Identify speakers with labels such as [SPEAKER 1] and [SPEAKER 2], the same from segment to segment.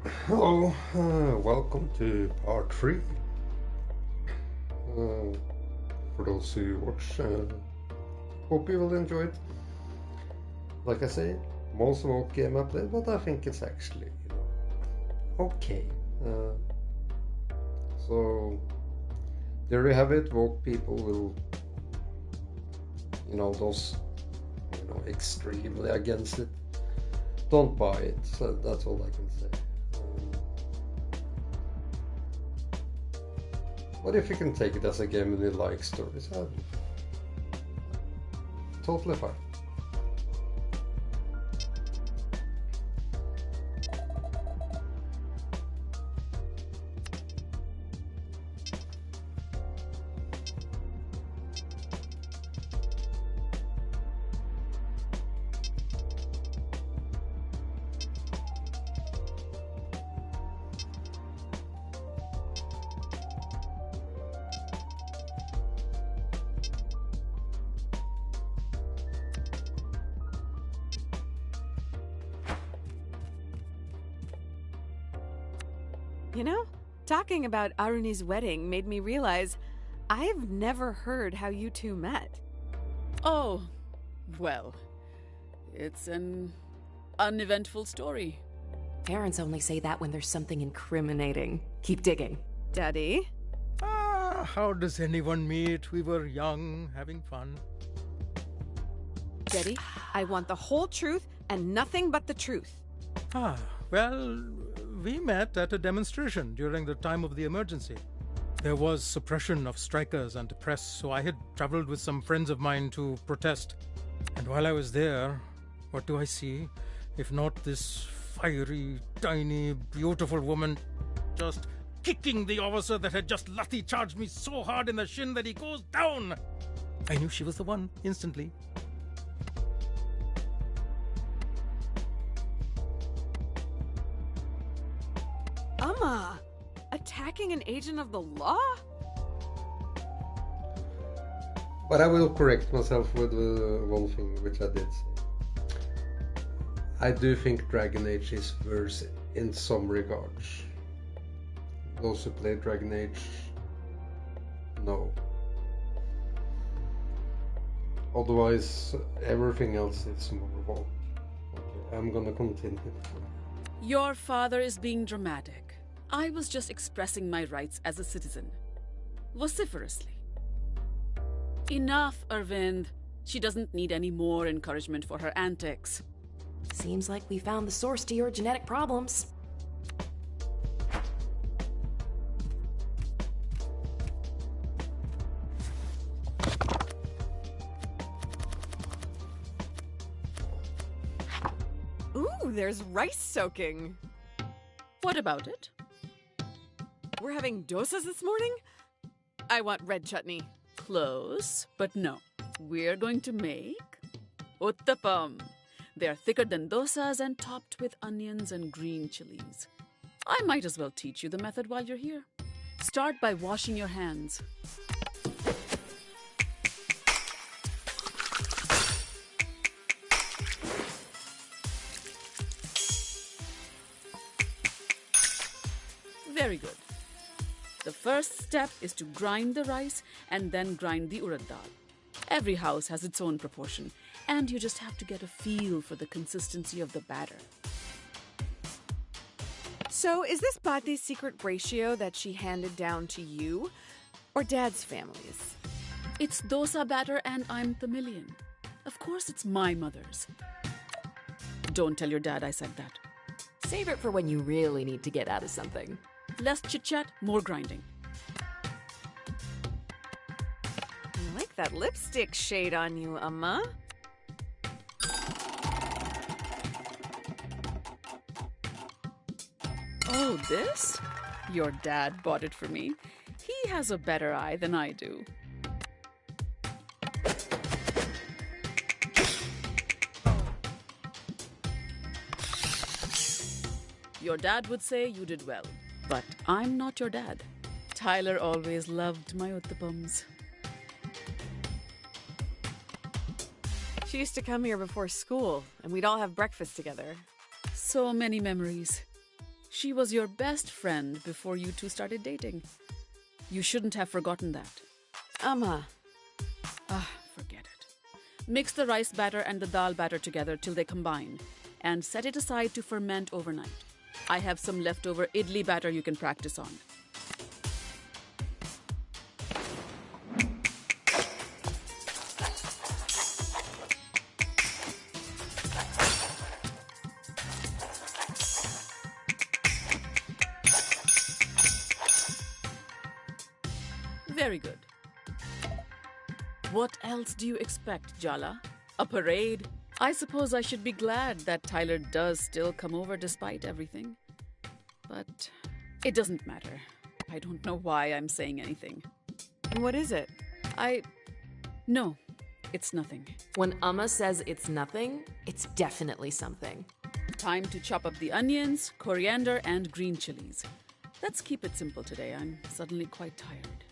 [SPEAKER 1] Hello, welcome to part 3. For those who watch, hope you will enjoy it. Like I say, most Vogue game update, but I think it's actually, okay. So, there you have it. Vogue people will, those, extremely against it. Don't buy it, so that's all I can say. But if you can take it as a game and you like stories, totally fine.
[SPEAKER 2] You know, talking about Aruni's wedding made me realize I've never heard how you two met.
[SPEAKER 3] Oh, well, it's an uneventful story.
[SPEAKER 4] Parents only say that when there's something incriminating. Keep digging.
[SPEAKER 2] Daddy?
[SPEAKER 5] How does anyone meet? We were young, having fun.
[SPEAKER 2] Daddy, I want the whole truth and nothing but the truth.
[SPEAKER 5] Well, we met at a demonstration during the time of the emergency. There was suppression of strikers and press, so I had traveled with some friends of mine to protest. And while I was there, what do I see? If not this fiery, tiny, beautiful woman just kicking the officer that had just lathi charged me so hard in the shin that he goes down. I knew she was the one instantly.
[SPEAKER 2] Amma! Attacking an agent of the law?
[SPEAKER 1] But I will correct myself with one thing which I did say. I do think Dragon Age is worse in some regards. Those who play Dragon Age know. Otherwise, everything else is more Vogue. Okay, I'm gonna continue.
[SPEAKER 3] Your father is being dramatic. I was just expressing my rights as a citizen. Vociferously. Enough, Arvind. She doesn't need any more encouragement for her antics.
[SPEAKER 4] Seems like we found the source to your genetic problems.
[SPEAKER 2] Ooh, there's rice soaking.
[SPEAKER 3] What about it?
[SPEAKER 2] We're having dosas this morning? I want red chutney.
[SPEAKER 3] Close, but no. We're going to make uttapam. They're thicker than dosas and topped with onions and green chilies. I might as well teach you the method while you're here. Start by washing your hands. Very good. The first step is to grind the rice and then grind the urad dal. Every house has its own proportion, and you just have to get a feel for the consistency of the batter.
[SPEAKER 2] So, is this Bhati's secret ratio that she handed down to you, or Dad's family's?
[SPEAKER 3] It's dosa batter and I'm the million. Of course it's my mother's. Don't tell your dad I said that.
[SPEAKER 4] Save it for when you really need to get out of something.
[SPEAKER 3] Less chit-chat, more grinding.
[SPEAKER 2] I like that lipstick shade on you, Amma.
[SPEAKER 3] Oh, this? Your dad bought it for me. He has a better eye than I do. Your dad would say you did well, but I'm not your dad. Tyler always loved my uttapams.
[SPEAKER 2] She used to come here before school, and we'd all have breakfast together.
[SPEAKER 3] So many memories. She was your best friend before you two started dating. You shouldn't have forgotten that.
[SPEAKER 2] Amma.
[SPEAKER 3] Forget it. Mix the rice batter and the dal batter together till they combine and set it aside to ferment overnight. I have some leftover idli batter you can practice on. Very good. What else do you expect, Jala? A parade? I suppose I should be glad that Tyler does still come over despite everything. But it doesn't matter. I don't know why I'm saying anything.
[SPEAKER 2] What is it?
[SPEAKER 3] No, it's nothing.
[SPEAKER 4] When Amma says it's nothing, it's definitely something.
[SPEAKER 3] Time to chop up the onions, coriander, and green chilies. Let's keep it simple today. I'm suddenly quite tired.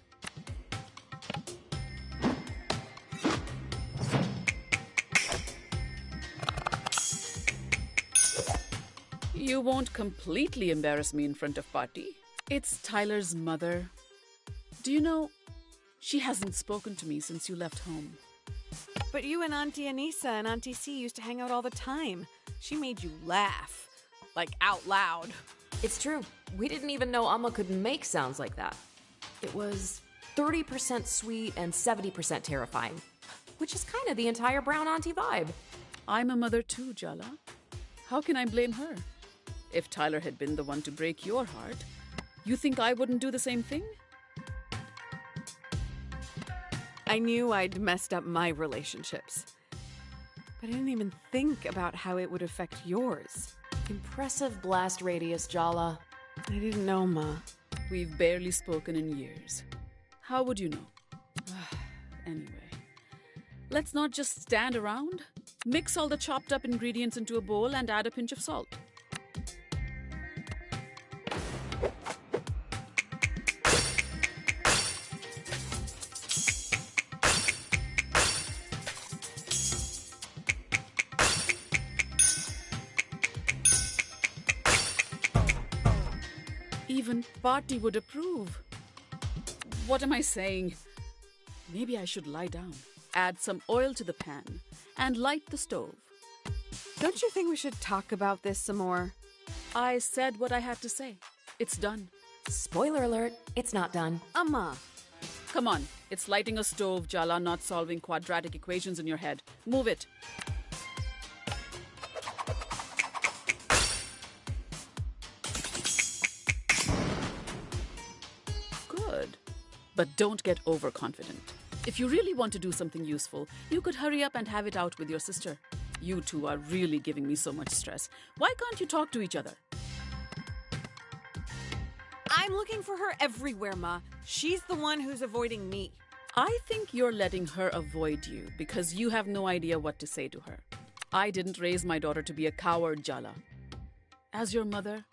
[SPEAKER 3] You won't completely embarrass me in front of Patti. It's Tyler's mother. Do you know, she hasn't spoken to me since you left home.
[SPEAKER 2] But you and Auntie Anissa and Auntie C used to hang out all the time. She made you laugh. Like, out loud.
[SPEAKER 4] It's true. We didn't even know Amma could make sounds like that. It was 30% sweet and 70% terrifying, which is kind of the entire brown auntie vibe.
[SPEAKER 3] I'm a mother too, Jala. How can I blame her? If Tyler had been the one to break your heart, you think I wouldn't do the same thing?
[SPEAKER 2] I knew I'd messed up my relationships. But I didn't even think about how it would affect yours.
[SPEAKER 4] Impressive blast radius, Jala.
[SPEAKER 2] I didn't know, Ma.
[SPEAKER 3] We've barely spoken in years. How would you know? Anyway, let's not just stand around. Mix all the chopped up ingredients into a bowl and add a pinch of salt. Even Patti would approve. What am I saying? Maybe I should lie down, add some oil to the pan, and light the stove.
[SPEAKER 2] Don't you think we should talk about this some more?
[SPEAKER 3] I said what I had to say. It's done.
[SPEAKER 4] Spoiler alert, it's not done.
[SPEAKER 2] Amma.
[SPEAKER 3] Come on, it's lighting a stove, Jala, not solving quadratic equations in your head. Move it. Good. But don't get overconfident. If you really want to do something useful, you could hurry up and have it out with your sister. You two are really giving me so much stress. Why can't you talk to each other?
[SPEAKER 2] I'm looking for her everywhere, Ma. She's the one who's avoiding me.
[SPEAKER 3] I think you're letting her avoid you because you have no idea what to say to her. I didn't raise my daughter to be a coward, Jala. As your mother,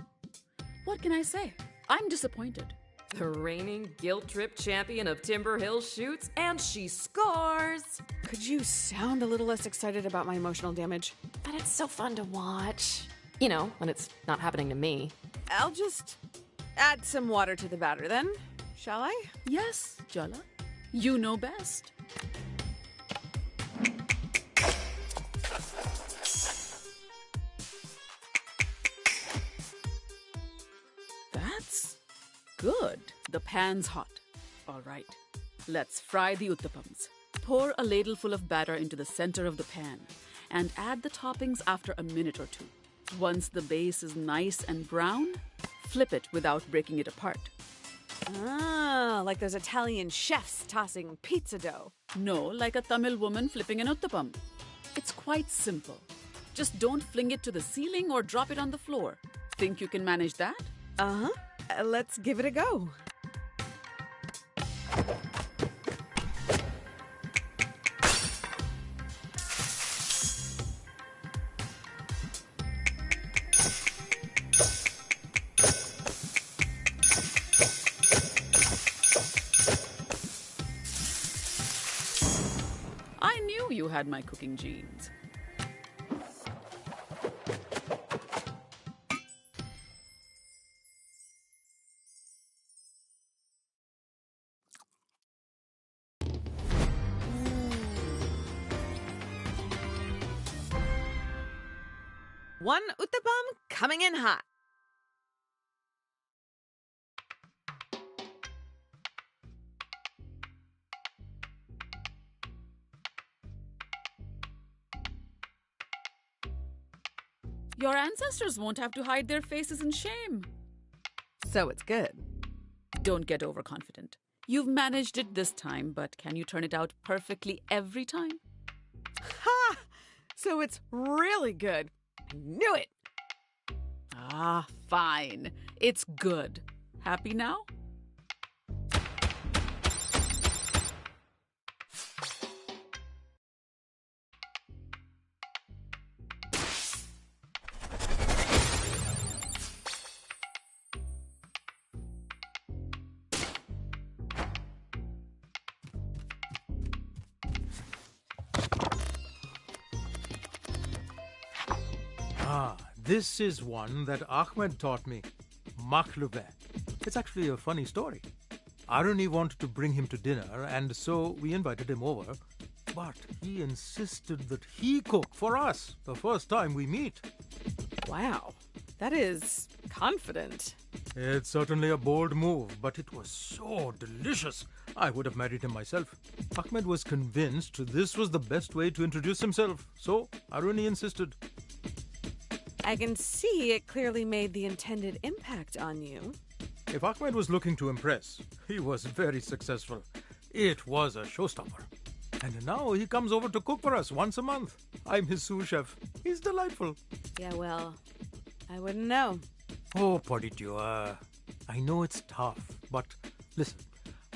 [SPEAKER 3] what can I say? I'm disappointed.
[SPEAKER 4] The reigning guilt trip champion of Timber Hill shoots, and she scores!
[SPEAKER 2] Could you sound a little less excited about my emotional damage?
[SPEAKER 4] But it's so fun to watch. You know, when it's not happening to me.
[SPEAKER 2] I'll just add some water to the batter then, shall I?
[SPEAKER 3] Yes, Jala. You know best. That's good. The pan's hot. All right. Let's fry the uttapams. Pour a ladleful of batter into the center of the pan and add the toppings after a minute or two. Once the base is nice and brown, flip it without breaking it apart.
[SPEAKER 2] Ah, like those Italian chefs tossing pizza dough.
[SPEAKER 3] No, like a Tamil woman flipping an uttapam. It's quite simple. Just don't fling it to the ceiling or drop it on the floor. Think you can manage that?
[SPEAKER 2] Uh-huh. Let's give it a go.
[SPEAKER 3] I knew you had my cooking genes.
[SPEAKER 2] 1 uttapam coming in hot.
[SPEAKER 3] Your ancestors won't have to hide their faces in shame.
[SPEAKER 2] So it's good.
[SPEAKER 3] Don't get overconfident. You've managed it this time, but can you turn it out perfectly every time?
[SPEAKER 2] Ha! So it's really good. I knew it.
[SPEAKER 3] Ah, fine. It's good. Happy now?
[SPEAKER 5] This is one that Ahmed taught me. Makhlube. It's actually a funny story. Aruni wanted to bring him to dinner, and so we invited him over. But he insisted that he cook for us the first time we meet.
[SPEAKER 2] Wow. That is confident.
[SPEAKER 5] It's certainly a bold move, but it was so delicious. I would have married him myself. Ahmed was convinced this was the best way to introduce himself, so Aruni insisted.
[SPEAKER 2] I can see it clearly made the intended impact on you.
[SPEAKER 5] If Ahmed was looking to impress, he was very successful. It was a showstopper. And now he comes over to cook for us once a month. I'm his sous chef. He's delightful.
[SPEAKER 2] Yeah, well, I wouldn't know.
[SPEAKER 5] Oh, Paditua. I know it's tough, but listen,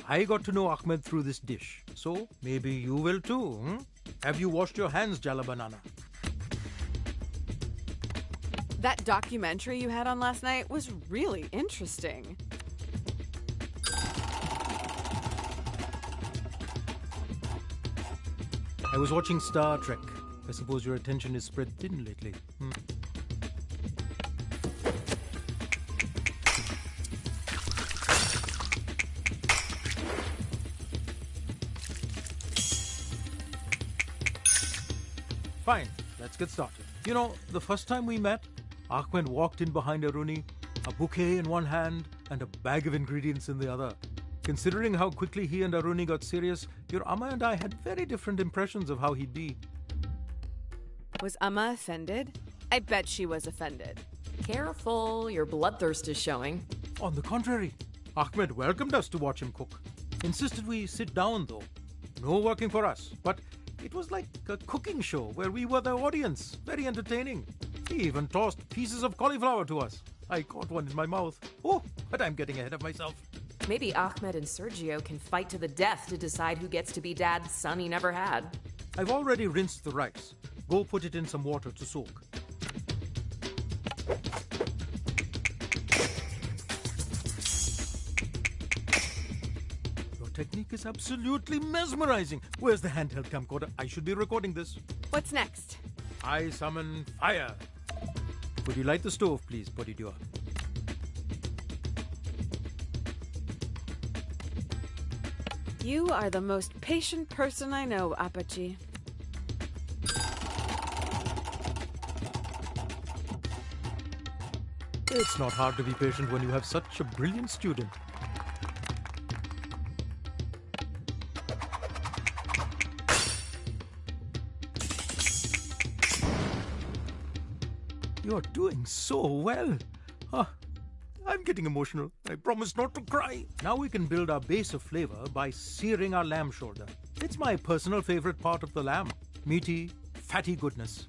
[SPEAKER 5] I got to know Ahmed through this dish, so maybe you will too. Have you washed your hands, Jala Banana?
[SPEAKER 2] That documentary you had on last night was really interesting.
[SPEAKER 5] I was watching Star Trek. I suppose your attention is spread thin lately. Fine, let's get started. You know, the first time we met, Ahmed walked in behind Aruni, a bouquet in one hand and a bag of ingredients in the other. Considering how quickly he and Aruni got serious, your Amma and I had very different impressions of how he'd be.
[SPEAKER 2] Was Amma offended? I bet she was offended.
[SPEAKER 4] Careful, your bloodthirst is showing.
[SPEAKER 5] On the contrary, Ahmed welcomed us to watch him cook. Insisted we sit down though. No working for us, but it was like a cooking show where we were the audience. Very entertaining. He even tossed pieces of cauliflower to us. I caught one in my mouth. Oh, but I'm getting ahead of myself.
[SPEAKER 4] Maybe Ahmed and Sergio can fight to the death to decide who gets to be Dad's son he never had.
[SPEAKER 5] I've already rinsed the rice. Go put it in some water to soak. Your technique is absolutely mesmerizing. Where's the handheld camcorder? I should be recording this.
[SPEAKER 2] What's next?
[SPEAKER 5] I summon fire. Would you light the stove, please, Bodhidua?
[SPEAKER 2] You are the most patient person I know, Apache.
[SPEAKER 5] It's not hard to be patient when you have such a brilliant student. You're doing so well. I'm getting emotional. I promise not to cry. Now we can build our base of flavor by searing our lamb shoulder. It's my personal favorite part of the lamb. Meaty, fatty goodness.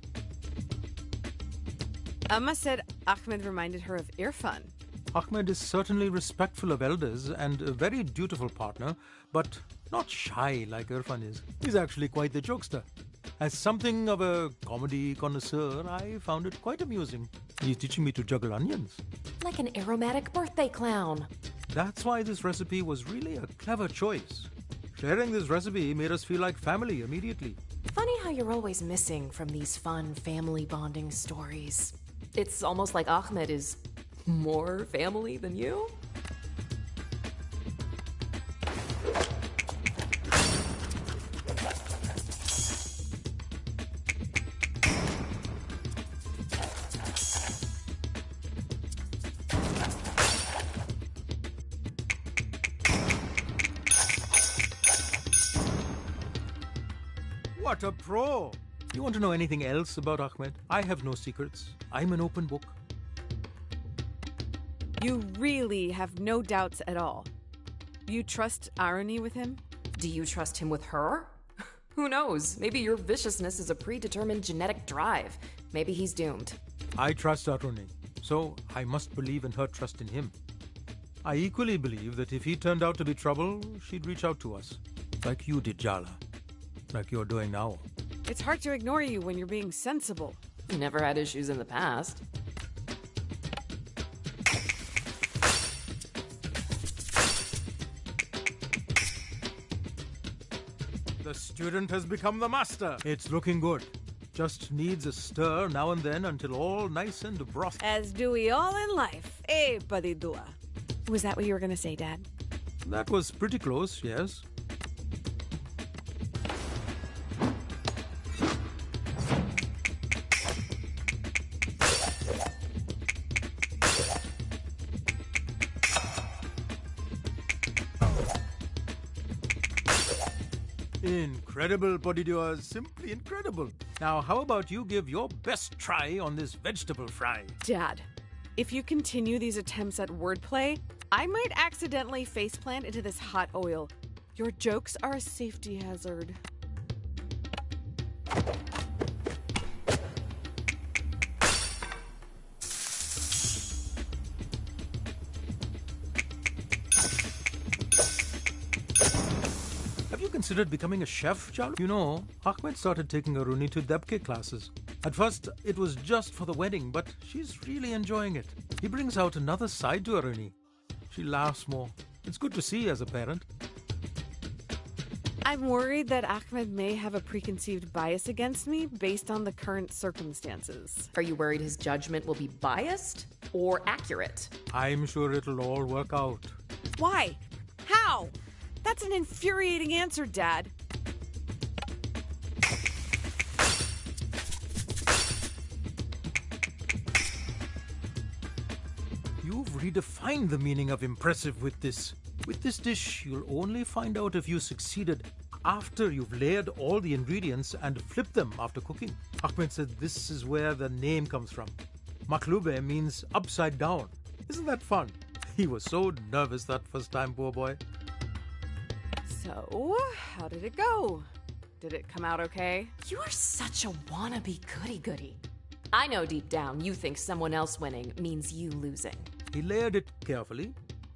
[SPEAKER 2] Amma said Ahmed reminded her of Irfan.
[SPEAKER 5] Ahmed is certainly respectful of elders and a very dutiful partner, but not shy like Irfan is. He's actually quite the jokester. As something of a comedy connoisseur, I found it quite amusing. He's teaching me to juggle onions.
[SPEAKER 4] Like an aromatic birthday clown.
[SPEAKER 5] That's why this recipe was really a clever choice. Sharing this recipe made us feel like family immediately.
[SPEAKER 4] Funny how you're always missing from these fun family bonding stories. It's almost like Ahmed is more family than you.
[SPEAKER 5] What a pro! You want to know anything else about Ahmed? I have no secrets. I'm an open book.
[SPEAKER 2] You really have no doubts at all. You trust Aruni with him?
[SPEAKER 4] Do you trust him with her? Who knows? Maybe your viciousness is a predetermined genetic drive. Maybe he's doomed.
[SPEAKER 5] I trust Aruni, so I must believe in her trust in him. I equally believe that if he turned out to be trouble, she'd reach out to us. Like you did, Jala. Like you're doing now.
[SPEAKER 2] It's hard to ignore you when you're being sensible.
[SPEAKER 4] Never had issues in the past.
[SPEAKER 5] The student has become the master. It's looking good. Just needs a stir now and then until all nice and broth.
[SPEAKER 2] As do we all in life, eh, Padidua? Was that what you were going to say, Dad?
[SPEAKER 5] That was pretty close, yes. Incredible, Podidua. Simply incredible. Now, how about you give your best try on this vegetable fry?
[SPEAKER 2] Dad, if you continue these attempts at wordplay, I might accidentally faceplant into this hot oil. Your jokes are a safety hazard.
[SPEAKER 5] Have you considered becoming a chef, Jal? You know, Ahmed started taking Aruni to Debke classes. At first, it was just for the wedding, but she's really enjoying it. He brings out another side to Aruni. She laughs more. It's good to see as a parent.
[SPEAKER 2] I'm worried that Ahmed may have a preconceived bias against me based on the current circumstances.
[SPEAKER 4] Are you worried his judgment will be biased or accurate?
[SPEAKER 5] I'm sure it'll all work out.
[SPEAKER 2] Why? How? That's an infuriating answer, Dad.
[SPEAKER 5] You've redefined the meaning of impressive with this. With this dish, you'll only find out if you succeeded after you've layered all the ingredients and flipped them after cooking. Ahmed said this is where the name comes from. Maklube means upside down. Isn't that fun? He was so nervous that first time, poor boy.
[SPEAKER 2] So, how did it go? Did it come out okay?
[SPEAKER 4] You are such a wannabe goody-goody. I know deep down you think someone else winning means you losing.
[SPEAKER 5] He layered it carefully.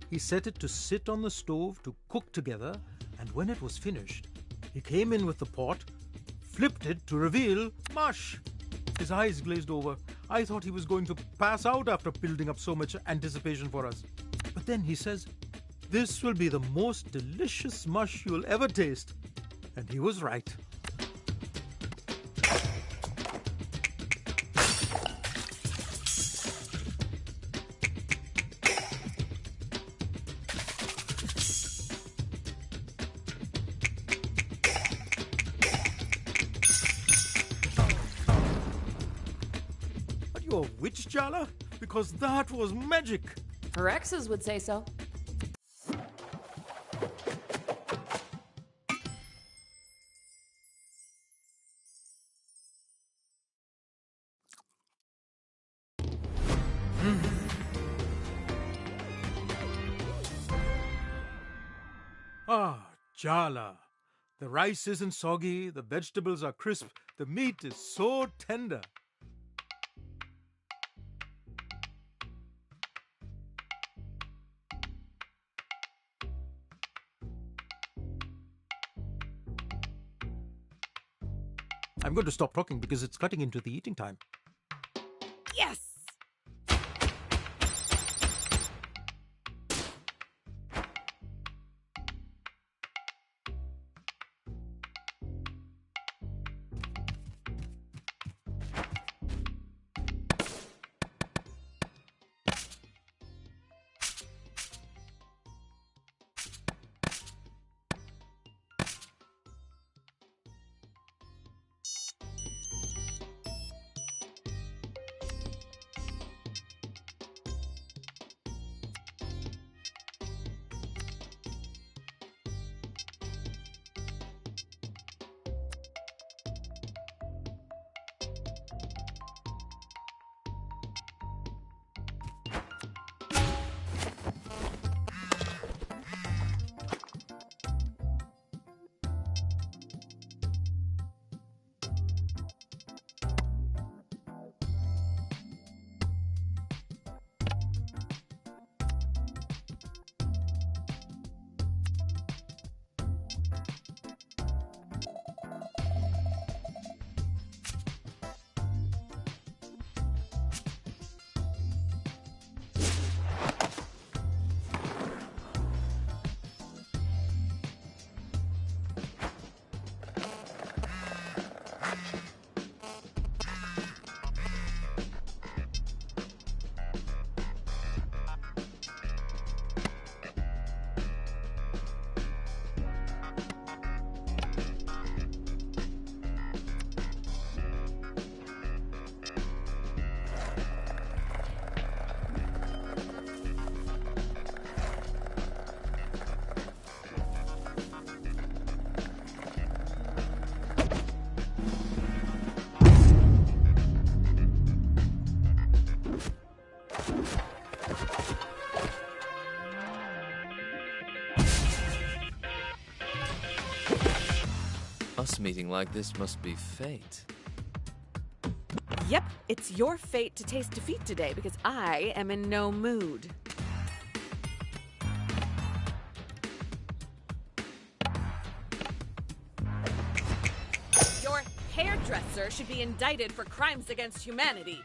[SPEAKER 5] He set it to sit on the stove to cook together, and when it was finished, he came in with the pot, flipped it to reveal mush. His eyes glazed over. I thought he was going to pass out after building up so much anticipation for us. But then he says, "This will be the most delicious mush you'll ever taste." And he was right. Are you a witch, Jala? Because that was magic.
[SPEAKER 4] Her exes would say so.
[SPEAKER 5] Ah, Jala. The rice isn't soggy, the vegetables are crisp, the meat is so tender. I'm going to stop talking because it's cutting into the eating time.
[SPEAKER 2] Yes!
[SPEAKER 6] Us meeting like this must be fate.
[SPEAKER 2] Yep, it's your fate to taste defeat today because I am in no mood. Your hairdresser should be indicted for crimes against humanity.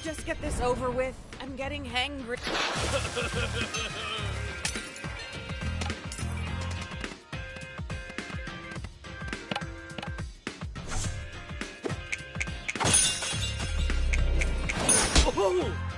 [SPEAKER 2] Just get this over with. I'm getting hangry.
[SPEAKER 6] Oh!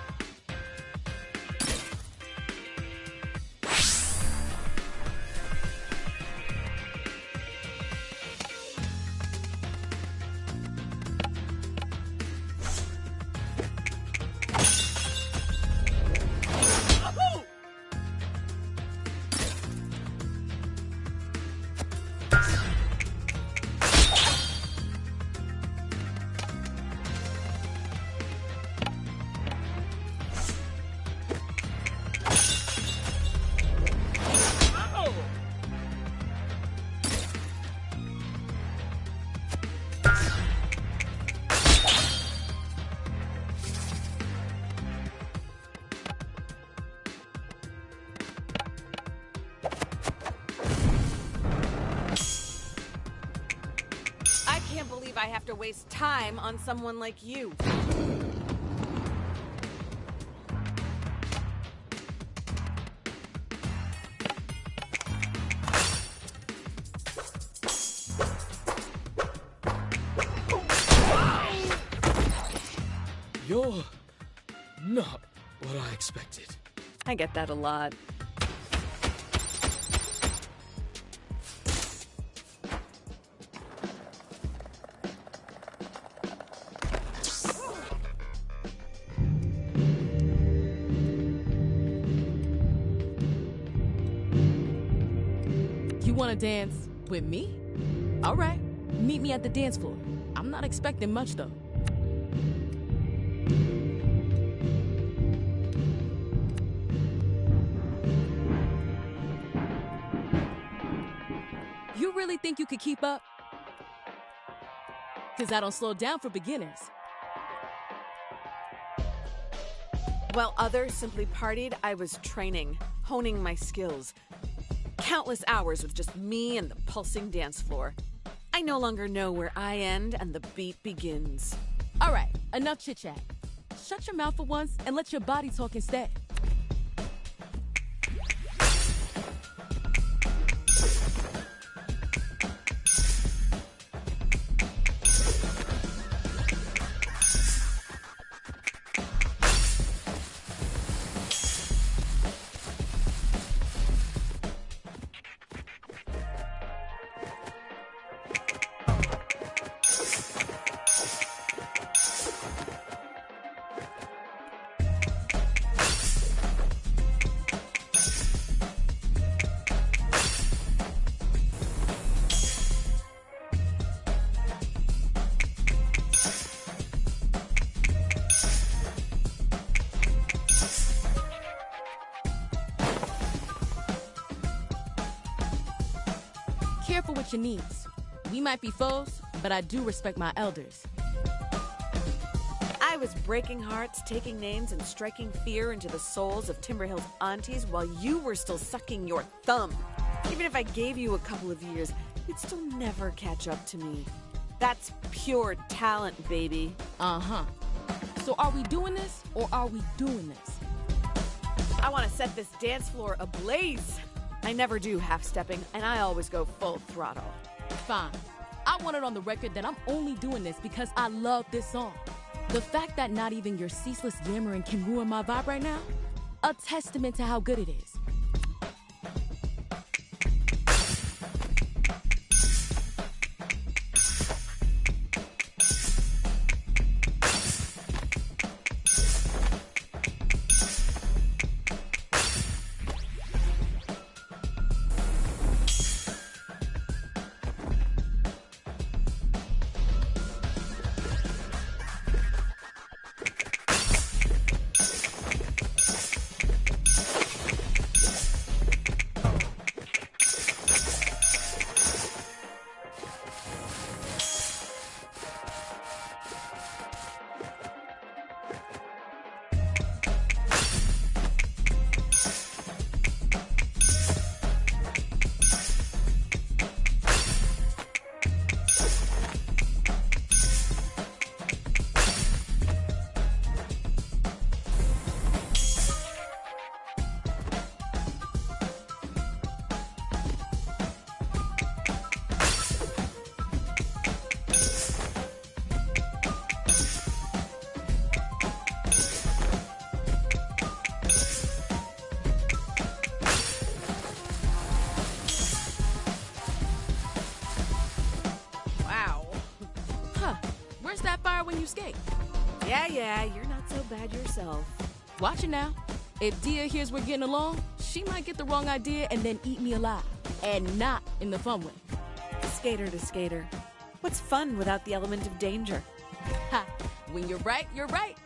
[SPEAKER 2] I have to waste time on someone like you.
[SPEAKER 6] You're not what I expected.
[SPEAKER 2] I get that a lot.
[SPEAKER 7] You want to dance with me? All right, meet me at the dance floor. I'm not expecting much, though. You really think you could keep up? Because I don't slow down for beginners.
[SPEAKER 2] While others simply partied, I was training, honing my skills. Countless hours with just me and the pulsing dance floor. I no longer know where I end and the beat begins.
[SPEAKER 7] All right, enough chit-chat. Shut your mouth for once and let your body talk instead. Careful with your needs. We might be foes, but I do respect my elders.
[SPEAKER 2] I was breaking hearts, taking names, and striking fear into the souls of Timberhill's aunties while you were still sucking your thumb. Even if I gave you a couple of years, you'd still never catch up to me. That's pure talent, baby.
[SPEAKER 7] Uh-huh. So are we doing this, or are we doing this?
[SPEAKER 2] I want to set this dance floor ablaze. I never do half-stepping, and I always go full throttle.
[SPEAKER 7] Fine. I want it on the record that I'm only doing this because I love this song. The fact that not even your ceaseless yammering can ruin my vibe right now, a testament to how good it is. When you skate.
[SPEAKER 2] Yeah, you're not so bad yourself.
[SPEAKER 7] Watch it now. If Dia hears we're getting along, she might get the wrong idea and then eat me alive. And not in the fun way.
[SPEAKER 2] Skater to skater. What's fun without the element of danger?
[SPEAKER 7] Ha! When you're right, you're right.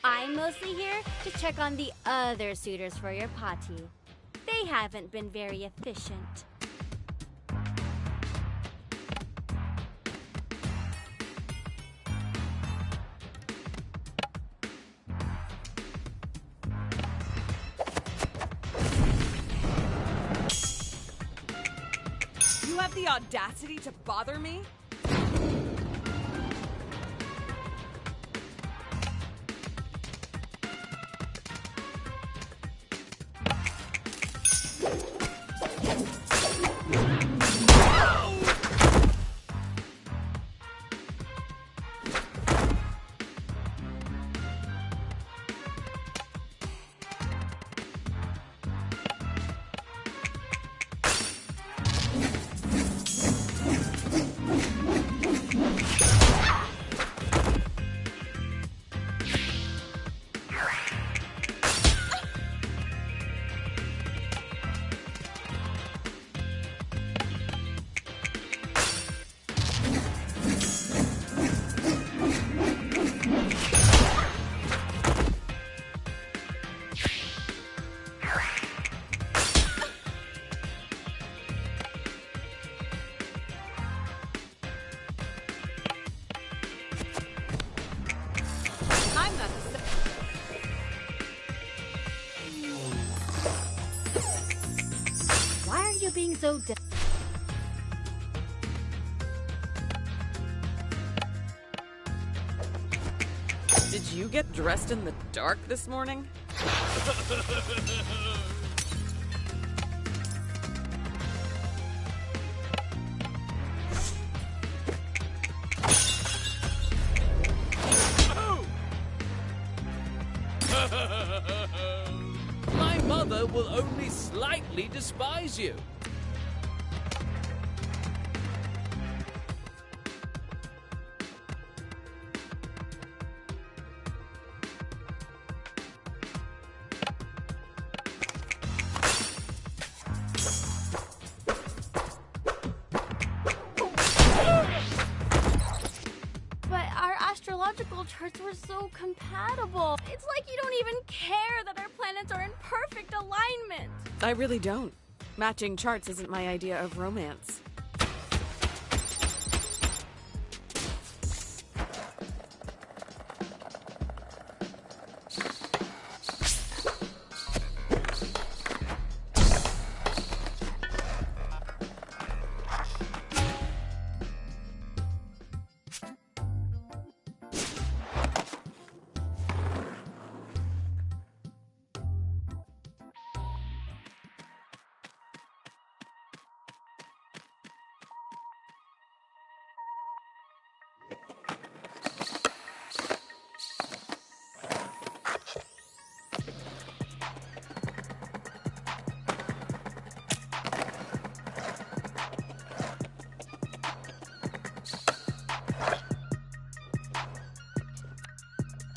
[SPEAKER 8] I'm mostly here to check on the other suitors for your party. They haven't been very efficient.
[SPEAKER 2] You have the audacity to bother me?
[SPEAKER 8] Being so
[SPEAKER 2] Did you get dressed in the dark this morning?
[SPEAKER 6] My mother will only slightly despise you.
[SPEAKER 8] parts were so compatible. It's like you don't even care that our planets are in perfect alignment.
[SPEAKER 2] I really don't. Matching charts isn't my idea of romance.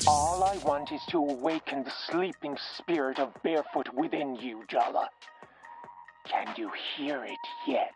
[SPEAKER 9] All I want is to awaken the sleeping spirit of Barefoot within you, Jala. Can you hear it yet?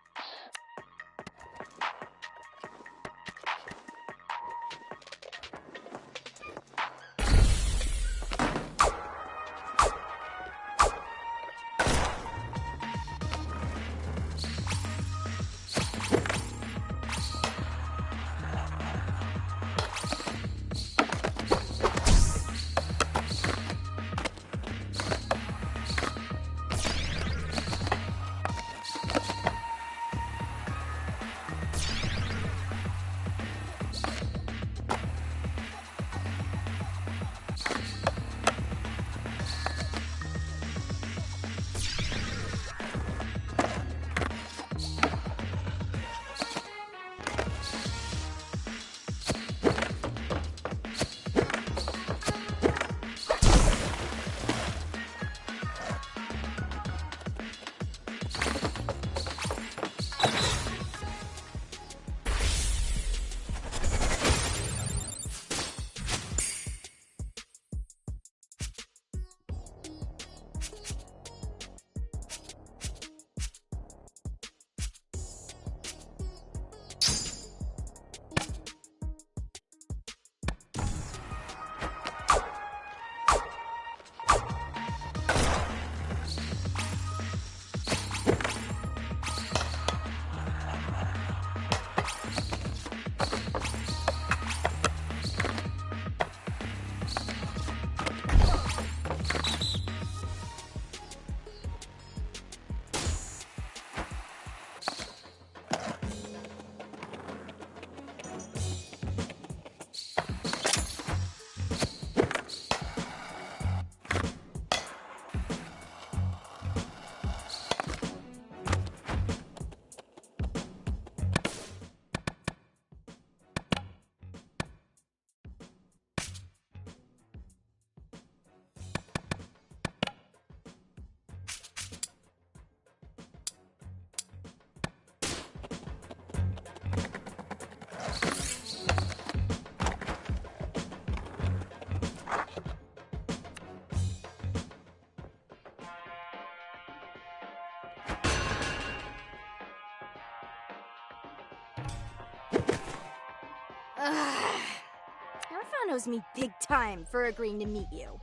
[SPEAKER 8] Arfan owes me big time for agreeing to meet you.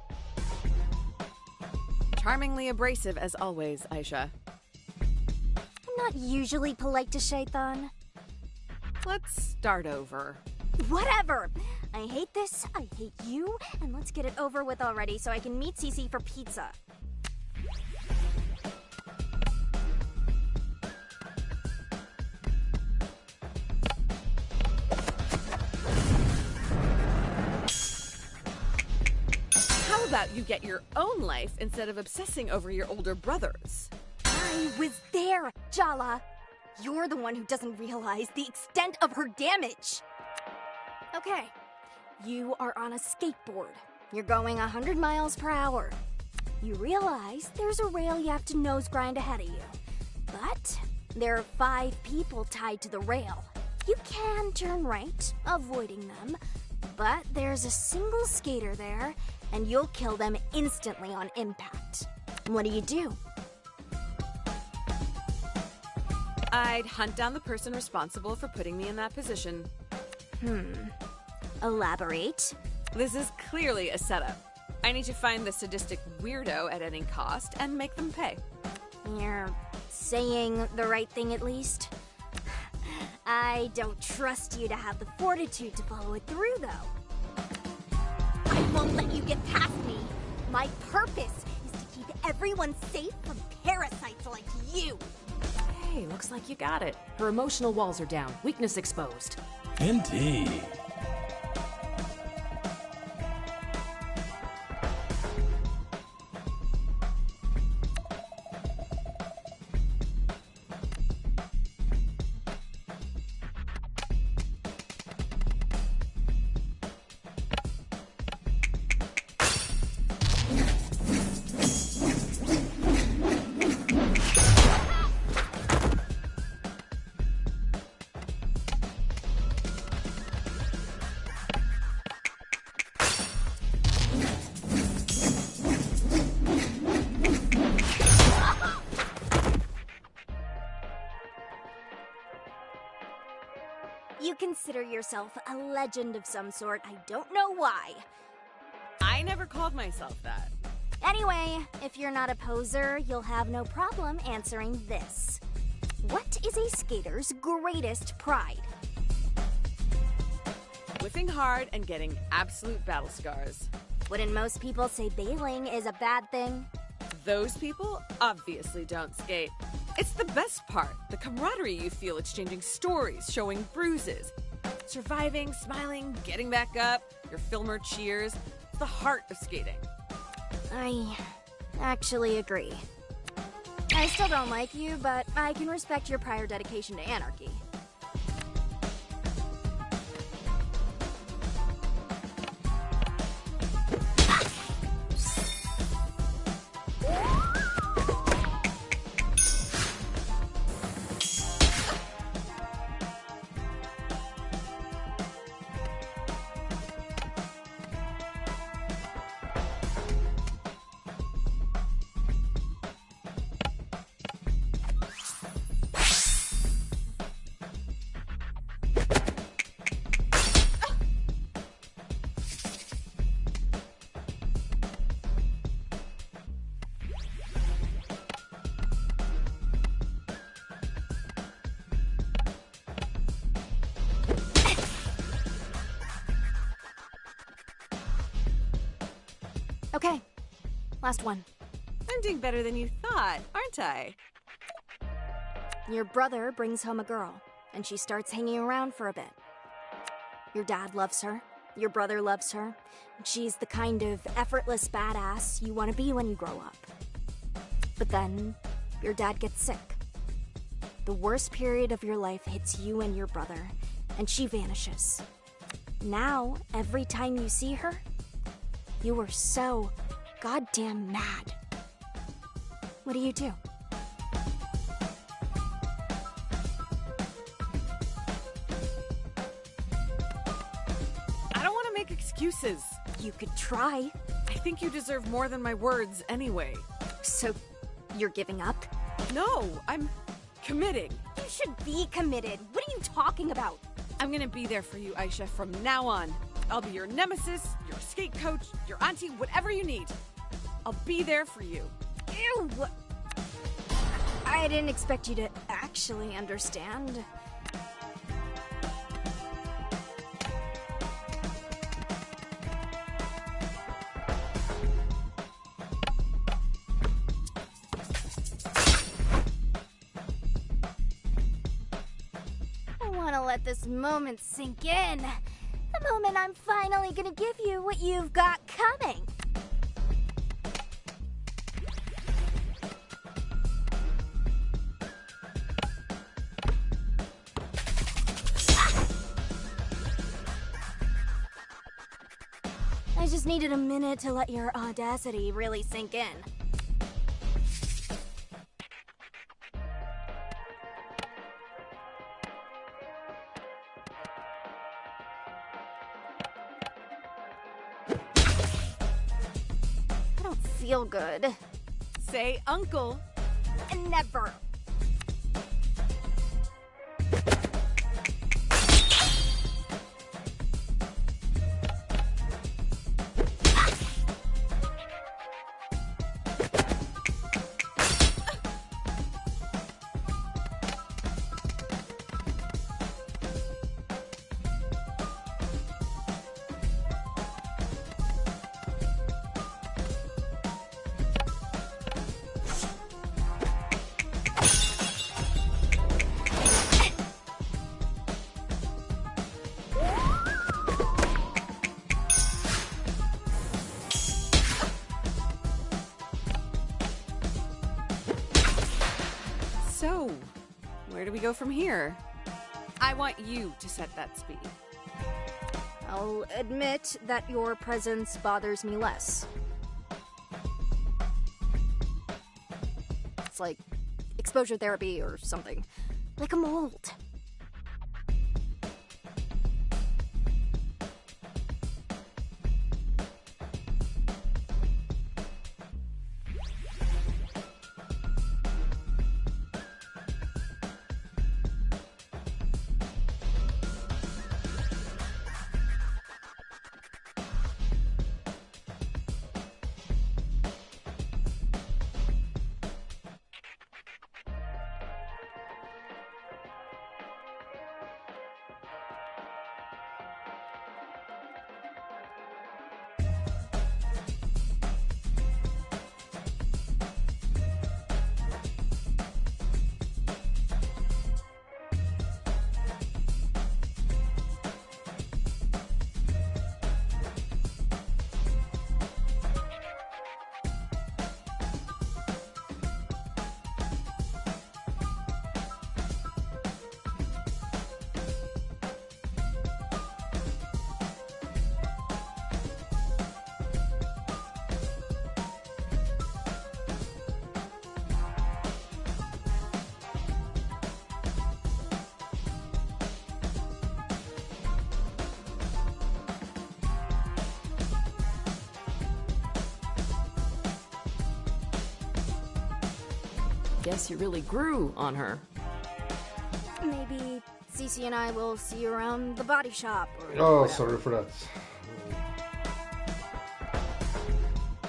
[SPEAKER 2] Charmingly abrasive as always, Aisha.
[SPEAKER 8] I'm not usually polite to Shaitan.
[SPEAKER 2] Let's start over.
[SPEAKER 8] Whatever! I hate this, I hate you, and let's get it over with already so I can meet Cece for pizza.
[SPEAKER 2] How about you get your own life instead of obsessing over your older brothers?
[SPEAKER 8] I was there, Jala! You're the one who doesn't realize the extent of her damage! Okay, you are on a skateboard. You're going 100 miles per hour. You realize there's a rail you have to nose grind ahead of you. But there are 5 people tied to the rail. You can turn right, avoiding them, but there's a single skater there, and you'll kill them instantly on impact. What do?
[SPEAKER 2] I'd hunt down the person responsible for putting me in that position.
[SPEAKER 8] Elaborate.
[SPEAKER 2] This is clearly a setup. I need to find the sadistic weirdo at any cost and make them pay.
[SPEAKER 8] You're saying the right thing at least? I don't trust you to have the fortitude to follow it through, though. I won't let you get past me. My purpose is to keep everyone safe from parasites like you.
[SPEAKER 4] Hey, looks like you got it. Her emotional walls are down, weakness exposed.
[SPEAKER 6] Indeed.
[SPEAKER 8] You consider yourself a legend of some sort. I don't know why.
[SPEAKER 2] I never called myself that.
[SPEAKER 8] Anyway, if you're not a poser, you'll have no problem answering this. What is a skater's greatest pride?
[SPEAKER 2] Whiffing hard and getting absolute battle scars.
[SPEAKER 8] Wouldn't most people say bailing is a bad thing?
[SPEAKER 2] Those people obviously don't skate. It's the best part, the camaraderie you feel exchanging stories, showing bruises. Surviving, smiling, getting back up, your filmer cheers. It's the heart of skating.
[SPEAKER 8] I actually agree. I still don't like you, but I can respect your prior dedication to anarchy. Okay, last one.
[SPEAKER 2] I'm doing better than you thought, aren't I?
[SPEAKER 8] Your brother brings home a girl, and she starts hanging around for a bit. Your dad loves her, your brother loves her, and she's the kind of effortless badass you want to be when you grow up. But then, your dad gets sick. The worst period of your life hits you and your brother, and she vanishes. Now, every time you see her, you are so goddamn mad. What do you do?
[SPEAKER 2] I don't want to make excuses.
[SPEAKER 8] You could try.
[SPEAKER 2] I think you deserve more than my words anyway.
[SPEAKER 8] So, you're giving up?
[SPEAKER 2] No, I'm committing.
[SPEAKER 8] You should be committed. What are you talking about?
[SPEAKER 2] I'm gonna be there for you, Aisha, from now on. I'll be your nemesis, your skate coach, your auntie, whatever you need. I'll be there for you.
[SPEAKER 8] Ew! I didn't expect you to actually understand. I want to let this moment sink in. The moment I'm finally gonna give you what you've got coming. I just needed a minute to let your audacity really sink in. I don't feel good.
[SPEAKER 2] Say uncle.
[SPEAKER 8] Never.
[SPEAKER 2] So, where do we go from here? I want you to set that speed.
[SPEAKER 8] I'll admit that your presence bothers me less. It's like exposure therapy or something. Like a mold.
[SPEAKER 4] Guess you really grew on her.
[SPEAKER 8] Maybe Cece and I will see you around the body shop or
[SPEAKER 1] Oh,
[SPEAKER 8] whatever.
[SPEAKER 1] sorry for that.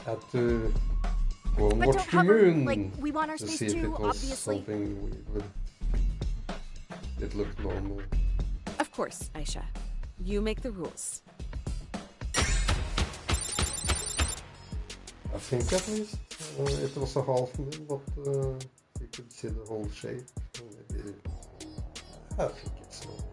[SPEAKER 1] Had to go and
[SPEAKER 8] But
[SPEAKER 1] watch
[SPEAKER 8] don't
[SPEAKER 1] the
[SPEAKER 8] hover,
[SPEAKER 1] moon
[SPEAKER 8] like, we want our
[SPEAKER 1] to
[SPEAKER 8] space
[SPEAKER 1] see if
[SPEAKER 8] too,
[SPEAKER 1] it was
[SPEAKER 8] obviously.
[SPEAKER 1] something weird, but it looked normal.
[SPEAKER 2] Of course, Aisha. You make the rules.
[SPEAKER 1] I think at least it was a half moon, but you could see the whole shape. Maybe I think it's normal.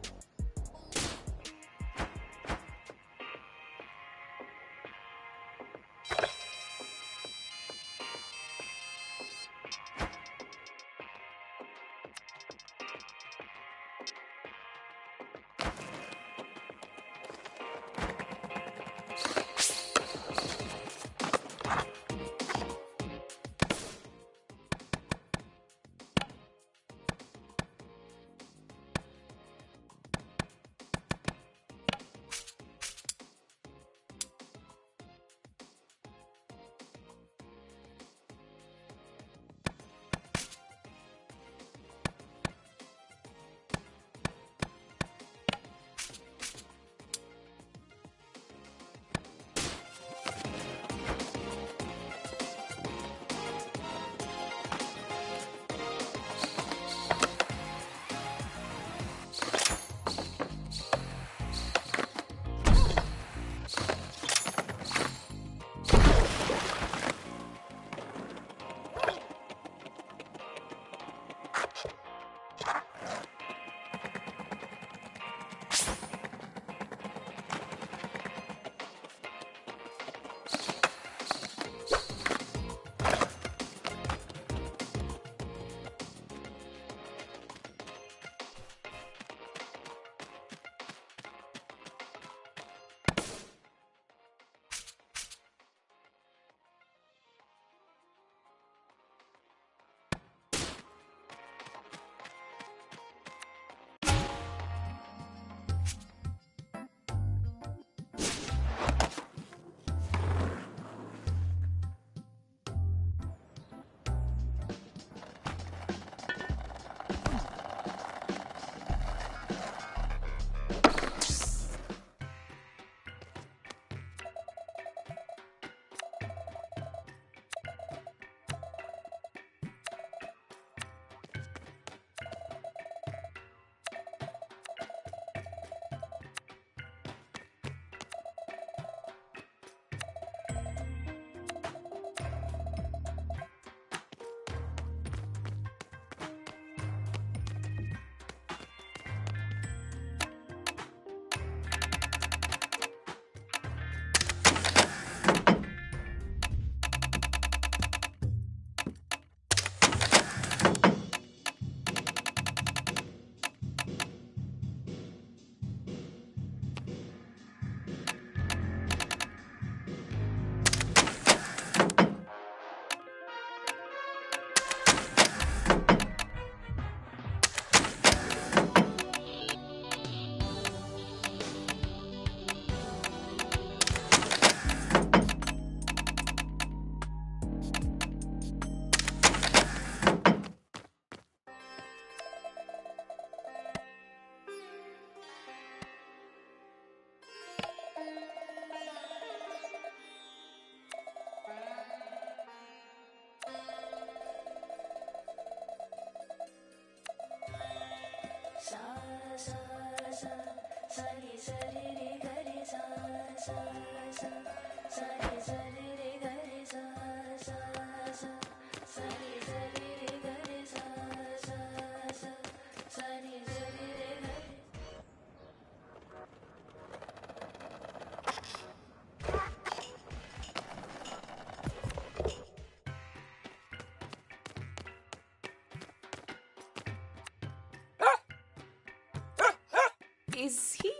[SPEAKER 4] Is he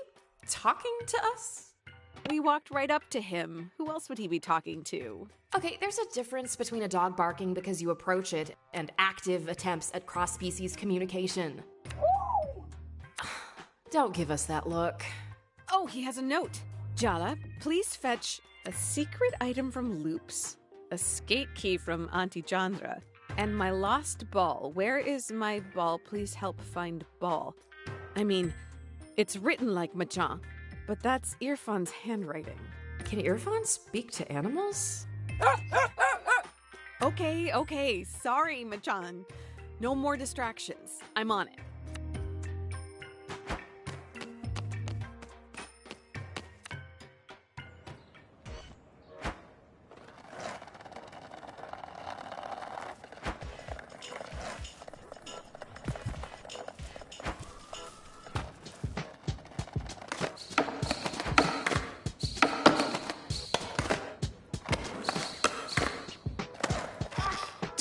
[SPEAKER 4] talking to us?
[SPEAKER 2] We walked right up to him. Who else would he be talking to?
[SPEAKER 4] Okay, there's a difference between a dog barking because you approach it and active attempts at cross-species communication. Don't give us that look.
[SPEAKER 2] Oh, he has a note. Jala, please fetch a secret item from Loops, a skate key from Auntie Chandra, and my lost ball. Where is my ball? Please help find ball. I mean, it's written like Machan, but that's Irfan's handwriting.
[SPEAKER 4] Can Irfan speak to animals?
[SPEAKER 2] Okay. Sorry, Machan. No more distractions. I'm on it.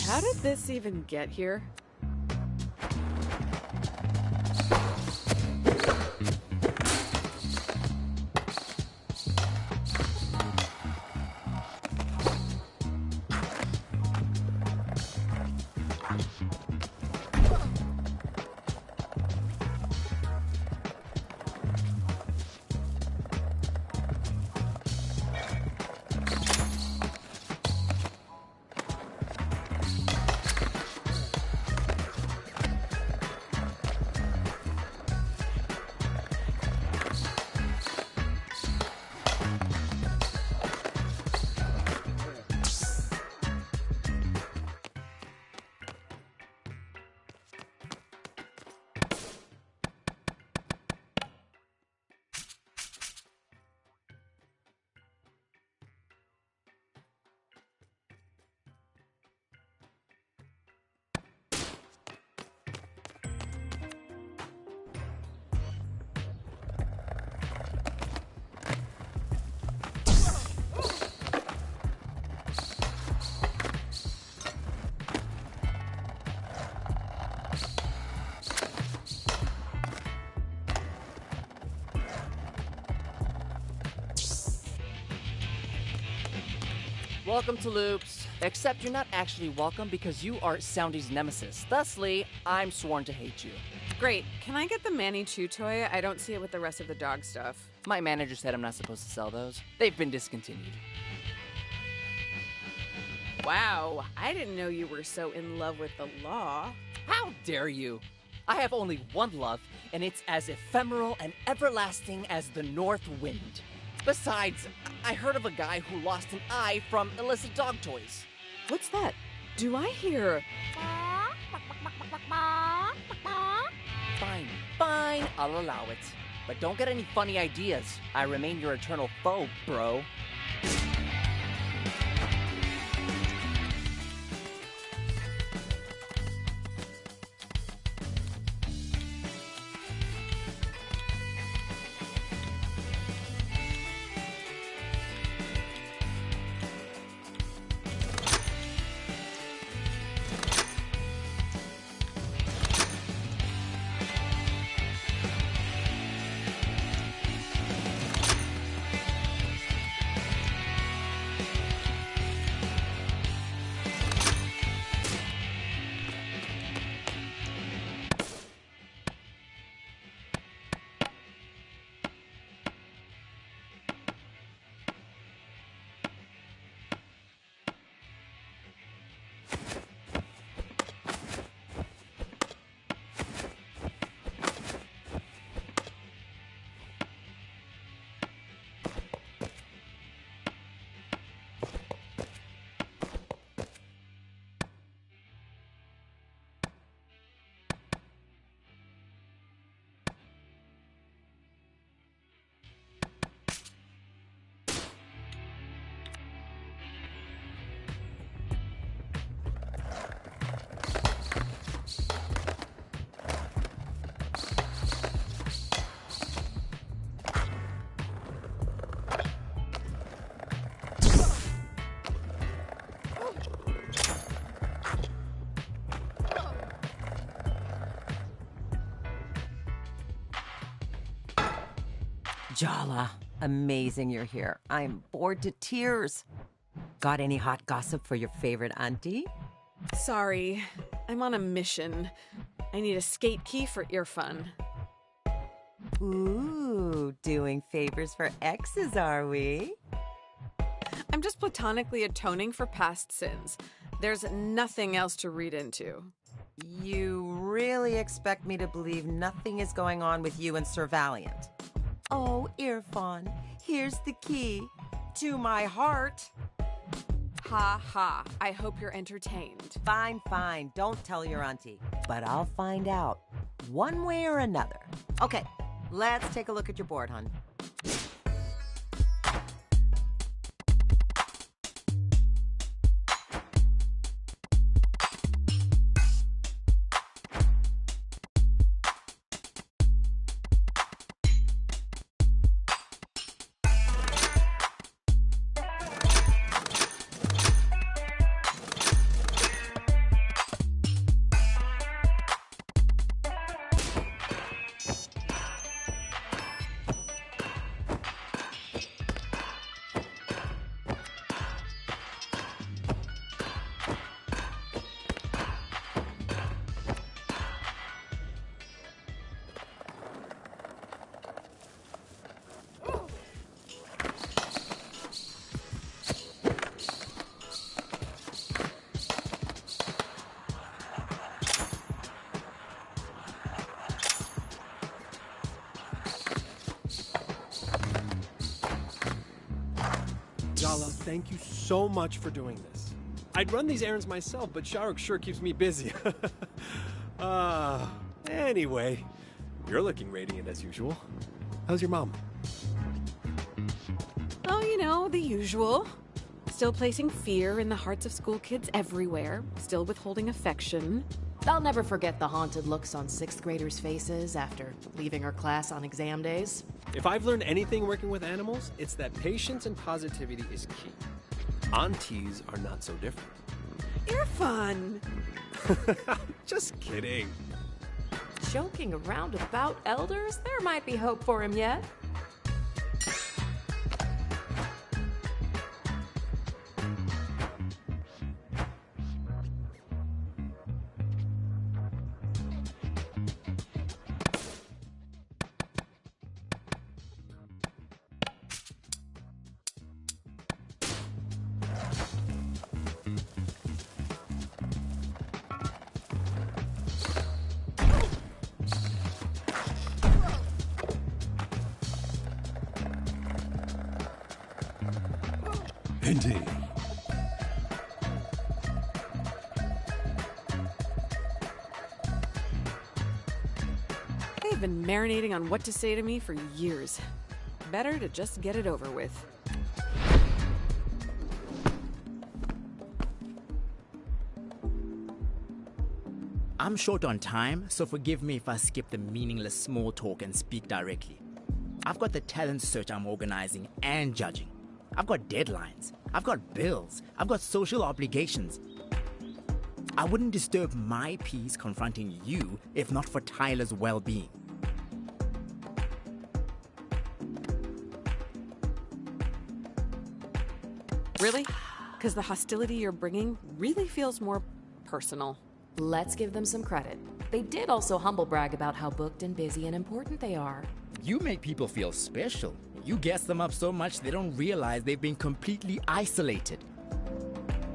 [SPEAKER 2] How did this even get here?
[SPEAKER 10] Welcome to Loops. Except you're not actually welcome because you are Soundy's nemesis. Thusly, I'm sworn to hate you.
[SPEAKER 2] Great. Can I get the Manny Chew toy? I don't see it with the rest of the dog stuff.
[SPEAKER 10] My manager said I'm not supposed to sell those. They've been discontinued.
[SPEAKER 2] Wow, I didn't know you were so in love with the law.
[SPEAKER 10] How dare you? I have only one love, and it's as ephemeral and everlasting as the north wind. Besides, I heard of a guy who lost an eye from illicit dog toys.
[SPEAKER 2] What's that? Do I hear...
[SPEAKER 10] Fine, I'll allow it. But don't get any funny ideas. I remain your eternal foe, bro.
[SPEAKER 11] Jala, amazing you're here. I'm bored to tears. Got any hot gossip for your favorite auntie?
[SPEAKER 2] Sorry, I'm on a mission. I need a skate key for ear fun.
[SPEAKER 11] Ooh, doing favors for exes, are we?
[SPEAKER 2] I'm just platonically atoning for past sins. There's nothing else to read into.
[SPEAKER 11] You really expect me to believe nothing is going on with you and Sir Valiant? Oh, Irfan, here's the key to my heart.
[SPEAKER 2] Ha ha, I hope you're entertained.
[SPEAKER 11] Fine, fine, don't tell your auntie. But I'll find out, one way or another. Okay, let's take a look at your board, hon.
[SPEAKER 12] Jala, thank you so much for doing this. I'd run these errands myself, but Shahrukh sure keeps me busy. Anyway, you're looking radiant as usual. How's your mom?
[SPEAKER 2] Oh, you know, the usual. Still placing fear in the hearts of school kids everywhere. Still withholding affection.
[SPEAKER 4] I'll never forget the haunted looks on 6th graders' faces after leaving her class on exam days.
[SPEAKER 12] If I've learned anything working with animals, it's that patience and positivity is key. Aunties are not so different.
[SPEAKER 2] Irfan!
[SPEAKER 12] Just kidding.
[SPEAKER 4] Joking around about elders? There might be hope for him yet.
[SPEAKER 13] Indeed.
[SPEAKER 2] They've been marinating on what to say to me for years. Better to just get it over with.
[SPEAKER 14] I'm short on time, so forgive me if I skip the meaningless small talk and speak directly. I've got the talent search I'm organizing and judging. I've got deadlines. I've got bills. I've got social obligations. I wouldn't disturb my peace confronting you if not for Tyler's well-being.
[SPEAKER 2] Really? Because the hostility you're bringing really feels more personal.
[SPEAKER 4] Let's give them some credit. They did also humble brag about how booked and busy and important they are.
[SPEAKER 14] You make people feel special. You gas them up so much they don't realize they've been completely isolated.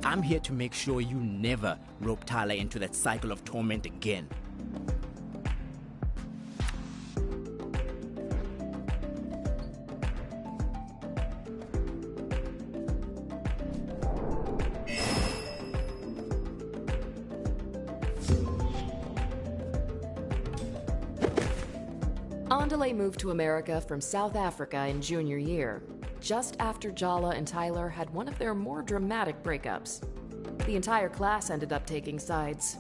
[SPEAKER 14] I'm here to make sure you never rope Tyler into that cycle of torment again.
[SPEAKER 4] Andale moved to America from South Africa in junior year, just after Jala and Tyler had one of their more dramatic breakups. The entire class ended up taking sides.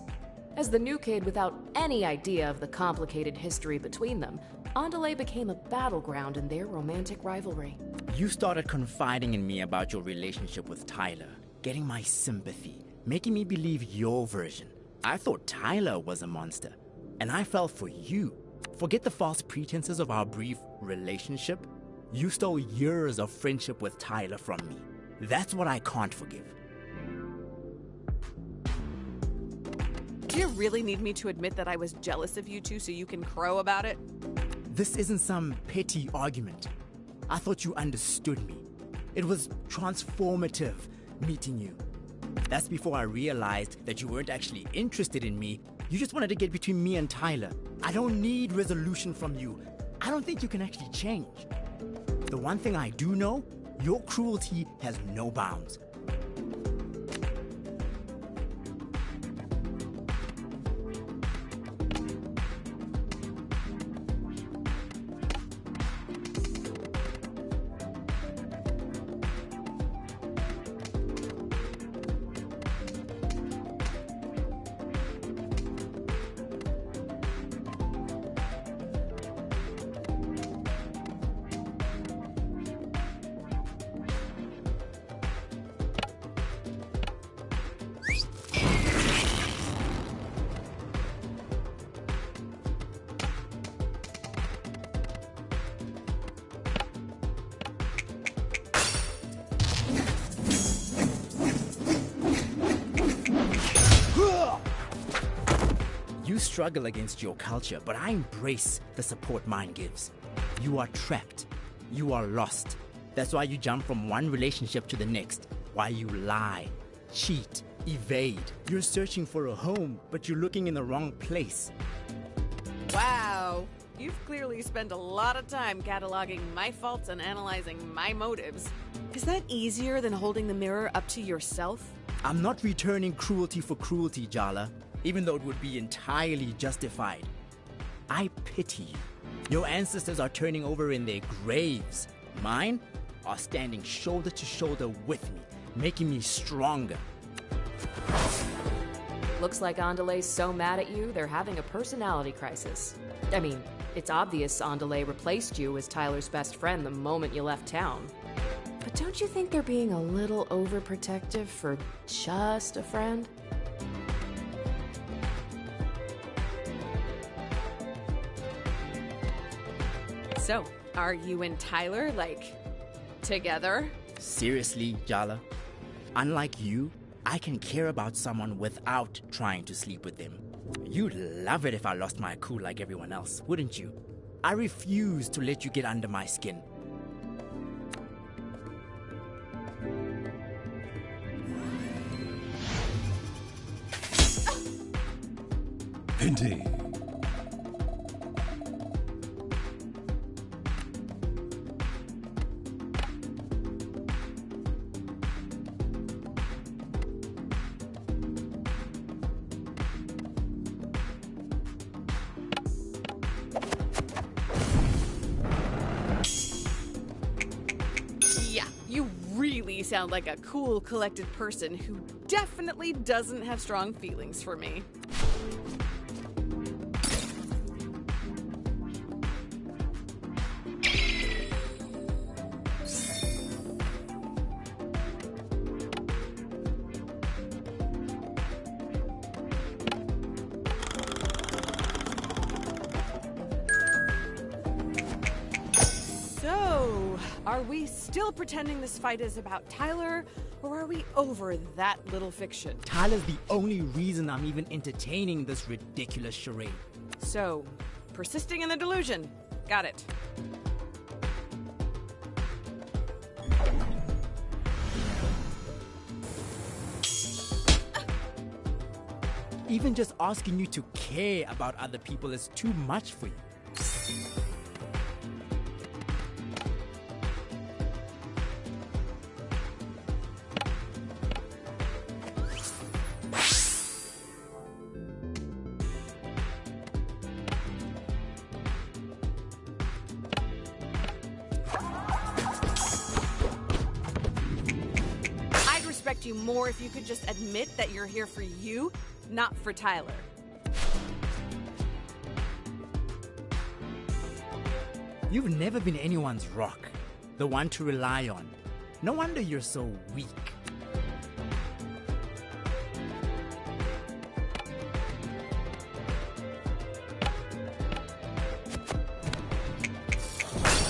[SPEAKER 4] As the new kid without any idea of the complicated history between them, Andale became a battleground in their romantic rivalry.
[SPEAKER 14] You started confiding in me about your relationship with Tyler, getting my sympathy, making me believe your version. I thought Tyler was a monster, and I fell for you. Forget the false pretenses of our brief relationship. You stole years of friendship with Tyler from me. That's what I can't forgive.
[SPEAKER 2] Do you really need me to admit that I was jealous of you two so you can crow about it?
[SPEAKER 14] This isn't some petty argument. I thought you understood me. It was transformative meeting you. That's before I realized that you weren't actually interested in me. You just wanted to get between me and Tyler. I don't need resolution from you. I don't think you can actually change. The one thing I do know, your cruelty has no bounds. You struggle against your culture, but I embrace the support mine gives. You are trapped. You are lost. That's why you jump from one relationship to the next. Why you lie, cheat, evade. You're searching for a home, but you're looking in the wrong place.
[SPEAKER 2] Wow. You've clearly spent a lot of time cataloging my faults and analyzing my motives. Is that easier than holding the mirror up to yourself?
[SPEAKER 14] I'm not returning cruelty for cruelty, Jala, even though it would be entirely justified. I pity you. Your ancestors are turning over in their graves. Mine are standing shoulder to shoulder with me, making me stronger.
[SPEAKER 4] Looks like Andale's so mad at you, they're having a personality crisis. I mean, it's obvious Andale replaced you as Tyler's best friend the moment you left town. But don't you think they're being a little overprotective for just a friend?
[SPEAKER 2] So, are you and Tyler, like, together?
[SPEAKER 14] Seriously, Jala? Unlike you, I can care about someone without trying to sleep with them. You'd love it if I lost my cool like everyone else, wouldn't you? I refuse to let you get under my skin.
[SPEAKER 13] Indeed.
[SPEAKER 2] Yeah, you really sound like a cool, collected person who definitely doesn't have strong feelings for me. So, are we still pretending this fight is about Tyler, or are we over that little fiction?
[SPEAKER 14] Tyler's the only reason I'm even entertaining this ridiculous charade.
[SPEAKER 2] So, persisting in the delusion. Got it.
[SPEAKER 14] Even just asking you to care about other people is too much for you.
[SPEAKER 2] I'd respect you more if you could just admit that you're here for you, not for Tyler.
[SPEAKER 14] You've never been anyone's rock, the one to rely on. No wonder you're so weak.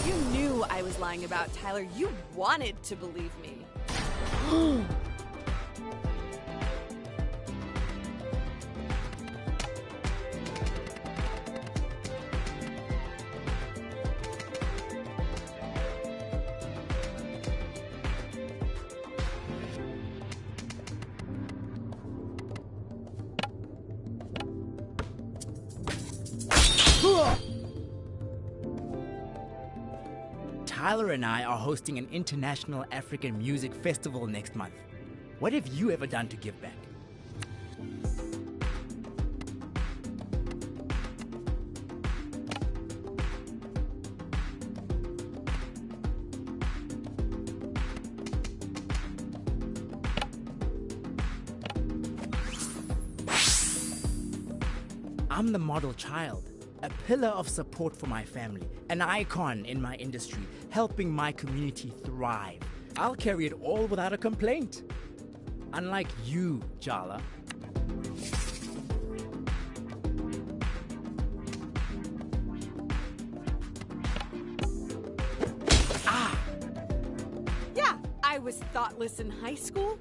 [SPEAKER 2] You knew I was lying lying about, Tyler. You wanted to believe me.
[SPEAKER 14] Tyler and I are hosting an international African music festival next month. What have you ever done to give back? I'm the model child, a pillar of support for my family, an icon in my industry, helping my community thrive. I'll carry it all without a complaint. Unlike you, Jala.
[SPEAKER 2] Yeah, I was thoughtless in high school.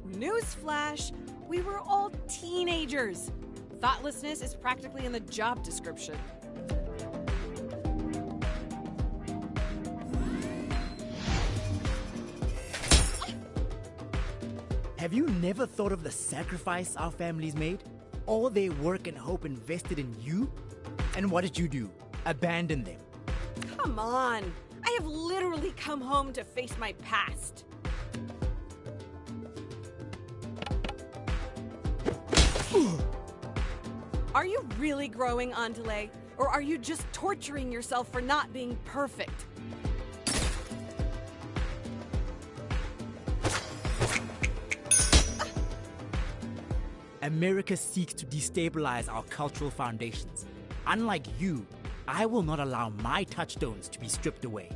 [SPEAKER 2] Newsflash, we were all teenagers. Thoughtlessness is practically in the job description.
[SPEAKER 14] Have you never thought of the sacrifice our families made? All their work and hope invested in you? And what did you do? Abandon them.
[SPEAKER 2] Come on. I have literally come home to face my past. Are you really growing, Andale? Or are you just torturing yourself for not being perfect?
[SPEAKER 14] America seeks to destabilize our cultural foundations. Unlike you, I will not allow my touchstones to be stripped away.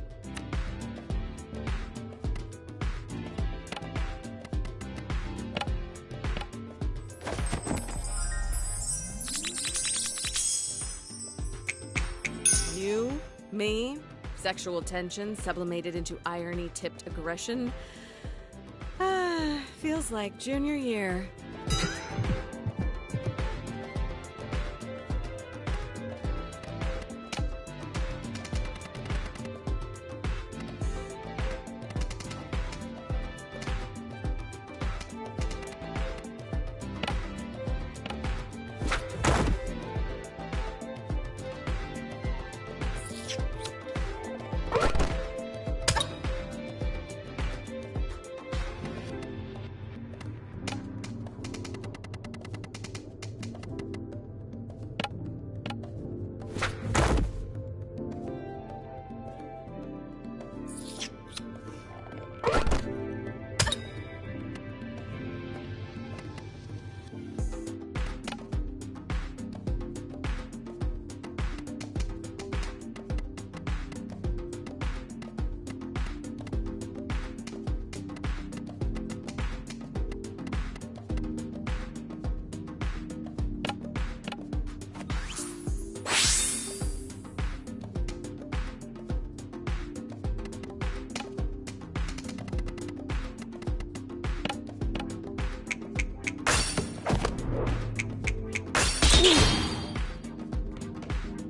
[SPEAKER 2] You, me, sexual tension sublimated into irony-tipped aggression. Feels like junior year.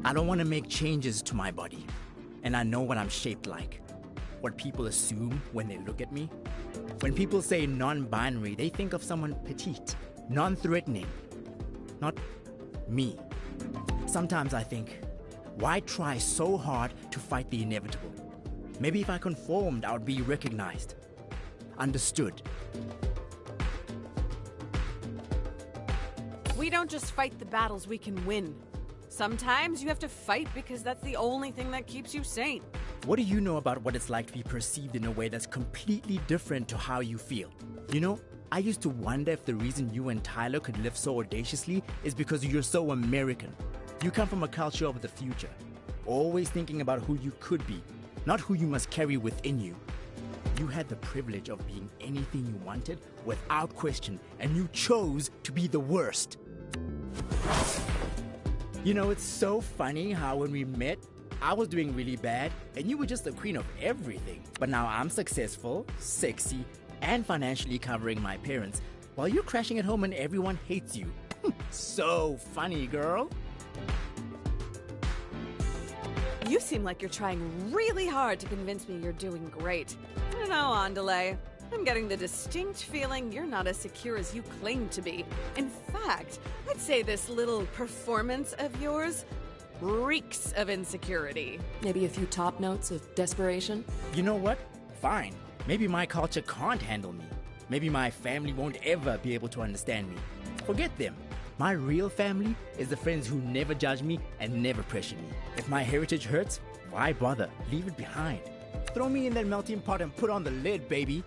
[SPEAKER 14] I don't want to make changes to my body, and I know what I'm shaped like. What people assume when they look at me. When people say non-binary, they think of someone petite, non-threatening. Not me. Sometimes I think, why try so hard to fight the inevitable? Maybe if I conformed, I would be recognized, understood.
[SPEAKER 2] We don't just fight the battles we can win. Sometimes you have to fight because that's the only thing that keeps you sane.
[SPEAKER 14] What do you know about what it's like to be perceived in a way that's completely different to how you feel? You know, I used to wonder if the reason you and Tyler could live so audaciously is because you're so American. You come from a culture of the future, always thinking about who you could be, not who you must carry within you. You had the privilege of being anything you wanted without question, and you chose to be the worst. You know, it's so funny how when we met, I was doing really bad, and you were just the queen of everything. But now I'm successful, sexy, and financially covering my parents, while you're crashing at home and everyone hates you. So funny, girl.
[SPEAKER 2] You seem like you're trying really hard to convince me you're doing great. I don't know, Andale. I'm getting the distinct feeling you're not as secure as you claim to be. In fact, I'd say this little performance of yours reeks of insecurity.
[SPEAKER 4] Maybe a few top notes of desperation?
[SPEAKER 14] You know what? Fine. Maybe my culture can't handle me. Maybe my family won't ever be able to understand me. Forget them. My real family is the friends who never judge me and never pressure me. If my heritage hurts, why bother? Leave it behind. Throw me in that melting pot and put on the lid, baby.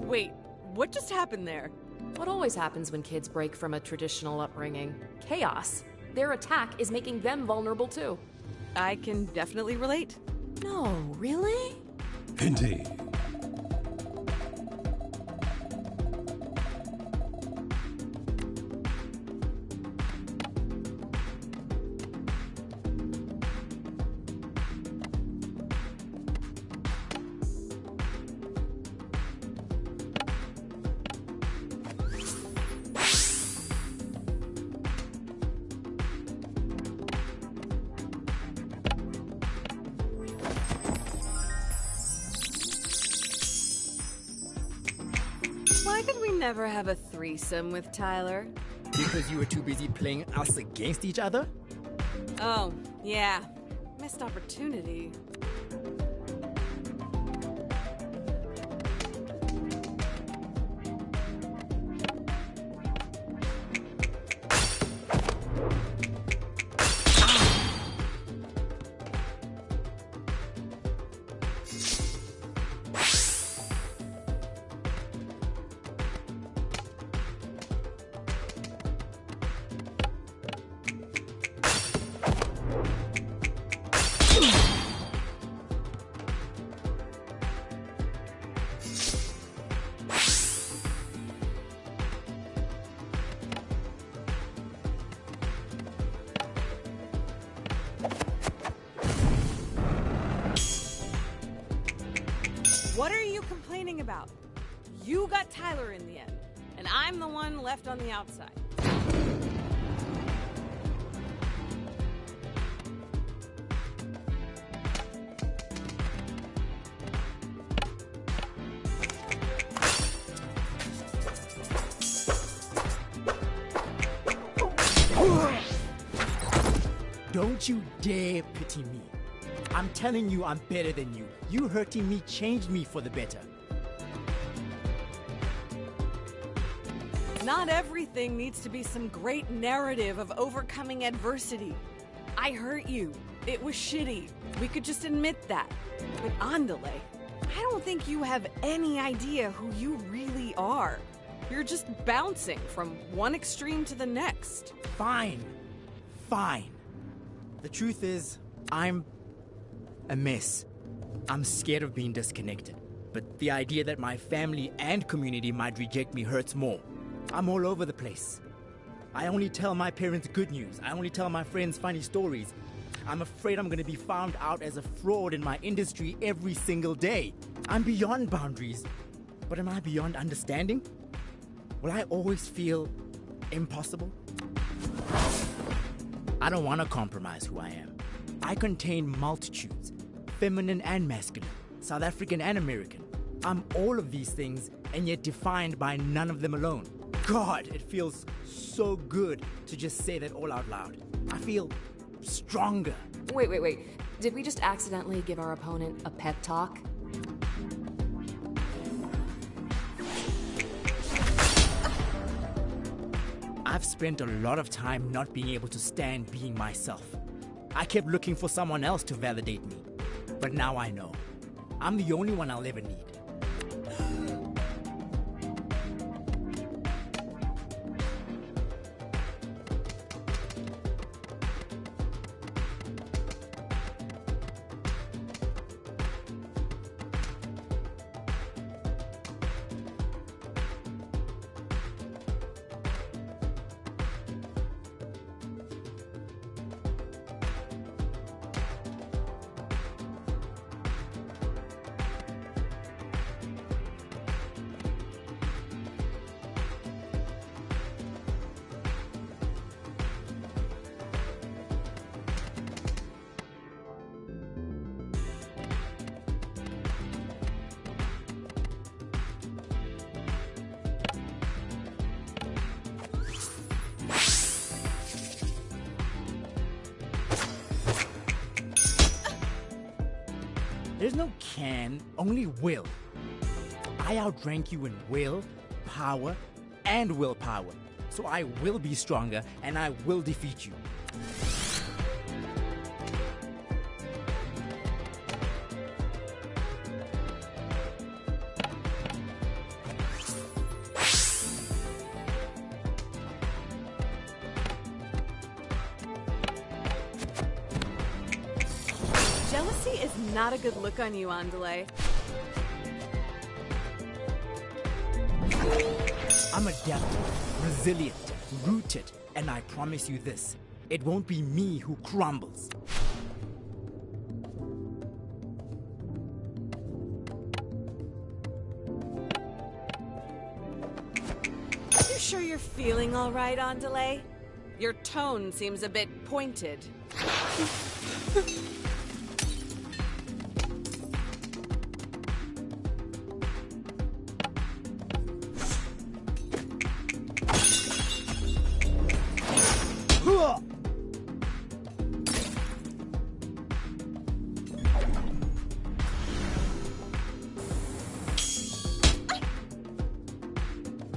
[SPEAKER 2] Wait, what just happened there?
[SPEAKER 4] What always happens when kids break from a traditional upbringing? Chaos. Their attack is making them vulnerable too.
[SPEAKER 2] I can definitely relate.
[SPEAKER 4] No, really?
[SPEAKER 13] Indeed.
[SPEAKER 2] Why could we never have a threesome with Tyler?
[SPEAKER 14] Because you were too busy playing us against each other?
[SPEAKER 2] Oh, yeah. Missed opportunity. What are you complaining about? You got Tyler in the end, and I'm the one left on the outside.
[SPEAKER 14] Don't you dare pity me. I'm telling you I'm better than you. You hurting me changed me for the better.
[SPEAKER 2] Not everything needs to be some great narrative of overcoming adversity. I hurt you. It was shitty. We could just admit that. But Andale, I don't think you have any idea who you really are. You're just bouncing from one extreme to the next.
[SPEAKER 14] Fine. Fine. The truth is, I'm a mess. I'm scared of being disconnected. But the idea that my family and community might reject me hurts more. I'm all over the place. I only tell my parents good news. I only tell my friends funny stories. I'm afraid I'm gonna be found out as a fraud in my industry every single day. I'm beyond boundaries. But am I beyond understanding? Will I always feel impossible? I don't want to compromise who I am. I contain multitudes, feminine and masculine, South African and American. I'm all of these things, and yet defined by none of them alone. God, it feels so good to just say that all out loud. I feel stronger.
[SPEAKER 4] Wait. Did we just accidentally give our opponent a pep talk?
[SPEAKER 14] I've spent a lot of time not being able to stand being myself. I kept looking for someone else to validate me. But now I know. I'm the only one I'll ever need. There's no can, only will. I outrank you in will, power, and willpower. So I will be stronger and I will defeat you.
[SPEAKER 2] Jealousy is not a good look on you, Andale.
[SPEAKER 14] I'm adaptable, resilient, rooted, and I promise you this, it won't be me who crumbles.
[SPEAKER 2] You sure you're feeling all right, Andale? Your tone seems a bit pointed.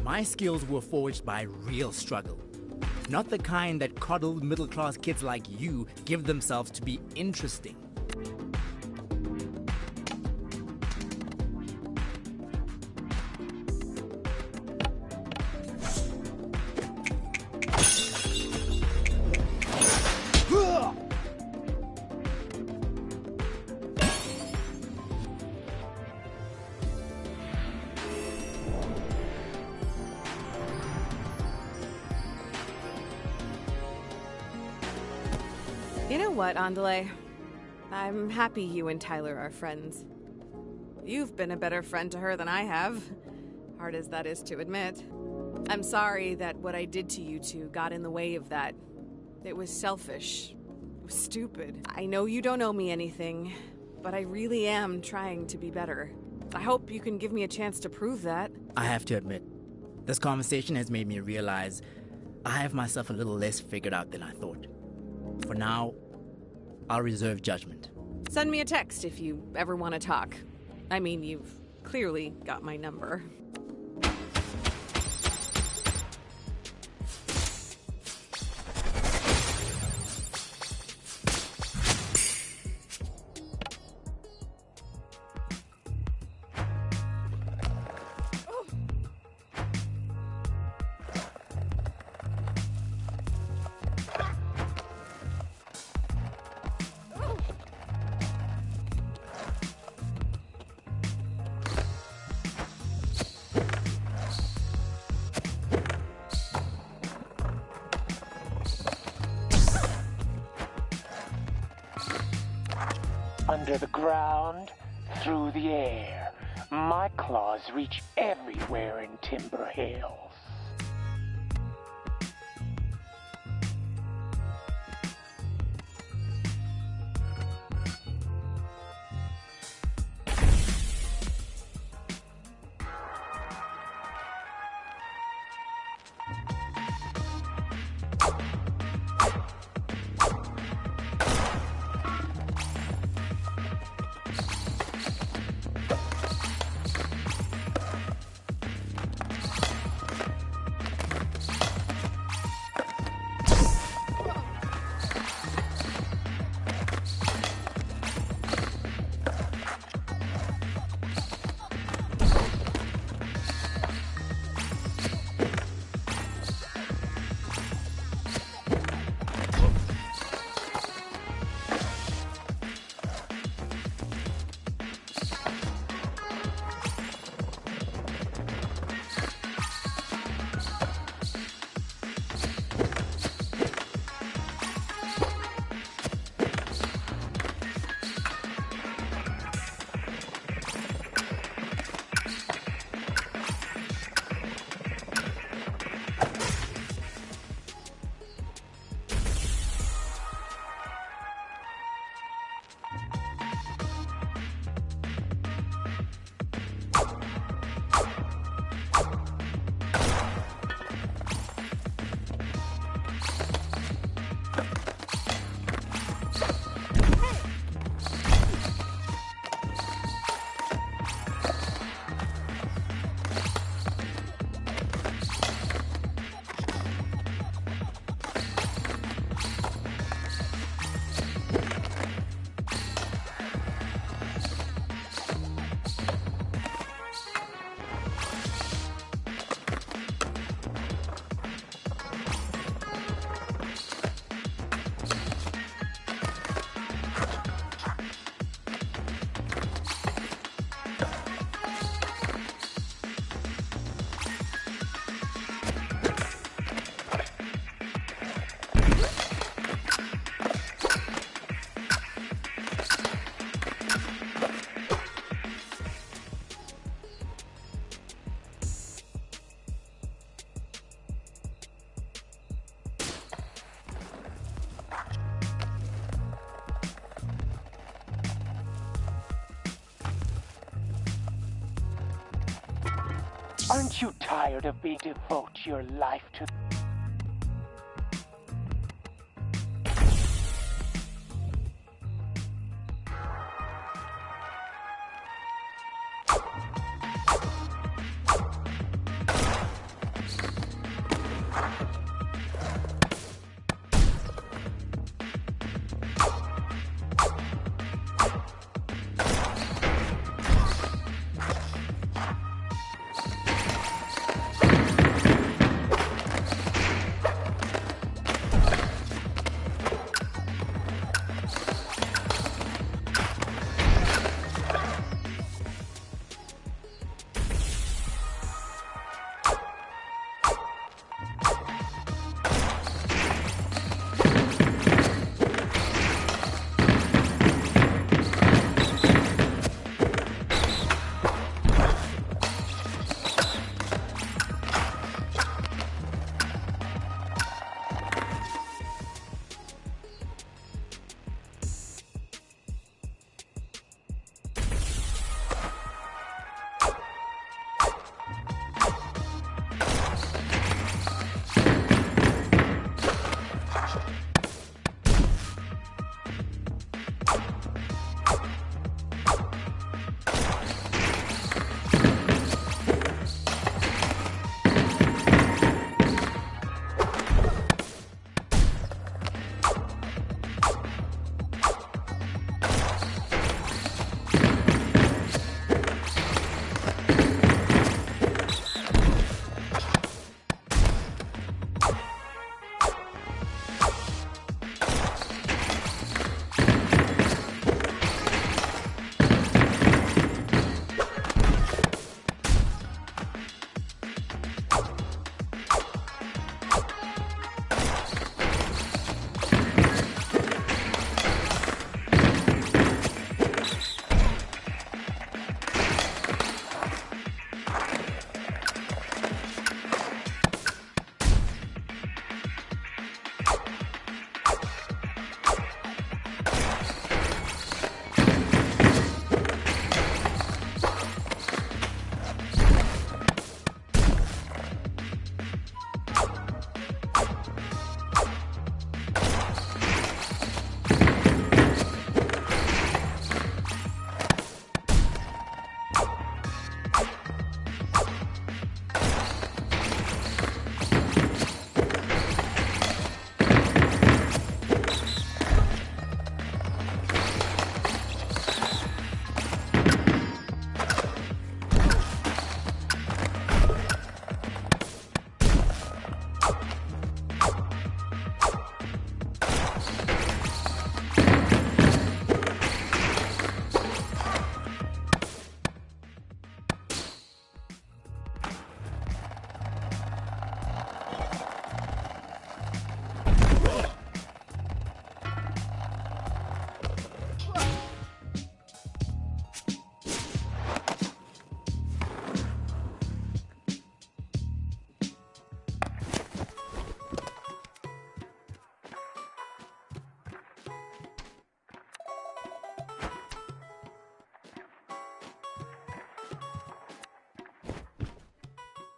[SPEAKER 14] My skills were forged by real struggle. Not the kind that coddled middle-class kids like you give themselves to be interesting.
[SPEAKER 2] You know what, Andale? I'm happy you and Tyler are friends. You've been a better friend to her than I have, hard as that is to admit. I'm sorry that what I did to you two got in the way of that. It was selfish. It was stupid. I know you don't owe me anything, but I really am trying to be better. I hope you can give me a chance to prove that.
[SPEAKER 14] I have to admit, this conversation has made me realize I have myself a little less figured out than I thought. For now, I'll reserve judgment.
[SPEAKER 2] Send me a text if you ever want to talk. I mean, you've clearly got my number.
[SPEAKER 9] Under the ground, through the air, my claws reach everywhere in Timber Hills. Aren't you tired of being devote your life to?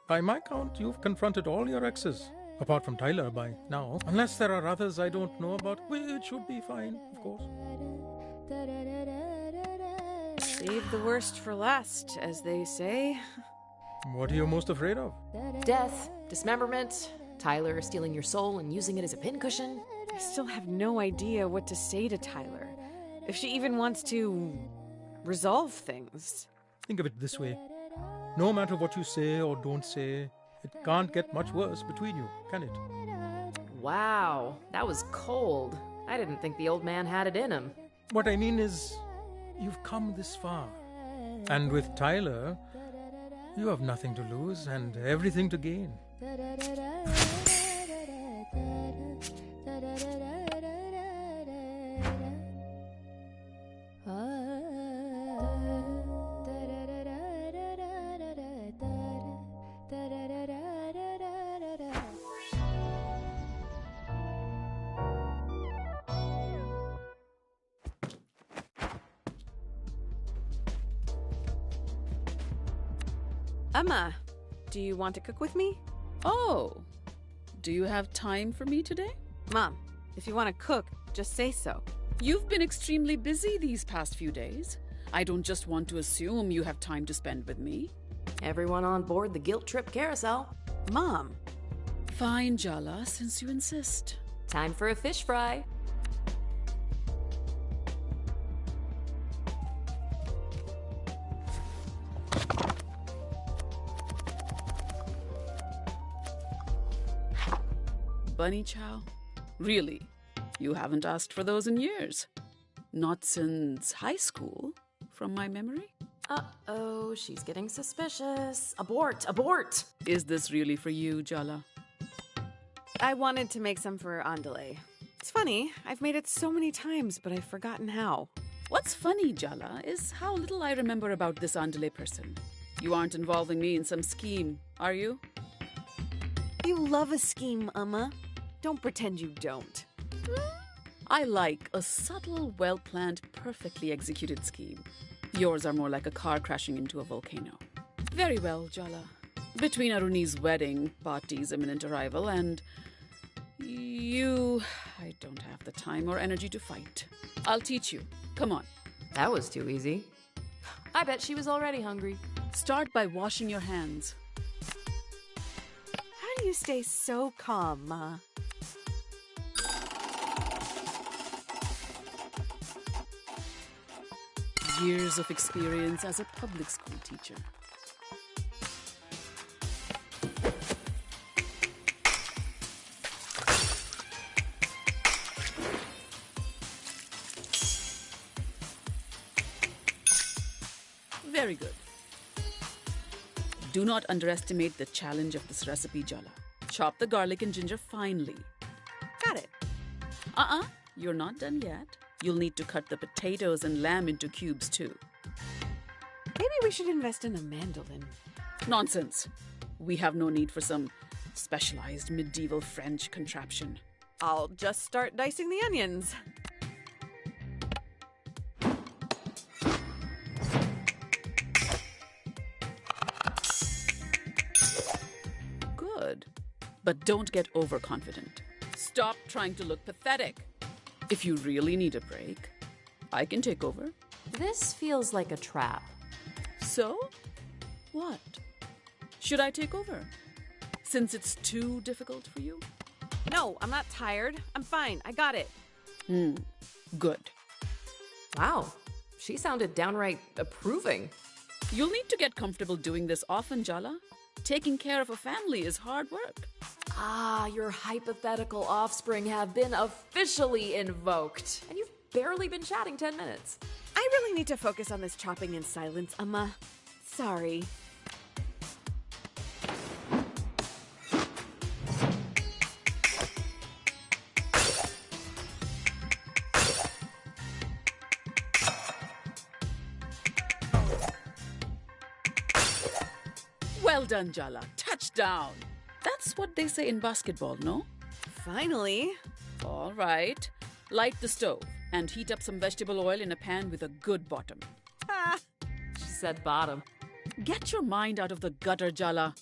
[SPEAKER 5] By my count, you've confronted all your exes, apart from Tyler by now. Unless there are others I don't know about, which would be fine, of course.
[SPEAKER 2] Save the worst for last, as they say.
[SPEAKER 5] What are you most afraid of?
[SPEAKER 4] Death, dismemberment, Tyler stealing your soul and using it as a pincushion.
[SPEAKER 2] I still have no idea what to say to Tyler. If she even wants to resolve things.
[SPEAKER 5] Think of it this way. No matter what you say or don't say, it can't get much worse between you, can it?
[SPEAKER 4] Wow, that was cold. I didn't think the old man had it in him.
[SPEAKER 5] What I mean is, you've come this far. And with Tyler, you have nothing to lose and everything to gain.
[SPEAKER 2] Emma, Do you want to cook with me?
[SPEAKER 3] Oh, do you have time for me today?
[SPEAKER 2] Mom, if you want to cook, just say so.
[SPEAKER 3] You've been extremely busy these past few days. I don't just want to assume you have time to spend with me.
[SPEAKER 4] Everyone on board the guilt trip carousel.
[SPEAKER 2] Mom.
[SPEAKER 3] Fine, Jala, since you insist.
[SPEAKER 4] Time for a fish fry.
[SPEAKER 3] Bunny chow? Really? You haven't asked for those in years. Not since high school, from my memory.
[SPEAKER 4] Uh-oh, she's getting suspicious. Abort! Abort!
[SPEAKER 3] Is this really for you, Jala?
[SPEAKER 2] I wanted to make some for Andale. It's funny, I've made it so many times, but I've forgotten how.
[SPEAKER 3] What's funny, Jala, is how little I remember about this Andale person. You aren't involving me in some scheme, are you?
[SPEAKER 2] You love a scheme, Amma. Don't pretend you don't.
[SPEAKER 3] I like a subtle, well-planned, perfectly executed scheme. Yours are more like a car crashing into a volcano. Very well, Jala. Between Aruni's wedding, Bhatti's imminent arrival, and you, I don't have the time or energy to fight. I'll teach you. Come on.
[SPEAKER 4] That was too easy. I bet she was already hungry.
[SPEAKER 3] Start by washing your hands.
[SPEAKER 2] How do you stay so calm, Ma?
[SPEAKER 3] Years of experience as a public school teacher. Very good. Do not underestimate the challenge of this recipe, Jala. Chop the garlic and ginger finely.
[SPEAKER 2] Got it.
[SPEAKER 3] You're not done yet. You'll need to cut the potatoes and lamb into cubes too.
[SPEAKER 2] Maybe we should invest in a mandolin.
[SPEAKER 3] Nonsense. We have no need for some specialized medieval French contraption.
[SPEAKER 2] I'll just start dicing the onions.
[SPEAKER 3] Good. But don't get overconfident. Stop trying to look pathetic. If you really need a break, I can take over.
[SPEAKER 4] This feels like a trap.
[SPEAKER 3] So? What? Should I take over? Since it's too difficult for you?
[SPEAKER 2] No, I'm not tired. I'm fine. I got it.
[SPEAKER 3] Good.
[SPEAKER 4] Wow, she sounded downright approving.
[SPEAKER 3] You'll need to get comfortable doing this often, Jala. Taking care of a family is hard work.
[SPEAKER 4] Ah, your hypothetical offspring have been officially invoked. And you've barely been chatting 10 minutes.
[SPEAKER 2] I really need to focus on this chopping in silence, Amma. Sorry.
[SPEAKER 3] Well done, Jala. Touchdown. That's what they say in basketball, no?
[SPEAKER 2] Finally.
[SPEAKER 3] All right. Light the stove and heat up some vegetable oil in a pan with a good bottom.
[SPEAKER 2] Ah.
[SPEAKER 4] She said bottom.
[SPEAKER 3] Get your mind out of the gutter, Jala.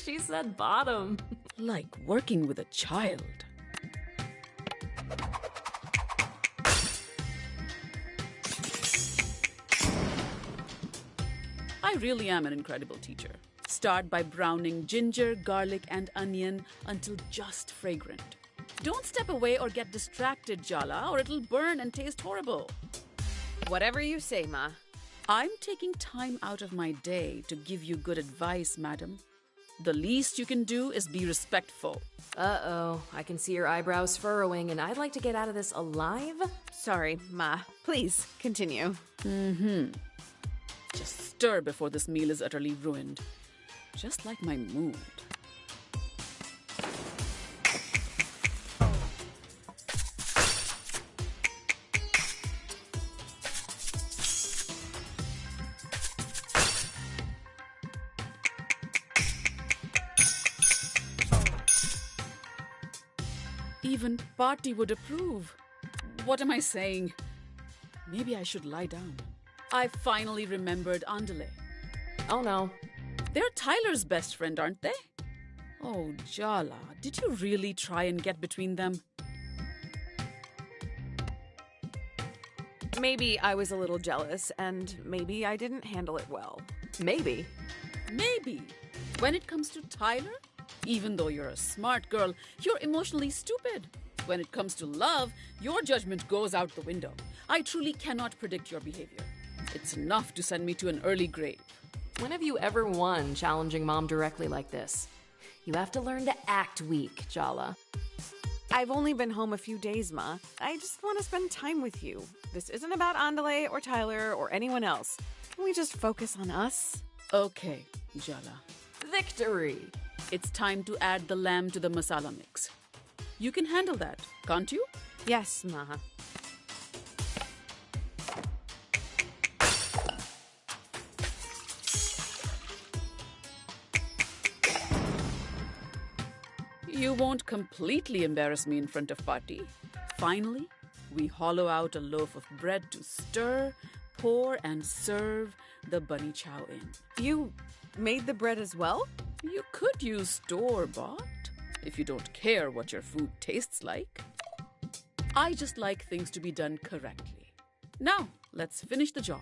[SPEAKER 4] She said bottom.
[SPEAKER 3] Like working with a child. I really am an incredible teacher. Start by browning ginger, garlic, and onion until just fragrant. Don't step away or get distracted, Jala, or it'll burn and taste horrible.
[SPEAKER 2] Whatever you say, Ma.
[SPEAKER 3] I'm taking time out of my day to give you good advice, madam. The least you can do is be respectful.
[SPEAKER 4] Uh-oh, I can see your eyebrows furrowing, and I'd like to get out of this alive.
[SPEAKER 2] Sorry, Ma. Please, continue.
[SPEAKER 3] Just stir before this meal is utterly ruined. Just like my mood. Even Bhatti would approve. What am I saying? Maybe I should lie down. I finally remembered Andale.
[SPEAKER 4] Oh no.
[SPEAKER 3] They're Tyler's best friend, aren't they? Oh, Jala, did you really try and get between them?
[SPEAKER 2] Maybe I was a little jealous, and maybe I didn't handle it well.
[SPEAKER 4] Maybe.
[SPEAKER 3] Maybe. When it comes to Tyler, even though you're a smart girl, you're emotionally stupid. When it comes to love, your judgment goes out the window. I truly cannot predict your behavior. It's enough to send me to an early grave.
[SPEAKER 4] When have you ever won challenging Mom directly like this? You have to learn to act weak, Jala.
[SPEAKER 2] I've only been home a few days, Ma. I just want to spend time with you. This isn't about Andale or Tyler or anyone else. Can we just focus on us?
[SPEAKER 3] Okay, Jala.
[SPEAKER 4] Victory!
[SPEAKER 3] It's time to add the lamb to the masala mix. You can handle that, can't you?
[SPEAKER 2] Yes, Ma.
[SPEAKER 3] You won't completely embarrass me in front of Party. Finally, we hollow out a loaf of bread to stir, pour, and serve the bunny chow in.
[SPEAKER 2] You made the bread as well?
[SPEAKER 3] You could use store-bought, if you don't care what your food tastes like. I just like things to be done correctly. Now, let's finish the job.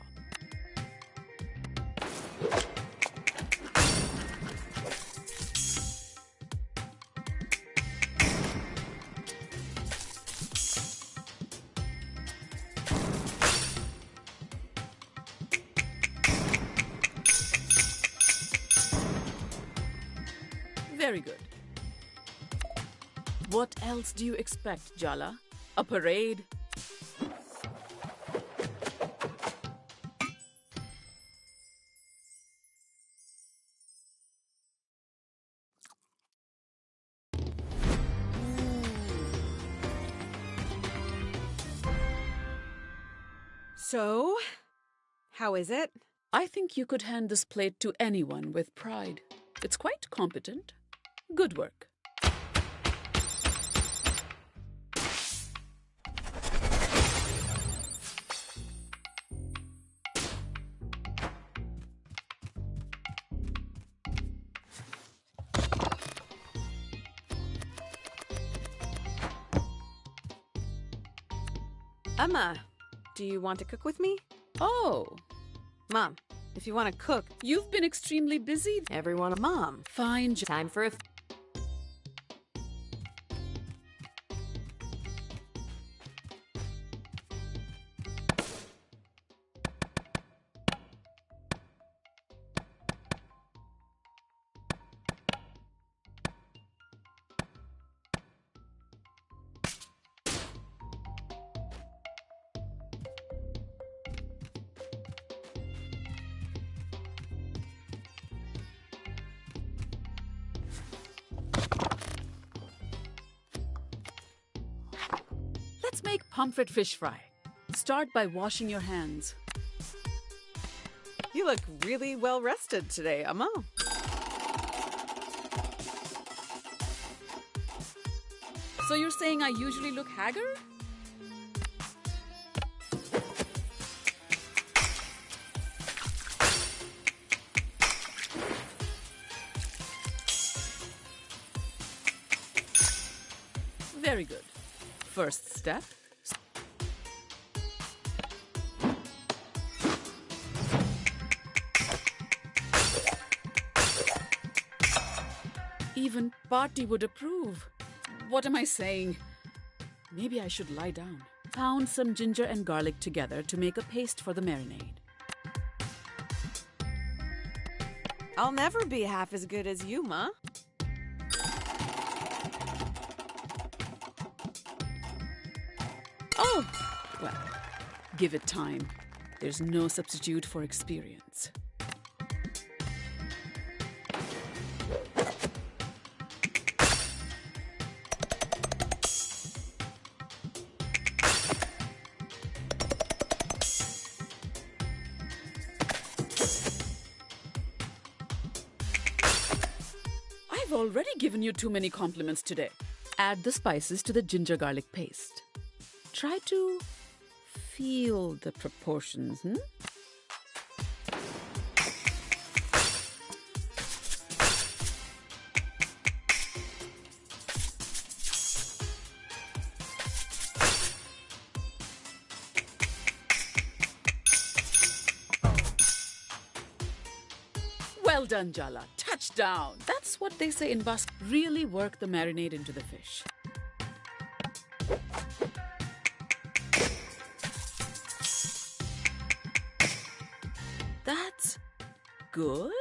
[SPEAKER 3] Very good. What else do you expect, Jala? A parade?
[SPEAKER 2] So, how is it?
[SPEAKER 3] I think you could hand this plate to anyone with pride. It's quite competent. Good work.
[SPEAKER 2] Emma, do you want to cook with me?
[SPEAKER 3] Oh.
[SPEAKER 2] Mom, if you want to cook...
[SPEAKER 3] You've been extremely busy.
[SPEAKER 4] Everyone...
[SPEAKER 2] Mom.
[SPEAKER 3] Fine.
[SPEAKER 4] Time for a...
[SPEAKER 3] Let's make pomfret fish fry. Start by washing your hands.
[SPEAKER 2] You look really well rested today, Emma.
[SPEAKER 3] So you're saying I usually look haggard? Very good. First step. Even Party would approve. What am I saying? Maybe I should lie down. Pound some ginger and garlic together to make a paste for the marinade.
[SPEAKER 2] I'll never be half as good as you, Ma.
[SPEAKER 3] Oh, well, give it time. There's no substitute for experience. I've already given you too many compliments today. Add the spices to the ginger garlic paste. Try to feel the proportions, Well done, Jala. Touchdown. That's what they say in Basque. Really work the marinade into the fish. That's good.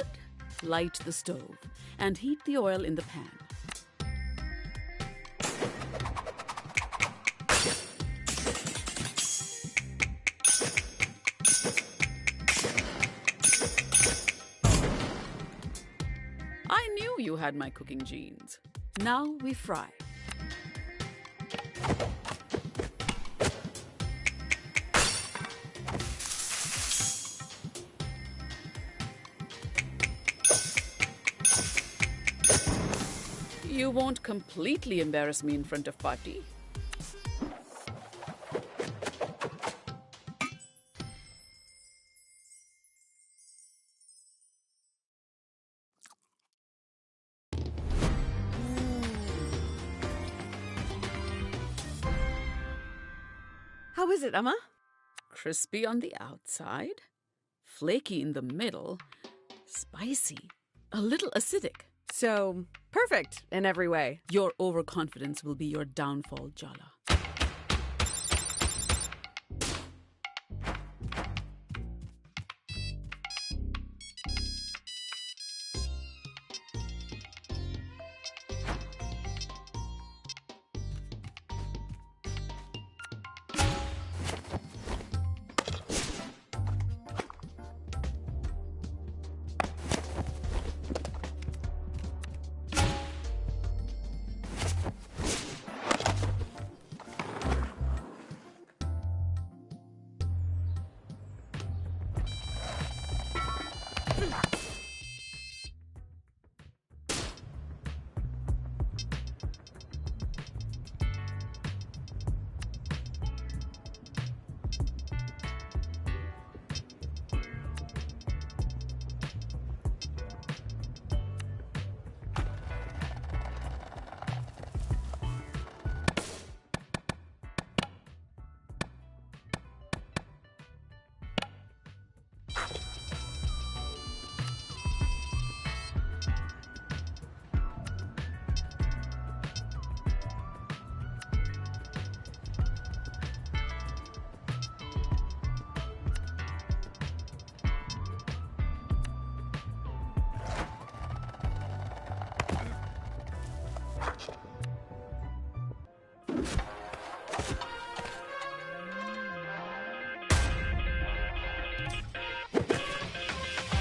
[SPEAKER 3] Light the stove and heat the oil in the pan. I knew you had my cooking genes. Now we fry. You won't completely embarrass me in front of Pati.
[SPEAKER 2] How is it, Amma?
[SPEAKER 3] Crispy on the outside, flaky in the middle, spicy, a little acidic.
[SPEAKER 2] So, perfect in every way.
[SPEAKER 3] Your overconfidence will be your downfall, Jala.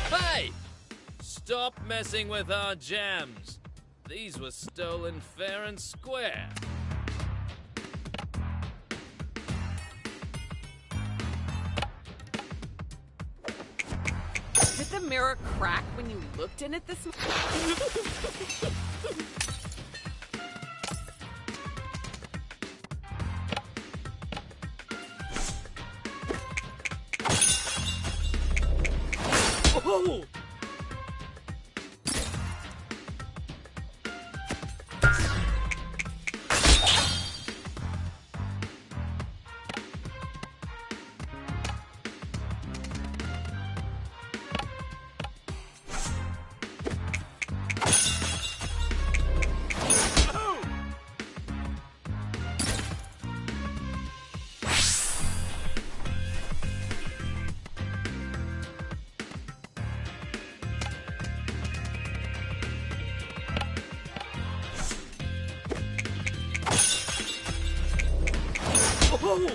[SPEAKER 6] Hey! Stop messing with our jams. These were stolen fair and square.
[SPEAKER 2] Did the mirror crack when you looked in it this morning?
[SPEAKER 6] Oh! Oh!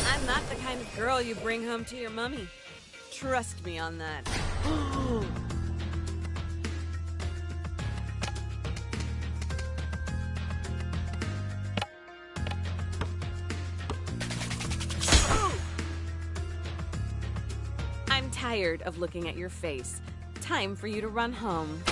[SPEAKER 2] I'm not the kind of girl you bring home to your mummy. Trust me on that. I'm tired of looking at your face. Time for you to run home.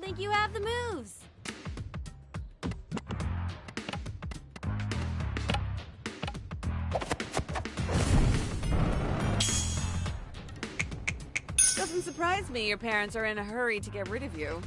[SPEAKER 8] think you have the moves.
[SPEAKER 2] Doesn't surprise me your parents are in a hurry to get rid of you.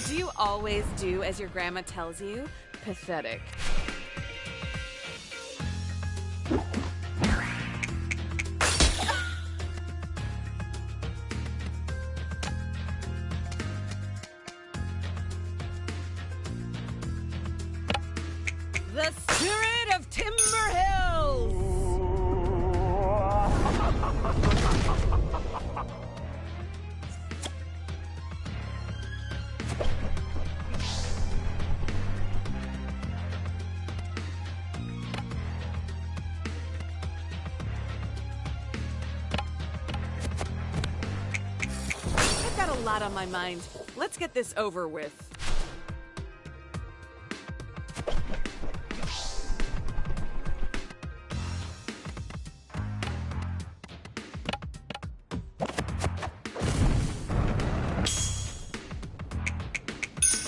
[SPEAKER 2] Do you always do as your grandma tells you? Pathetic. The spirit of Timber Hills! I've got a lot on my mind. Let's get this over with.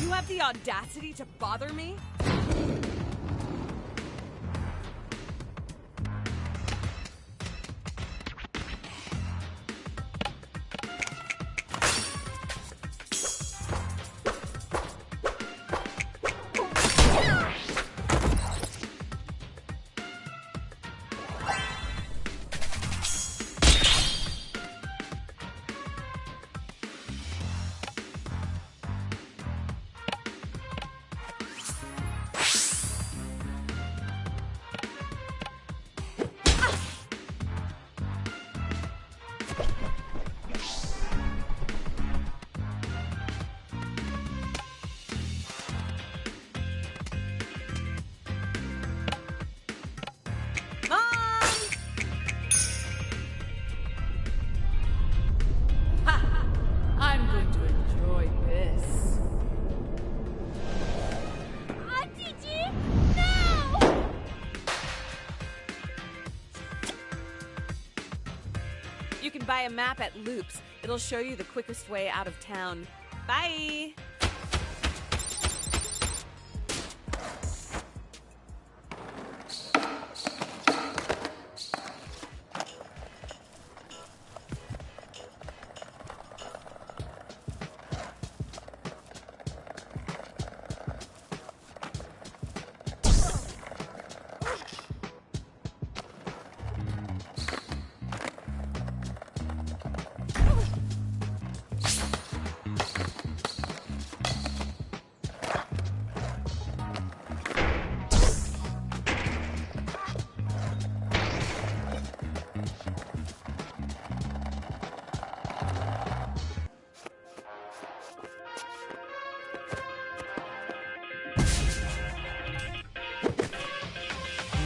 [SPEAKER 2] You have the audacity to bother me?
[SPEAKER 3] I'm going to enjoy this.
[SPEAKER 8] Auntie G, no!
[SPEAKER 2] You can buy a map at Loops. It'll show you the quickest way out of town. Bye!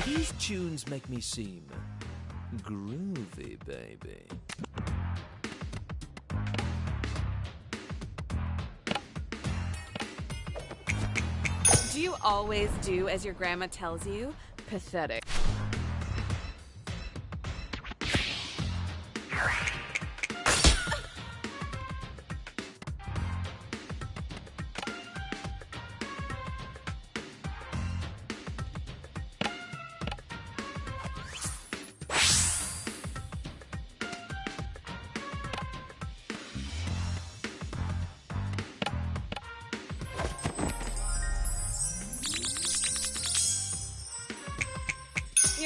[SPEAKER 6] These tunes make me seem groovy, baby.
[SPEAKER 2] Do you always do as your grandma tells you? Pathetic.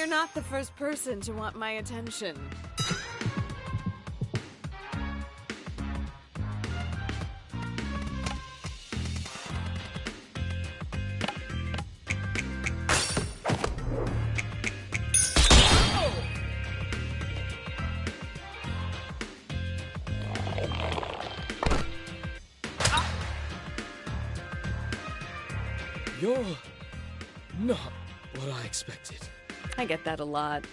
[SPEAKER 2] you're not the first person to want my attention.
[SPEAKER 6] You're not what I expected.
[SPEAKER 2] I get that a lot.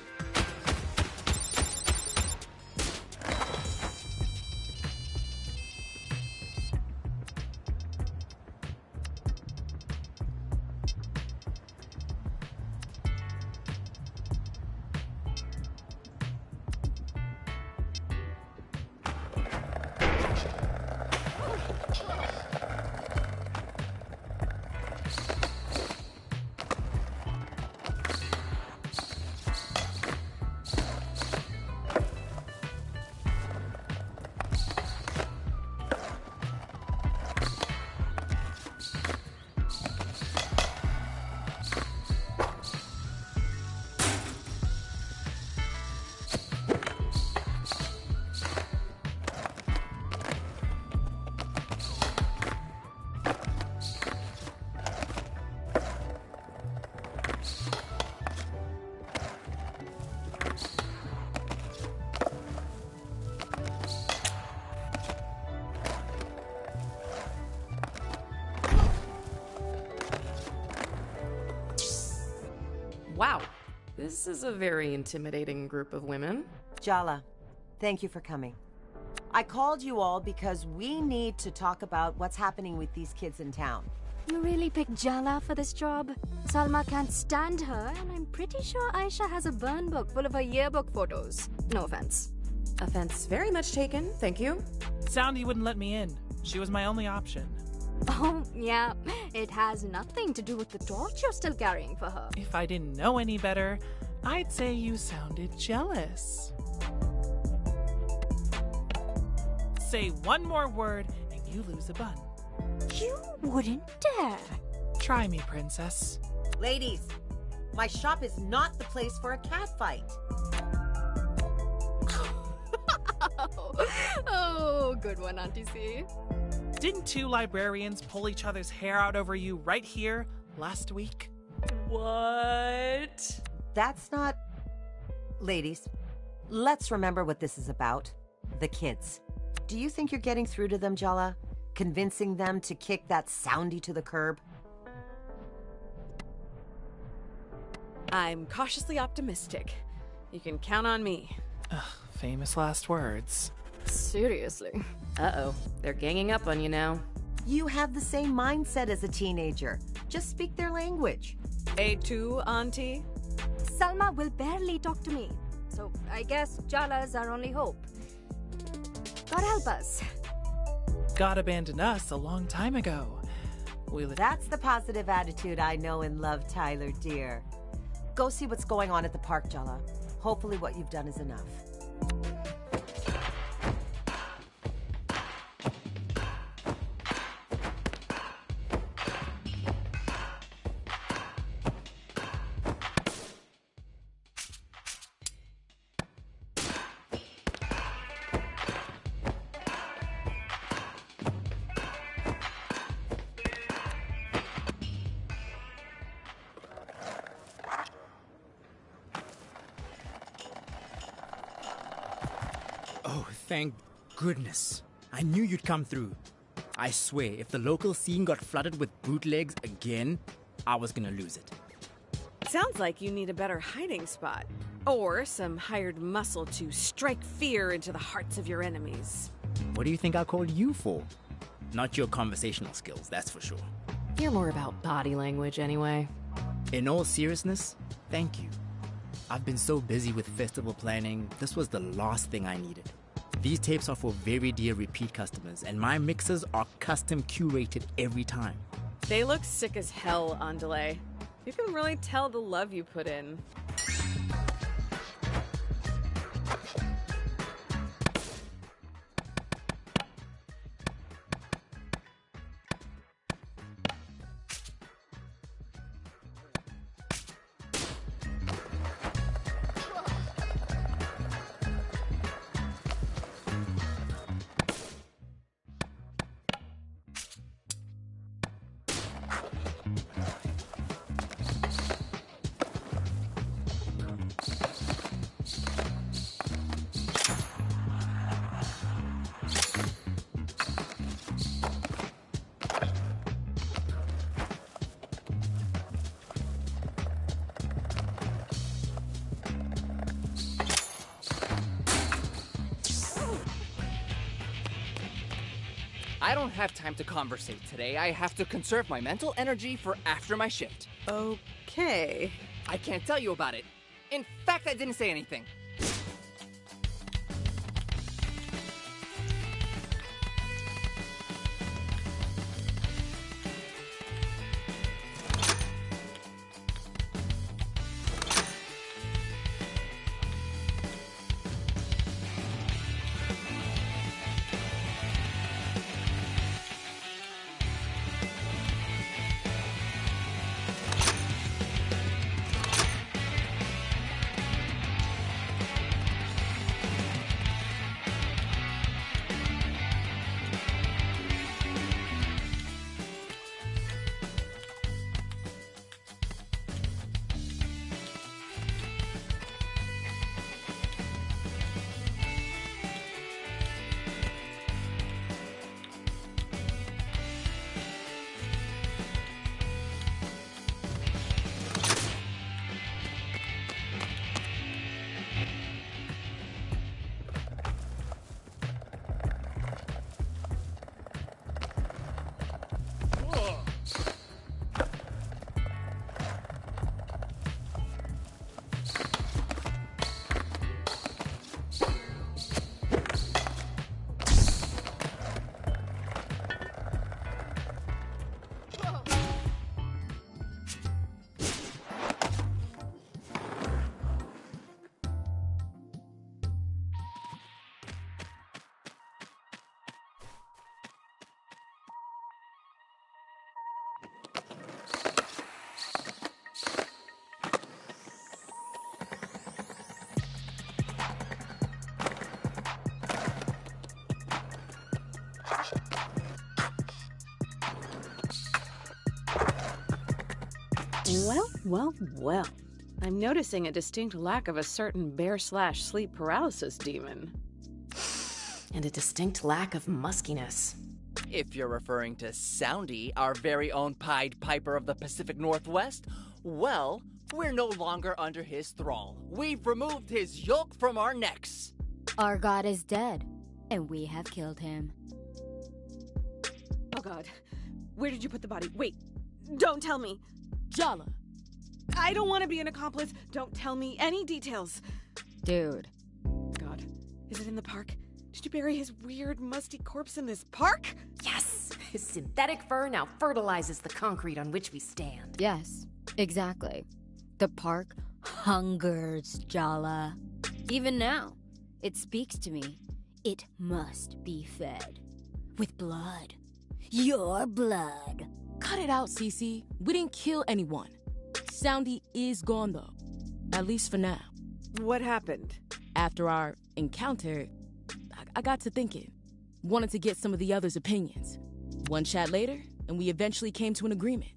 [SPEAKER 4] Wow, this is a very intimidating group of women.
[SPEAKER 11] Jala, thank you for coming. I called you all because we need to talk about what's happening with these kids in town.
[SPEAKER 8] You really picked Jala for this job? Salma can't stand her, and I'm pretty sure Aisha has a burn book full of her yearbook photos. No offense.
[SPEAKER 4] Offense very much taken, thank you.
[SPEAKER 13] Soundy wouldn't let me in. She was my only option.
[SPEAKER 8] Oh, yeah. It has nothing to do with the torch you're still carrying for her.
[SPEAKER 13] If I didn't know any better, I'd say you sounded jealous. Say one more word and you lose a bun.
[SPEAKER 8] You wouldn't dare.
[SPEAKER 13] Try me, princess.
[SPEAKER 11] Ladies, my shop is not the place for a cat fight.
[SPEAKER 8] Oh, good one, Auntie C.
[SPEAKER 13] Didn't two librarians pull each other's hair out over you right here last week?
[SPEAKER 2] What?
[SPEAKER 11] That's not... Ladies, let's remember what this is about. The kids. Do you think you're getting through to them, Jala? Convincing them to kick that Soundy to the curb?
[SPEAKER 2] I'm cautiously optimistic. You can count on me.
[SPEAKER 13] Ugh, famous last words.
[SPEAKER 8] Seriously.
[SPEAKER 4] Uh-oh, they're ganging up on you now.
[SPEAKER 11] You have the same mindset as a teenager. Just speak their language.
[SPEAKER 2] A2, Auntie?
[SPEAKER 8] Salma will barely talk to me. So I guess Jala's our only hope. God help us.
[SPEAKER 13] God abandoned us a long time ago.
[SPEAKER 11] That's the positive attitude I know and love, Tyler, dear. Go see what's going on at the park, Jala. Hopefully what you've done is enough.
[SPEAKER 14] Oh, thank goodness. I knew you'd come through. I swear, if the local scene got flooded with bootlegs again, I was gonna lose it.
[SPEAKER 2] Sounds like you need a better hiding spot. Or some hired muscle to strike fear into the hearts of your enemies.
[SPEAKER 14] What do you think I called you for? Not your conversational skills, that's for sure.
[SPEAKER 4] You're more about body language anyway.
[SPEAKER 14] In all seriousness, thank you. I've been so busy with festival planning, this was the last thing I needed. These tapes are for very dear repeat customers, and my mixes are custom curated every time.
[SPEAKER 2] They look sick as hell on delay. You can really tell the love you put in.
[SPEAKER 10] I don't have time to conversate today. I have to conserve my mental energy for after my shift.
[SPEAKER 2] Okay.
[SPEAKER 10] I can't tell you about it. In fact, I didn't say anything.
[SPEAKER 2] Well. I'm noticing a distinct lack of a certain bear/sleep paralysis demon.
[SPEAKER 4] And a distinct lack of muskiness.
[SPEAKER 10] If you're referring to Soundy, our very own Pied Piper of the Pacific Northwest, well, we're no longer under his thrall. We've removed his yoke from our necks.
[SPEAKER 15] Our god is dead, and we have killed him.
[SPEAKER 2] Oh god. Where did you put the body? Wait. Don't tell me.
[SPEAKER 7] Jala.
[SPEAKER 2] I don't want to be an accomplice. Don't tell me any details.
[SPEAKER 15] Dude.
[SPEAKER 2] God. Is it in the park? Did you bury his weird, musty corpse in this park?
[SPEAKER 4] Yes! His synthetic fur now fertilizes the concrete on which we stand.
[SPEAKER 15] Yes, exactly. The park hungers, Jala. Even now, it speaks to me. It must be fed. With blood. Your blood.
[SPEAKER 7] Cut it out, Cece. We didn't kill anyone. Soundy is gone, though. At least for now.
[SPEAKER 2] What happened?
[SPEAKER 7] After our encounter, I got to thinking. Wanted to get some of the others' opinions. One chat later, and we eventually came to an agreement.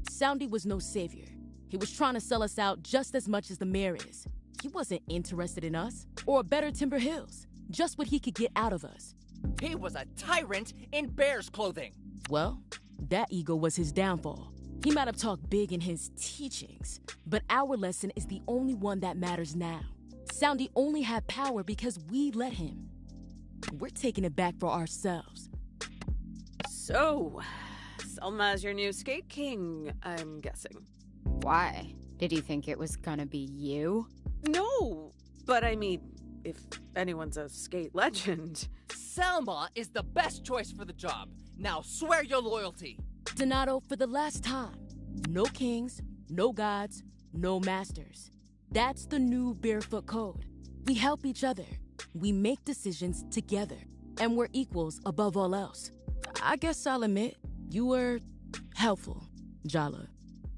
[SPEAKER 7] Soundy was no savior. He was trying to sell us out just as much as the mayor is. He wasn't interested in us, or a better Timber Hills. Just what he could get out of us.
[SPEAKER 10] He was a tyrant in bear's clothing.
[SPEAKER 7] Well, that ego was his downfall. He might have talked big in his teachings, but our lesson is the only one that matters now. Soundy only had power because we let him. We're taking it back for ourselves.
[SPEAKER 2] So, Selma's your new skate king, I'm guessing.
[SPEAKER 15] Why? Did you think it was gonna be you?
[SPEAKER 2] No, but I mean, if anyone's a skate legend.
[SPEAKER 10] Selma is the best choice for the job. Now swear your loyalty.
[SPEAKER 7] Donato, for the last time, no kings, no gods, no masters. That's the new Barefoot Code. We help each other. We make decisions together. And we're equals above all else. I guess I'll admit, you were helpful, Jala.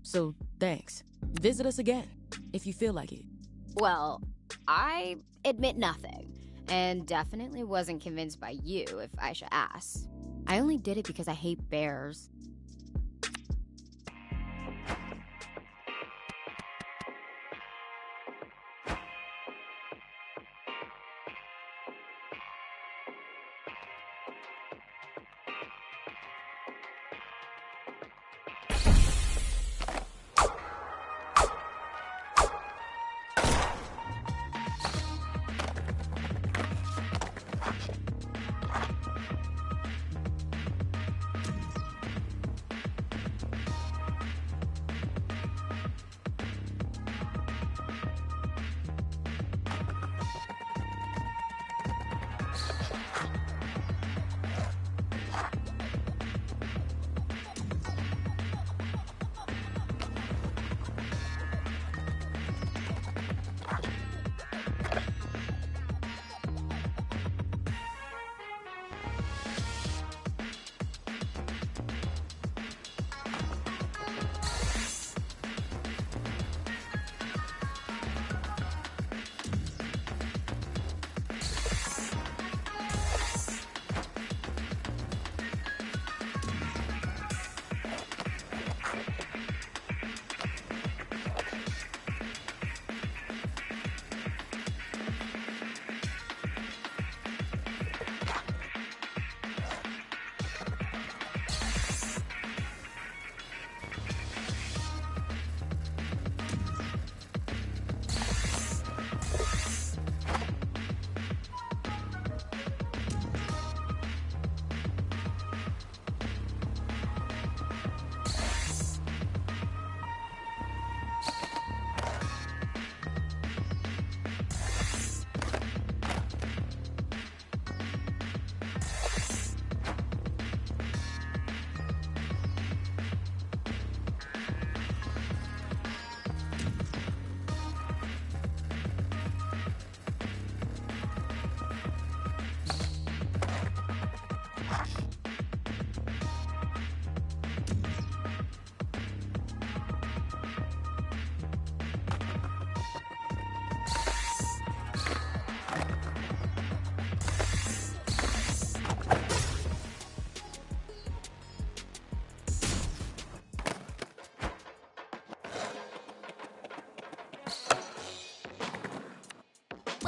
[SPEAKER 7] So thanks. Visit us again, if you feel like it.
[SPEAKER 15] Well, I admit nothing. And definitely wasn't convinced by you, if I should ask. I only did it because I hate bears.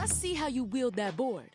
[SPEAKER 7] Let's see how you wield that board.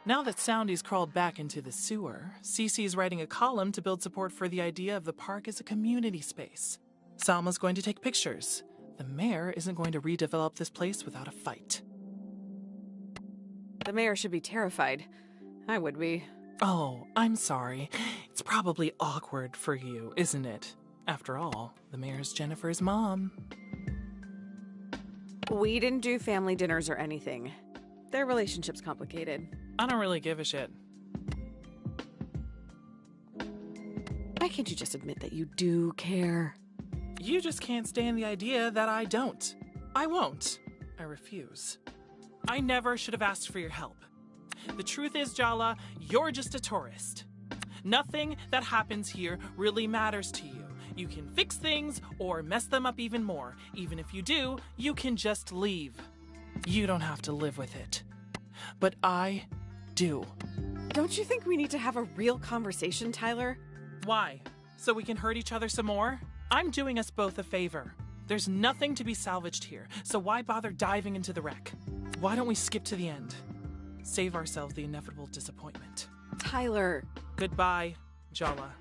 [SPEAKER 13] Now that Soundy's crawled back into the sewer, Cece's writing a column to build support for the idea of the park as a community space. Salma's going to take pictures. The mayor isn't going to redevelop this place without a fight.
[SPEAKER 2] The mayor should be terrified. I would be.
[SPEAKER 13] Oh, I'm sorry. It's probably awkward for you, isn't it? After all, the mayor's Jennifer's mom.
[SPEAKER 2] We didn't do family dinners or anything. Their relationship's complicated.
[SPEAKER 13] I don't really give a shit.
[SPEAKER 2] Why can't you just admit that you do care?
[SPEAKER 13] You just can't stand the idea that I don't. I won't. I refuse. I never should have asked for your help. The truth is, Jala, you're just a tourist. Nothing that happens here really matters to you. You can fix things or mess them up even more. Even if you do, you can just leave. You don't have to live with it. But I do.
[SPEAKER 2] Don't you think we need to have a real conversation, Tyler?
[SPEAKER 13] Why? So we can hurt each other some more? I'm doing us both a favor. There's nothing to be salvaged here, so why bother diving into the wreck? Why don't we skip to the end? Save ourselves the inevitable disappointment.
[SPEAKER 2] Tyler.
[SPEAKER 13] Goodbye, Jala.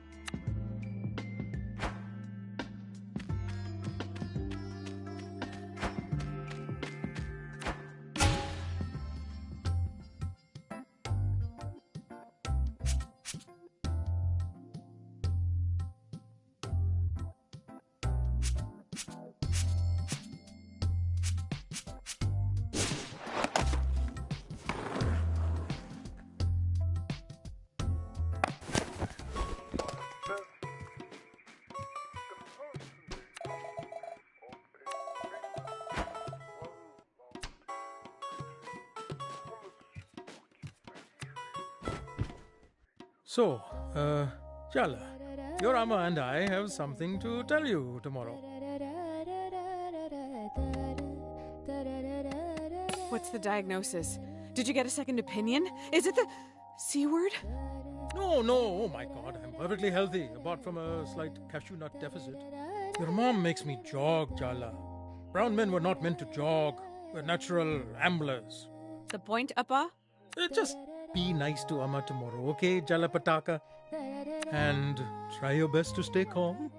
[SPEAKER 5] So, Jala, your Amma and I have something to tell you tomorrow.
[SPEAKER 2] What's the diagnosis? Did you get a second opinion? Is it the C word?
[SPEAKER 5] No, oh my god, I'm perfectly healthy, apart from a slight cashew nut deficit. Your mom makes me jog, Jala. Brown men were not meant to jog. We're natural amblers.
[SPEAKER 2] The point, Appa?
[SPEAKER 5] Just be nice to Amma tomorrow, okay, Jala Pataka? And try your best to stay calm.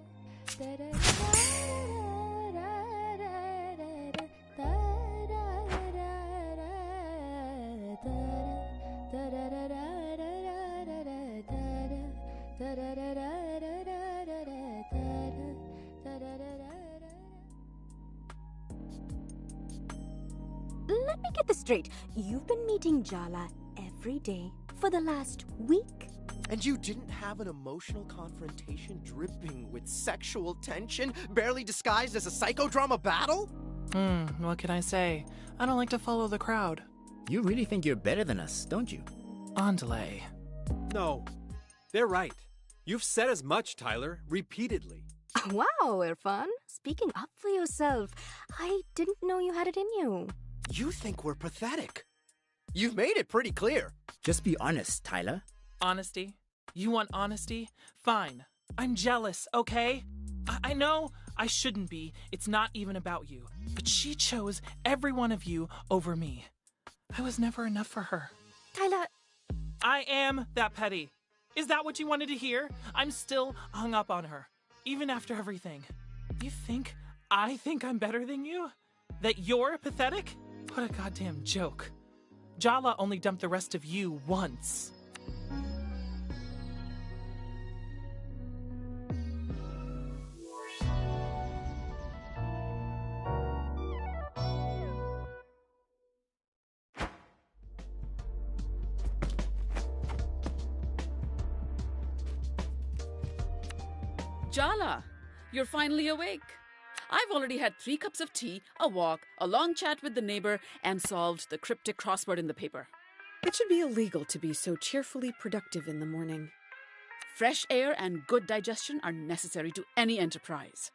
[SPEAKER 8] Let me get this straight. You've been meeting Jala every day for the last week?
[SPEAKER 16] And you didn't have an emotional confrontation dripping with sexual tension, barely disguised as a psychodrama battle?
[SPEAKER 13] What can I say? I don't like to follow the crowd.
[SPEAKER 14] You really think you're better than us, don't you?
[SPEAKER 13] Andale.
[SPEAKER 12] No, they're right. You've said as much, Tyler, repeatedly.
[SPEAKER 8] Wow, Irfan. Speaking up for yourself. I didn't know you had it in you.
[SPEAKER 16] You think we're pathetic. You've made it pretty clear.
[SPEAKER 14] Just be honest, Tyler.
[SPEAKER 13] Honesty? You want honesty? Fine. I'm jealous, okay? I know I shouldn't be. It's not even about you. But she chose every one of you over me. I was never enough for her.
[SPEAKER 8] Tyler.
[SPEAKER 13] I am that petty. Is that what you wanted to hear? I'm still hung up on her, even after everything. You think I think I'm better than you? That you're pathetic? What a goddamn joke. Jala only dumped the rest of you once.
[SPEAKER 3] Jala, you're finally awake. I've already had 3 cups of tea, a walk, a long chat with the neighbor, and solved the cryptic crossword in the paper.
[SPEAKER 2] It should be illegal to be so cheerfully productive in the morning.
[SPEAKER 3] Fresh air and good digestion are necessary to any enterprise,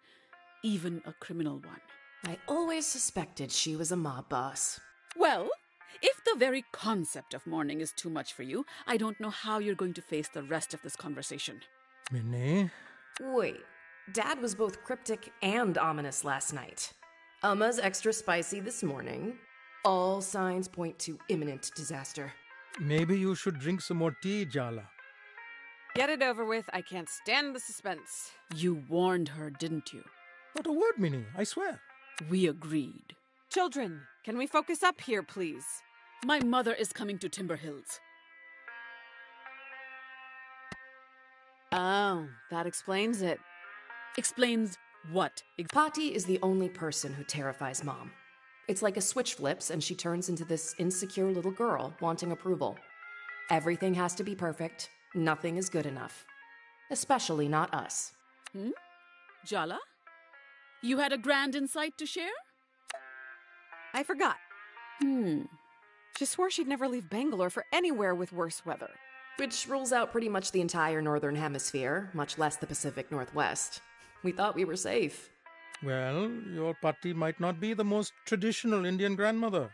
[SPEAKER 3] even a criminal one.
[SPEAKER 4] I always suspected she was a mob boss.
[SPEAKER 3] Well, if the very concept of morning is too much for you, I don't know how you're going to face the rest of this conversation.
[SPEAKER 5] Minnie?
[SPEAKER 4] Wait, Dad was both cryptic and ominous last night. Amma's extra spicy this morning. All signs point to imminent disaster.
[SPEAKER 5] Maybe you should drink some more tea, Jala.
[SPEAKER 2] Get it over with. I can't stand the suspense.
[SPEAKER 3] You warned her, didn't you?
[SPEAKER 5] Not a word, Minnie, I swear.
[SPEAKER 3] We agreed.
[SPEAKER 2] Children, can we focus up here, please?
[SPEAKER 3] My mother is coming to Timber Hills.
[SPEAKER 2] Oh, that explains it.
[SPEAKER 3] Explains what?
[SPEAKER 4] Patti is the only person who terrifies Mom. It's like a switch flips and she turns into this insecure little girl wanting approval. Everything has to be perfect. Nothing is good enough. Especially not us.
[SPEAKER 3] Jala? You had a grand insight to share?
[SPEAKER 2] I forgot. She swore she'd never leave Bangalore for anywhere with worse weather.
[SPEAKER 4] Which rules out pretty much the entire northern hemisphere, much less the Pacific Northwest. We thought we were safe.
[SPEAKER 5] Well, your Patti might not be the most traditional Indian grandmother.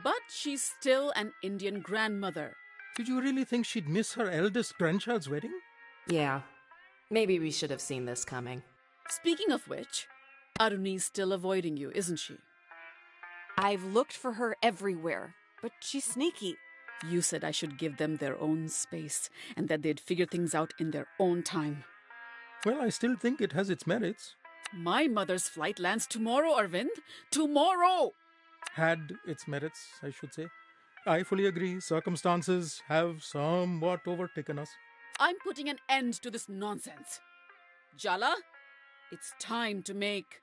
[SPEAKER 3] But she's still an Indian grandmother.
[SPEAKER 5] Did you really think she'd miss her eldest grandchild's wedding?
[SPEAKER 4] Yeah. Maybe we should have seen this coming.
[SPEAKER 3] Speaking of which, Aruni's still avoiding you, isn't she?
[SPEAKER 2] I've looked for her everywhere, but she's sneaky.
[SPEAKER 3] You said I should give them their own space and that they'd figure things out in their own time.
[SPEAKER 5] Well, I still think it has its merits.
[SPEAKER 3] My mother's flight lands tomorrow, Arvind. Tomorrow!
[SPEAKER 5] Had its merits, I should say. I fully agree. Circumstances have somewhat overtaken us.
[SPEAKER 3] I'm putting an end to this nonsense. Jala, it's time to make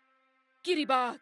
[SPEAKER 3] Kiribat.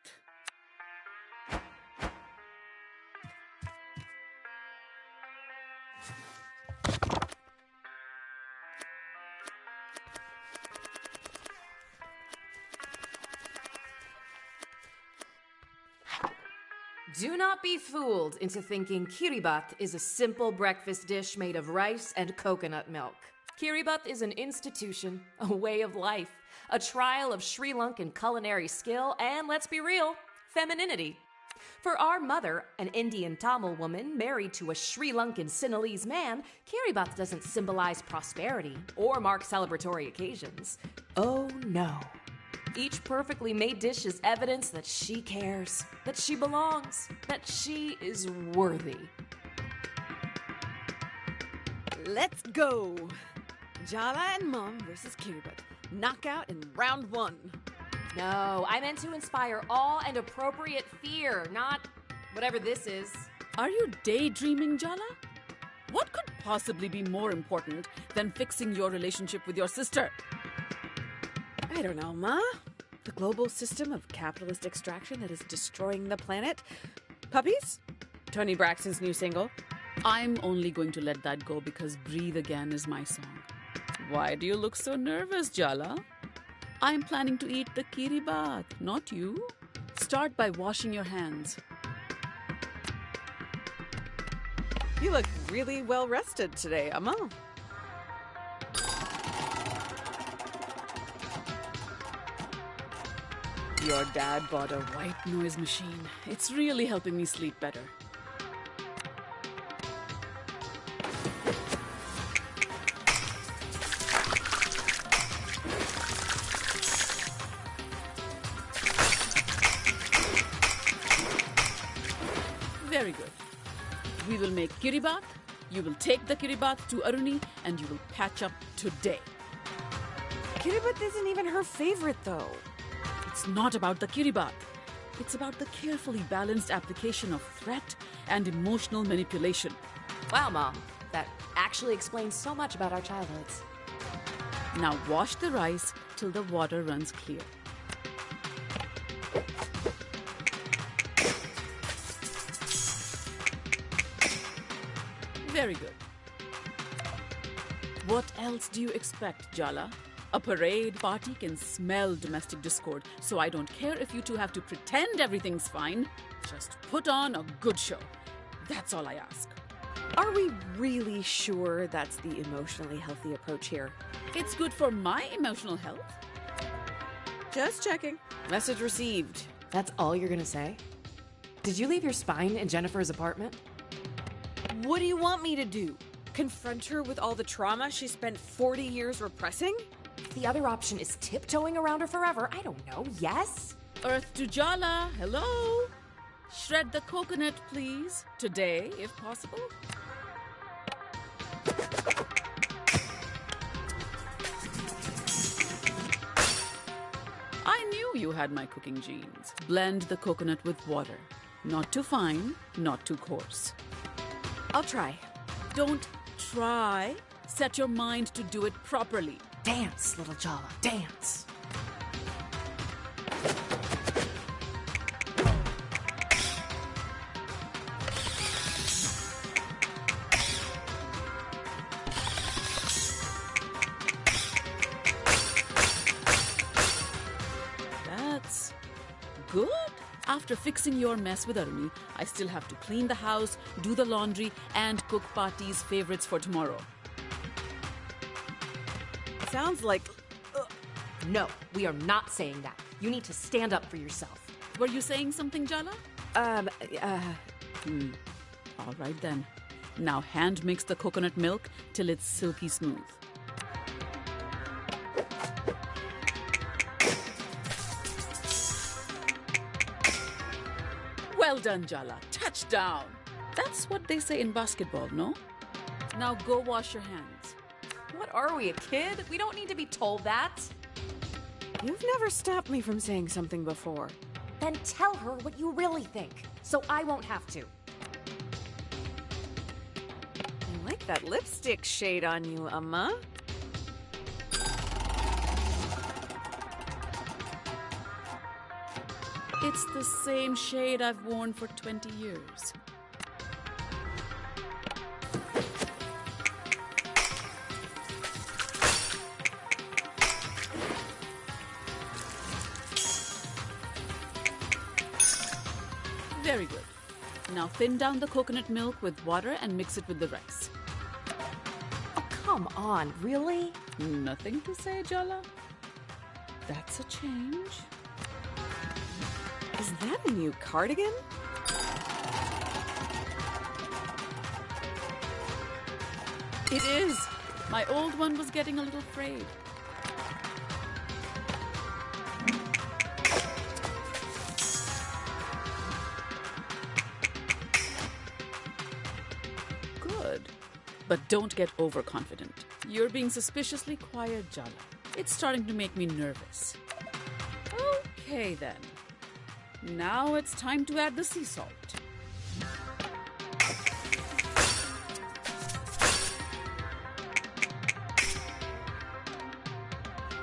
[SPEAKER 4] Do not be fooled into thinking Kiribat is a simple breakfast dish made of rice and coconut milk. Kiribat is an institution, a way of life, a trial of Sri Lankan culinary skill, and let's be real, femininity. For our mother, an Indian Tamil woman married to a Sri Lankan Sinhalese man, Kiribath doesn't symbolize prosperity or mark celebratory occasions. Oh no. Each perfectly made dish is evidence that she cares, that she belongs, that she is worthy.
[SPEAKER 2] Let's go! Jala and Mom versus Kiribath. Knockout in round 1.
[SPEAKER 4] No, I meant to inspire awe and appropriate fear, not whatever this is.
[SPEAKER 3] Are you daydreaming, Jala? What could possibly be more important than fixing your relationship with your sister?
[SPEAKER 2] I don't know, Ma. The global system of capitalist extraction that is destroying the planet. Puppies? Tony Braxton's new single.
[SPEAKER 3] I'm only going to let that go because Breathe Again is my song. Why do you look so nervous, Jala? I'm planning to eat the Kiribath, not you. Start by washing your hands.
[SPEAKER 2] You look really well rested today, Amma.
[SPEAKER 3] Your dad bought a white noise machine. It's really helping me sleep better. Very good. We will make Kiribath, you will take the Kiribath to Aruni, and you will patch up today.
[SPEAKER 2] Kiribath isn't even her favorite, though.
[SPEAKER 3] It's not about the Kiribath. It's about the carefully balanced application of threat and emotional manipulation.
[SPEAKER 4] Wow, Mom. That actually explains so much about our childhoods.
[SPEAKER 3] Now wash the rice till the water runs clear. Very good. What else do you expect, Jala? A parade party can smell domestic discord, so I don't care if you two have to pretend everything's fine. Just put on a good show. That's all I ask.
[SPEAKER 2] Are we really sure that's the emotionally healthy approach here?
[SPEAKER 3] It's good for my emotional health.
[SPEAKER 2] Just checking. Message received.
[SPEAKER 4] That's all you're gonna say? Did you leave your spine in Jennifer's apartment?
[SPEAKER 2] What do you want me to do? Confront her with all the trauma she spent 40 years repressing?
[SPEAKER 4] The other option is tiptoeing around her forever. I don't know. Yes?
[SPEAKER 3] Earth to Jala, hello? Shred the coconut, please. Today, if possible. I knew you had my cooking genes. Blend the coconut with water. Not too fine, not too coarse.
[SPEAKER 2] I'll try.
[SPEAKER 3] Don't try. Set your mind to do it properly.
[SPEAKER 4] Dance, little Jala, dance.
[SPEAKER 3] That's good. After fixing your mess with Aruni, I still have to clean the house, do the laundry, and cook Pati's favorites for tomorrow.
[SPEAKER 2] Sounds like...
[SPEAKER 4] No, we are not saying that. You need to stand up for yourself.
[SPEAKER 3] Were you saying something, Jala? All right then. Now hand mix the coconut milk till it's silky smooth. Well done, Jala. Touchdown. That's what they say in basketball, no? Now go wash your hands.
[SPEAKER 4] What are we, a kid? We don't need to be told that.
[SPEAKER 2] You've never stopped me from saying something before.
[SPEAKER 4] Then tell her what you really think, so I won't have to.
[SPEAKER 2] I like that lipstick shade on you, Amma.
[SPEAKER 3] It's the same shade I've worn for 20 years. Very good. Now thin down the coconut milk with water and mix it with the rice.
[SPEAKER 4] Oh, come on, really?
[SPEAKER 3] Nothing to say, Jala? That's a change.
[SPEAKER 2] Is that a new cardigan?
[SPEAKER 3] It is. My old one was getting a little frayed. Good. But don't get overconfident. You're being suspiciously quiet, Jala. It's starting to make me nervous. Okay, then. Now it's time to add the sea salt.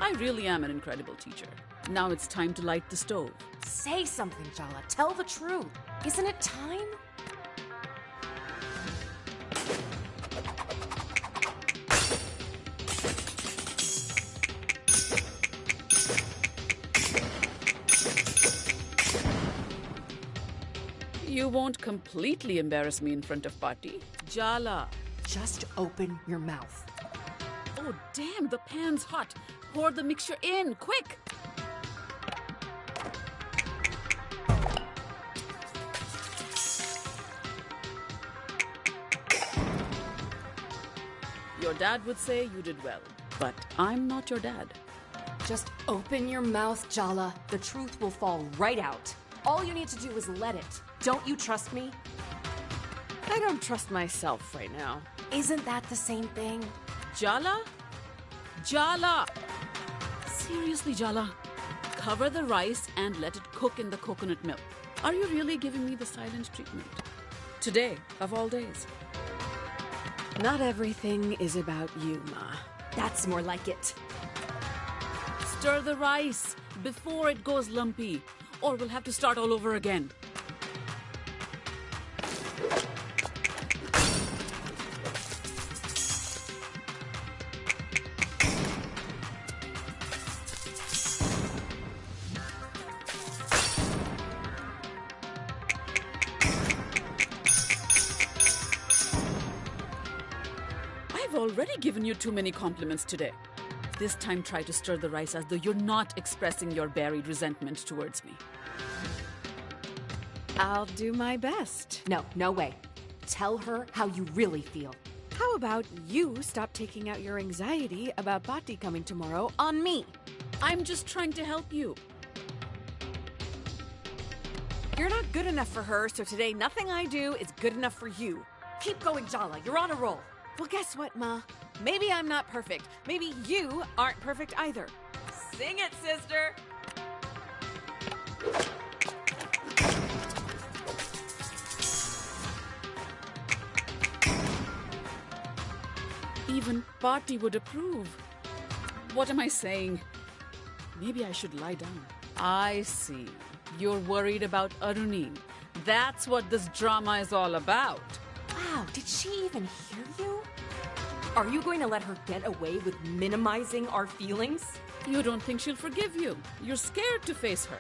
[SPEAKER 3] I really am an incredible teacher. Now it's time to light the stove.
[SPEAKER 4] Say something, Jala. Tell the truth. Isn't it time?
[SPEAKER 3] You won't completely embarrass me in front of Patti. Jala.
[SPEAKER 4] Just open your mouth.
[SPEAKER 3] Oh, damn, the pan's hot. Pour the mixture in, quick! Your dad would say you did well, but I'm not your dad.
[SPEAKER 4] Just open your mouth, Jala. The truth will fall right out. All you need to do is let it. Don't you trust me?
[SPEAKER 2] I don't trust myself right now.
[SPEAKER 4] Isn't that the same thing?
[SPEAKER 3] Jala? Jala! Seriously, Jala. Cover the rice and let it cook in the coconut milk. Are you really giving me the silent treatment? Today, of all days.
[SPEAKER 2] Not everything is about you, Ma.
[SPEAKER 4] That's more like it.
[SPEAKER 3] Stir the rice before it goes lumpy, or we'll have to start all over again. I've already given you too many compliments today. This time try to stir the rice as though you're not expressing your buried resentment towards me.
[SPEAKER 2] I'll do my best.
[SPEAKER 4] No way. Tell her how you really feel.
[SPEAKER 2] How about you stop taking out your anxiety about Patti coming tomorrow on me?
[SPEAKER 3] I'm just trying to help you.
[SPEAKER 2] You're not good enough for her, so today nothing I do is good enough for you.
[SPEAKER 4] Keep going, Jala. You're on a roll.
[SPEAKER 2] Well, guess what, Ma? Maybe I'm not perfect. Maybe you aren't perfect either.
[SPEAKER 4] Sing it, sister!
[SPEAKER 3] Even Patti would approve. What am I saying? Maybe I should lie down. I see. You're worried about Aruni. That's what this drama is all about.
[SPEAKER 4] Wow, did she even hear you? Are you going to let her get away with minimizing our feelings?
[SPEAKER 3] You don't think she'll forgive you. You're scared to face her.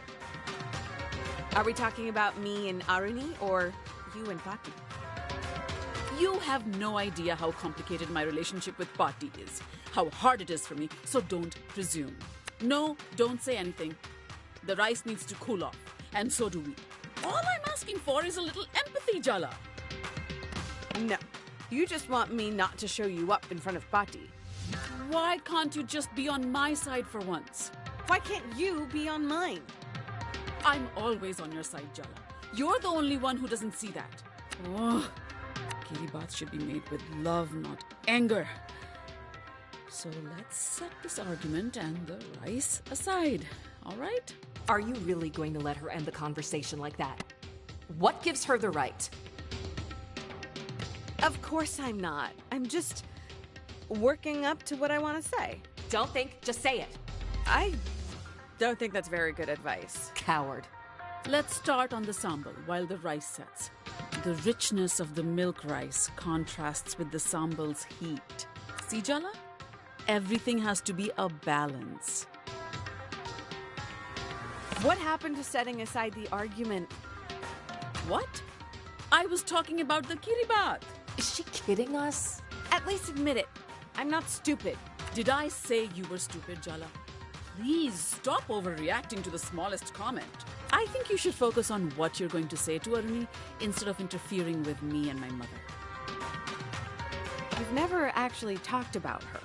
[SPEAKER 2] Are we talking about me and Aruni or you and Patti?
[SPEAKER 3] You have no idea how complicated my relationship with Patti is, how hard it is for me, so don't presume. No, don't say anything. The rice needs to cool off, and so do we. All I'm asking for is a little empathy, Jala.
[SPEAKER 2] No, you just want me not to show you up in front of Patti.
[SPEAKER 3] Why can't you just be on my side for once?
[SPEAKER 2] Why can't you be on mine?
[SPEAKER 3] I'm always on your side, Jala. You're the only one who doesn't see that. Oh, kitty baths should be made with love, not anger. So let's set this argument and the rice aside, all right?
[SPEAKER 4] Are you really going to let her end the conversation like that? What gives her the right?
[SPEAKER 2] Of course I'm not. I'm just working up to what I want to say.
[SPEAKER 4] Don't think, just say it.
[SPEAKER 2] I don't think that's very good advice.
[SPEAKER 4] Coward.
[SPEAKER 3] Let's start on the sambal while the rice sets. The richness of the milk rice contrasts with the sambal's heat. See, Jala? Everything has to be a balance.
[SPEAKER 2] What happened to setting aside the argument?
[SPEAKER 3] What? I was talking about the kiribat.
[SPEAKER 4] Is she kidding us?
[SPEAKER 2] At least admit it. I'm not stupid.
[SPEAKER 3] Did I say you were stupid, Jala? Please stop overreacting to the smallest comment. I think you should focus on what you're going to say to Aruni instead of interfering with me and my mother.
[SPEAKER 2] you've never actually talked about her.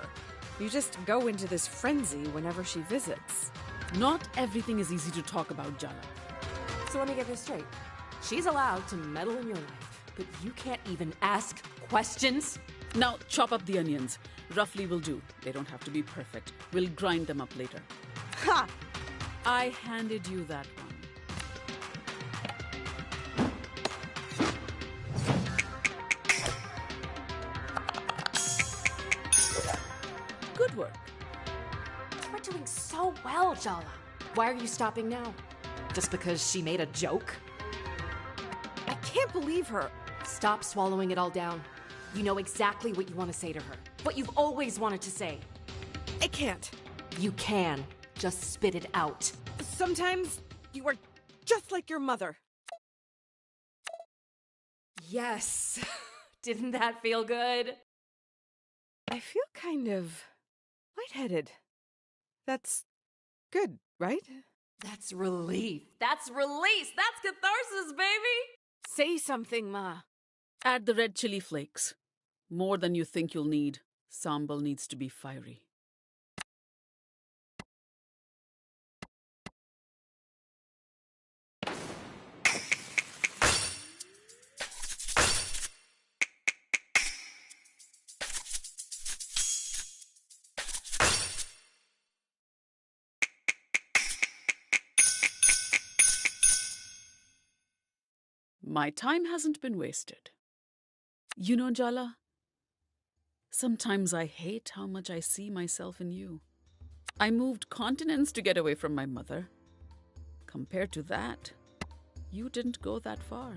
[SPEAKER 2] You just go into this frenzy whenever she visits.
[SPEAKER 3] Not everything is easy to talk about, Jala.
[SPEAKER 4] So let me get this straight. She's allowed to meddle in your life, but you can't even ask questions?
[SPEAKER 3] Now, chop up the onions. Roughly will do. They don't have to be perfect. We'll grind them up later.
[SPEAKER 2] Ha!
[SPEAKER 3] I handed you that one. Good work.
[SPEAKER 4] We're doing so well, Jala. Why are you stopping now? Just because she made a joke?
[SPEAKER 2] I can't believe her.
[SPEAKER 4] Stop swallowing it all down. You know exactly what you want to say to her. What you've always wanted to say.
[SPEAKER 2] I can't.
[SPEAKER 4] You can. Just spit it out.
[SPEAKER 2] Sometimes you are just like your mother.
[SPEAKER 4] Yes. Didn't that feel good?
[SPEAKER 2] I feel kind of lightheaded. That's good, right?
[SPEAKER 4] That's relief. That's release. That's catharsis, baby.
[SPEAKER 2] Say something, Ma.
[SPEAKER 3] Add the red chili flakes. More than you think you'll need. Sambal needs to be fiery. My time hasn't been wasted. You know, Jala, sometimes I hate how much I see myself in you. I moved continents to get away from my mother. Compared to that, you didn't go that far.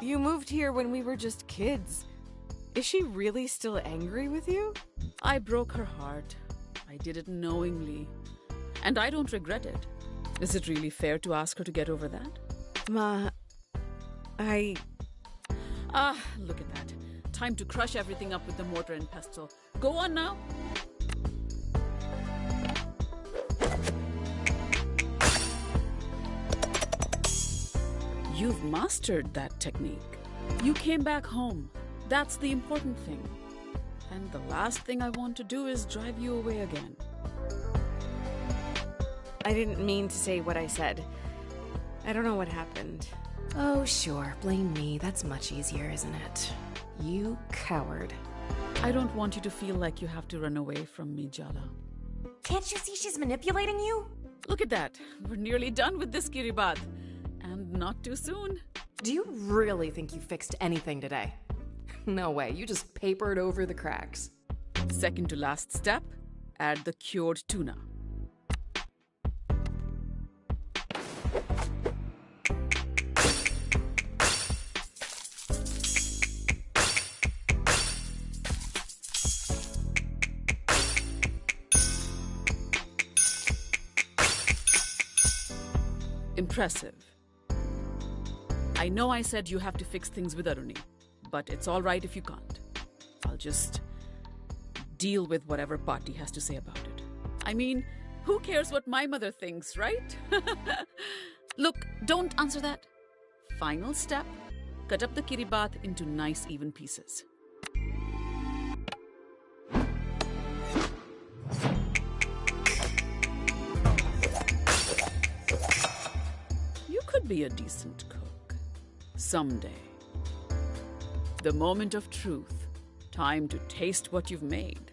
[SPEAKER 2] You moved here when we were just kids. Is she really still angry with you?
[SPEAKER 3] I broke her heart. I did it knowingly. And I don't regret it. Is it really fair to ask her to get over that?
[SPEAKER 2] Ma,
[SPEAKER 3] look at that. Time to crush everything up with the mortar and pestle. Go on now. You've mastered that technique. You came back home. That's the important thing. And the last thing I want to do is drive you away again.
[SPEAKER 2] I didn't mean to say what I said. I don't know what happened.
[SPEAKER 4] Oh, sure. Blame me. That's much easier, isn't it? You coward.
[SPEAKER 3] I don't want you to feel like you have to run away from me, Jala.
[SPEAKER 4] Can't you see she's manipulating you?
[SPEAKER 3] Look at that. We're nearly done with this kiribad. And not too soon.
[SPEAKER 4] Do you really think you fixed anything today? No way. You just papered over the cracks.
[SPEAKER 3] Second to last step, add the cured tuna. Impressive. I know I said you have to fix things with Aruni, but it's all right if you can't. I'll just deal with whatever Patti has to say about it. I mean, who cares what my mother thinks, right? Look, don't answer that. Final step, cut up the kiribat into nice even pieces. You could be a decent cook. Someday. The moment of truth. Time to taste what you've made.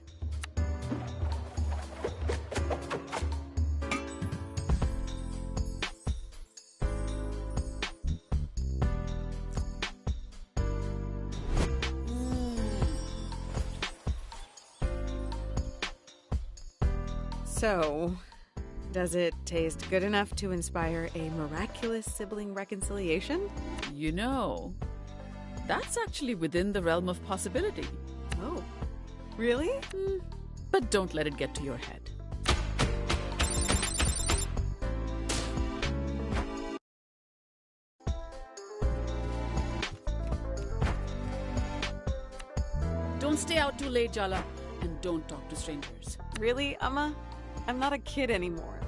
[SPEAKER 2] So, does it taste good enough to inspire a miraculous sibling reconciliation?
[SPEAKER 3] You know, that's actually within the realm of possibility.
[SPEAKER 2] Oh, really?
[SPEAKER 3] But don't let it get to your head. Don't stay out too late, Jala, and don't talk to strangers.
[SPEAKER 2] Really, Amma? I'm not a kid anymore.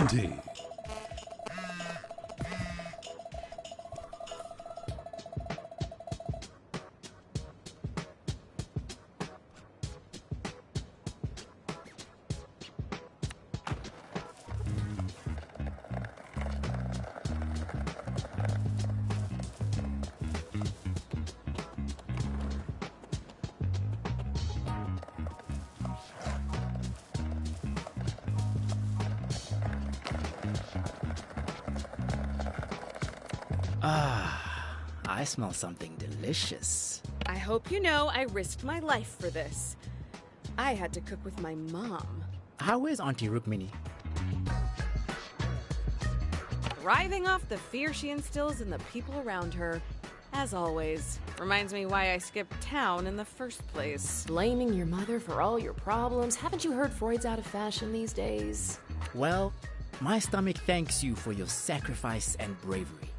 [SPEAKER 17] Auntie.
[SPEAKER 14] I smell something delicious.
[SPEAKER 2] I hope you know I risked my life for this. I had to cook with my mom.
[SPEAKER 14] How is Auntie Rukmini?
[SPEAKER 2] Thriving off the fear she instills in the people around her. As always. Reminds me why I skipped town in the first place.
[SPEAKER 4] Blaming your mother for all your problems? Haven't you heard Freud's out of fashion these days?
[SPEAKER 14] Well, my stomach thanks you for your sacrifice and bravery.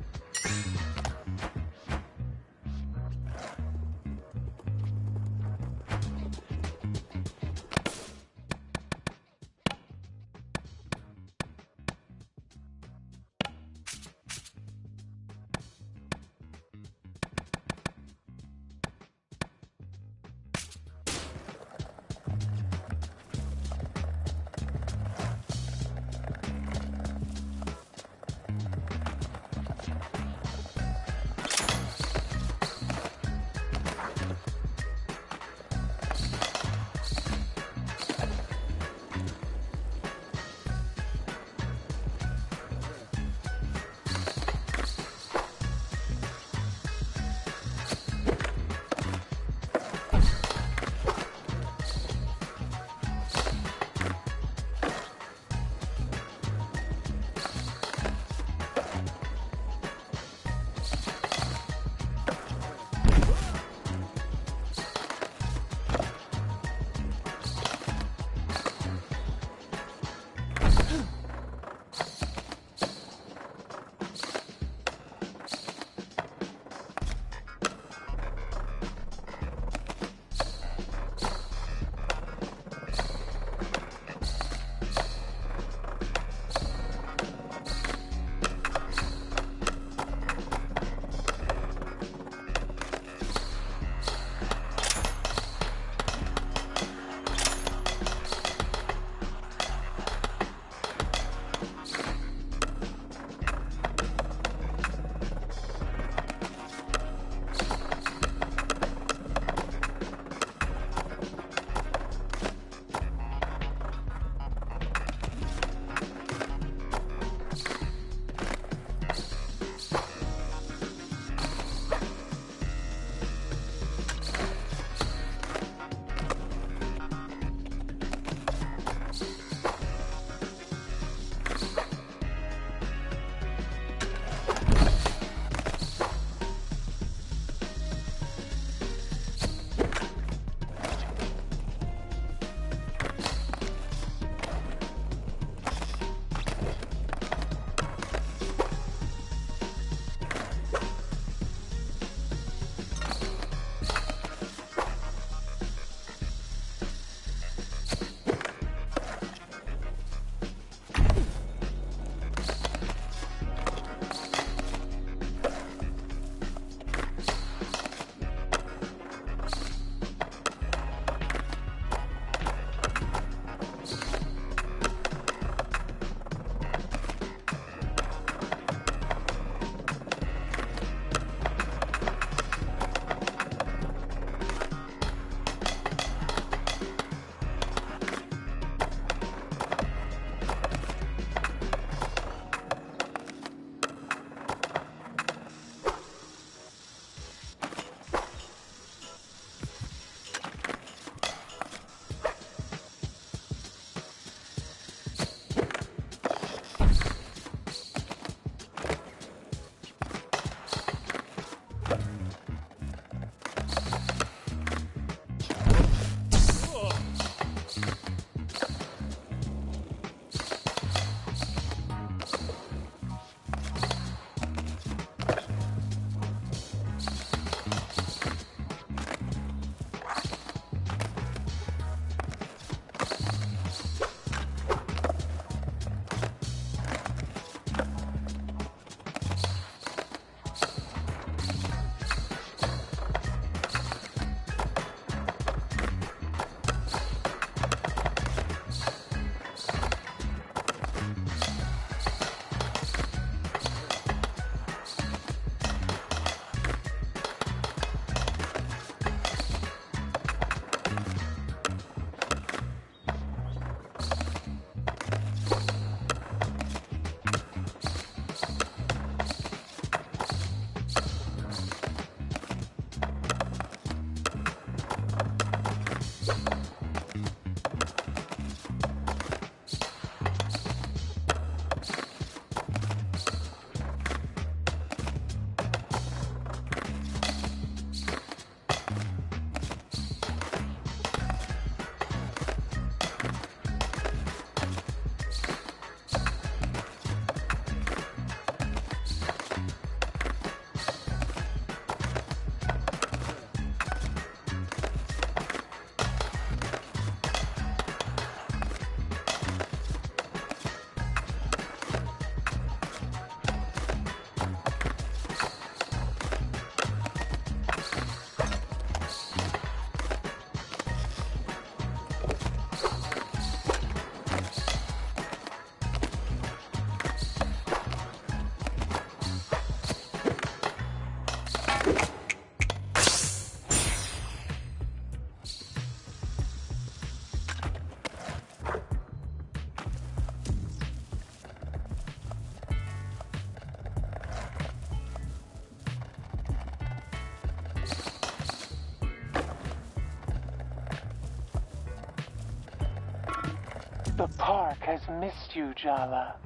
[SPEAKER 9] The park has missed you, Jala.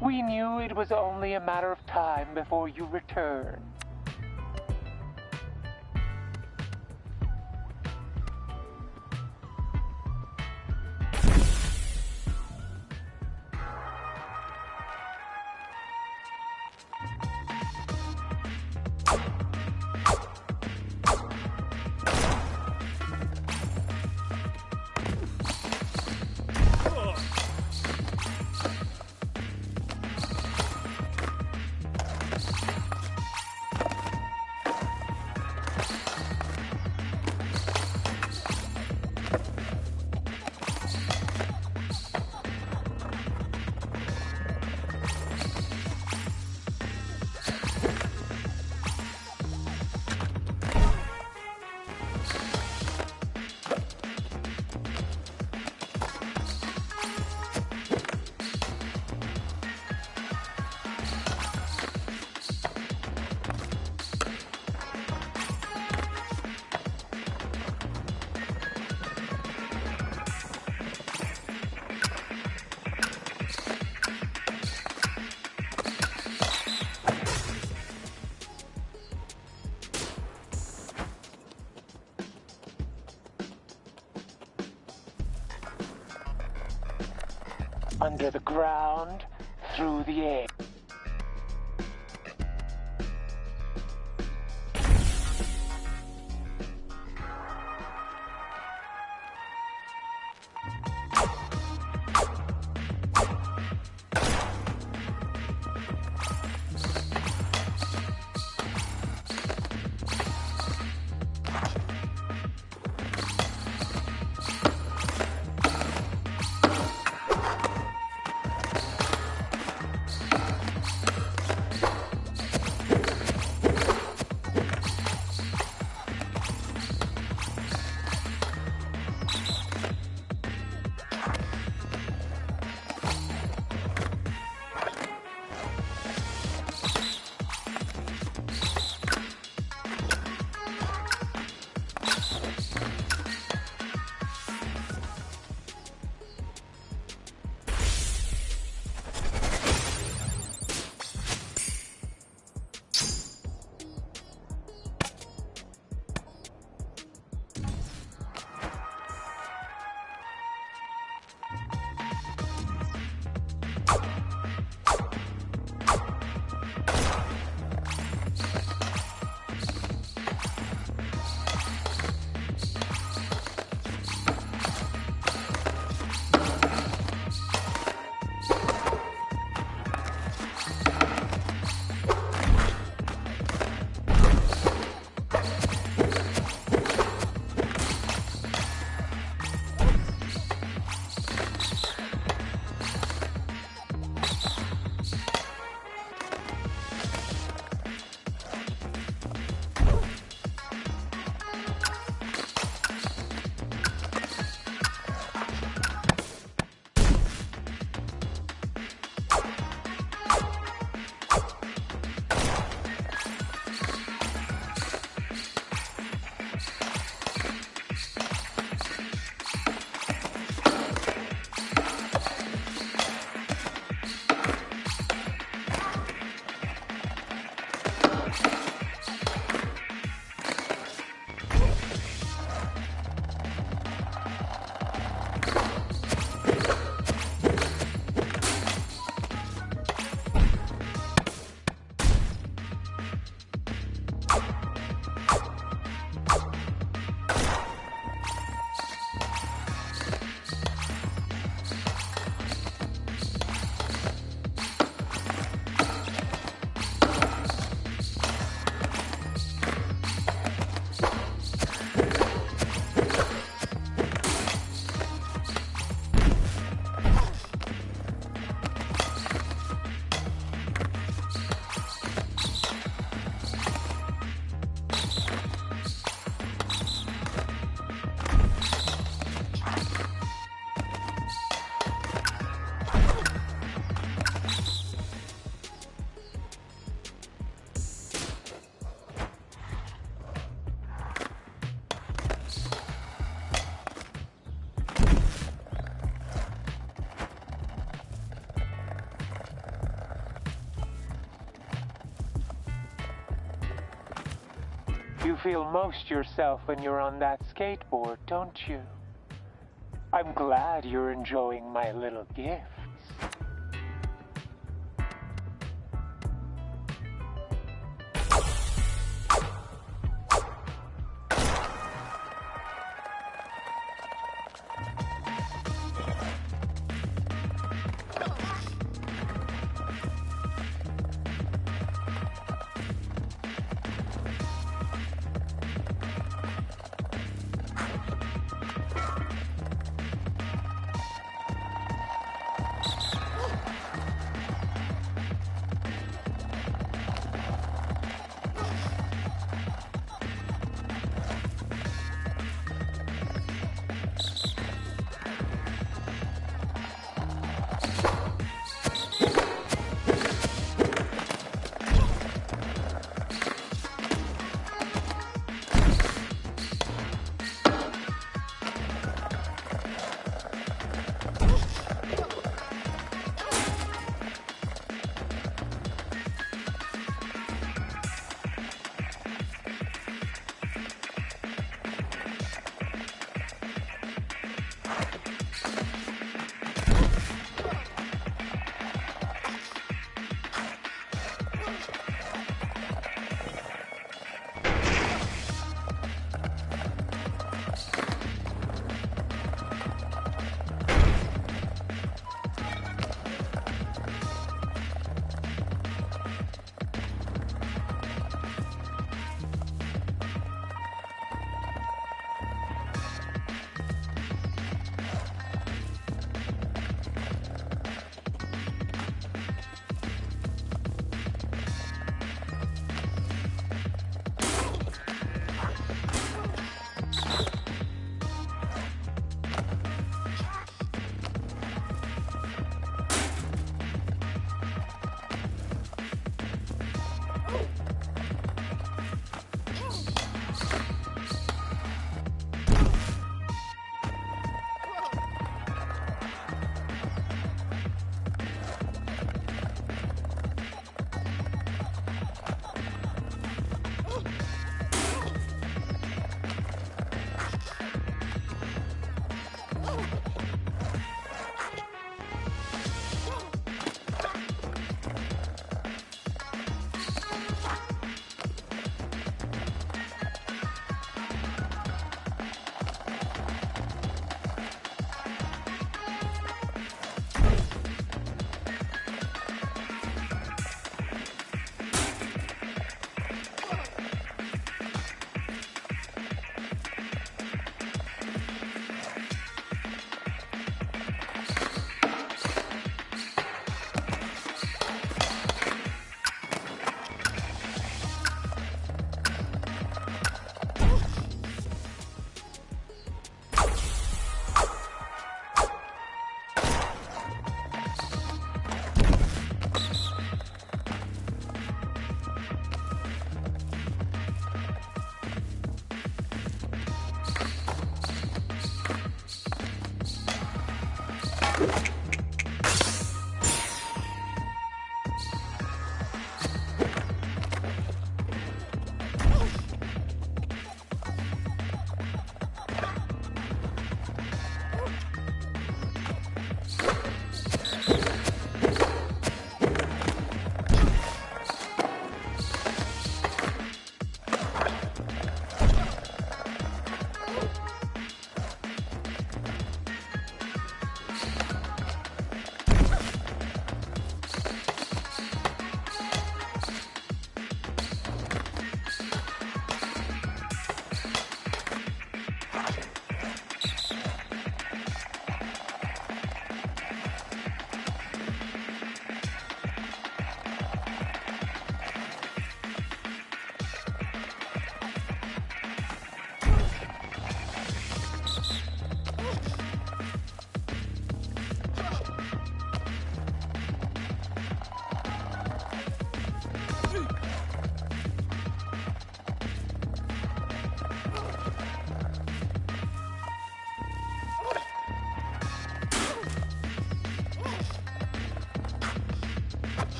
[SPEAKER 9] We knew it was only a matter of time before you returned. Under the ground, through the air. You feel most yourself when you're on that skateboard, don't you? I'm glad you're enjoying my little gifts.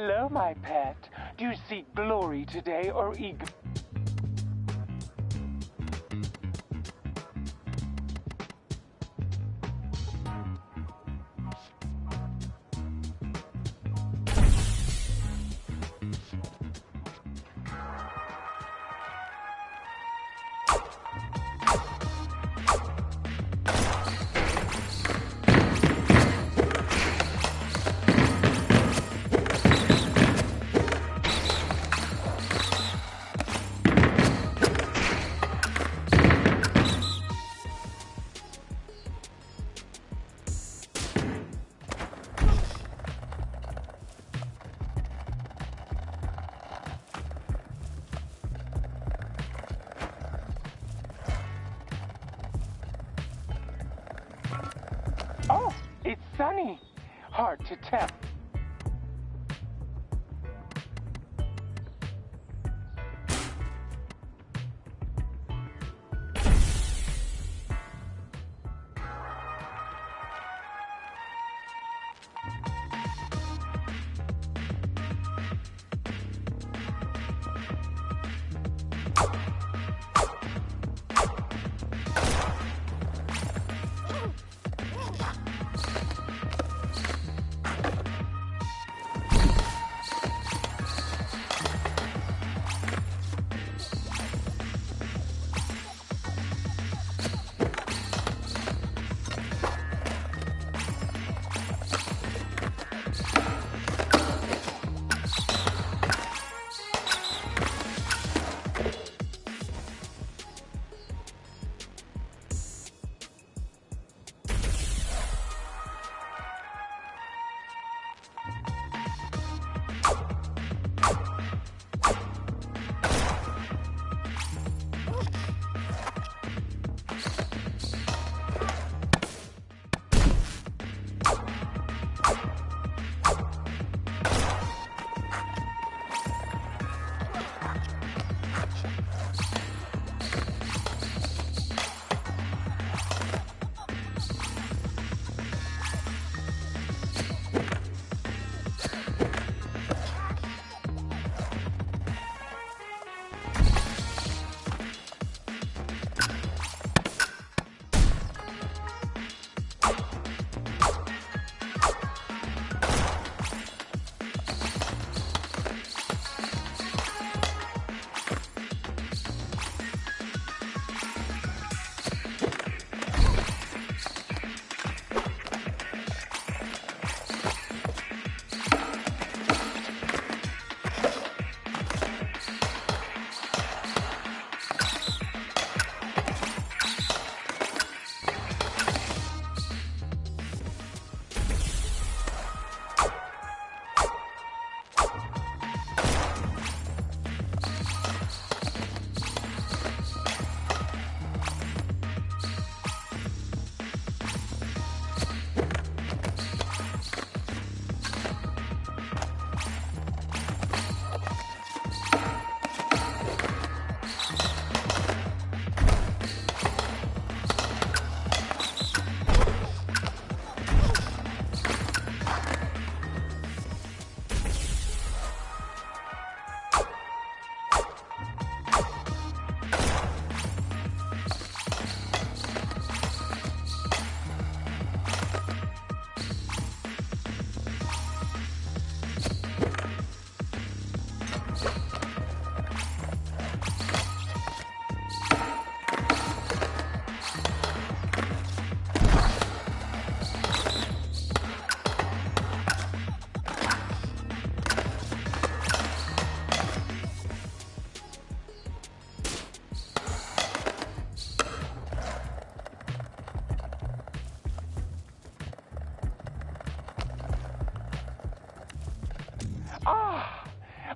[SPEAKER 9] Hello, my pet. Do you seek glory today or ego? Oh, it's sunny. Hard to tell.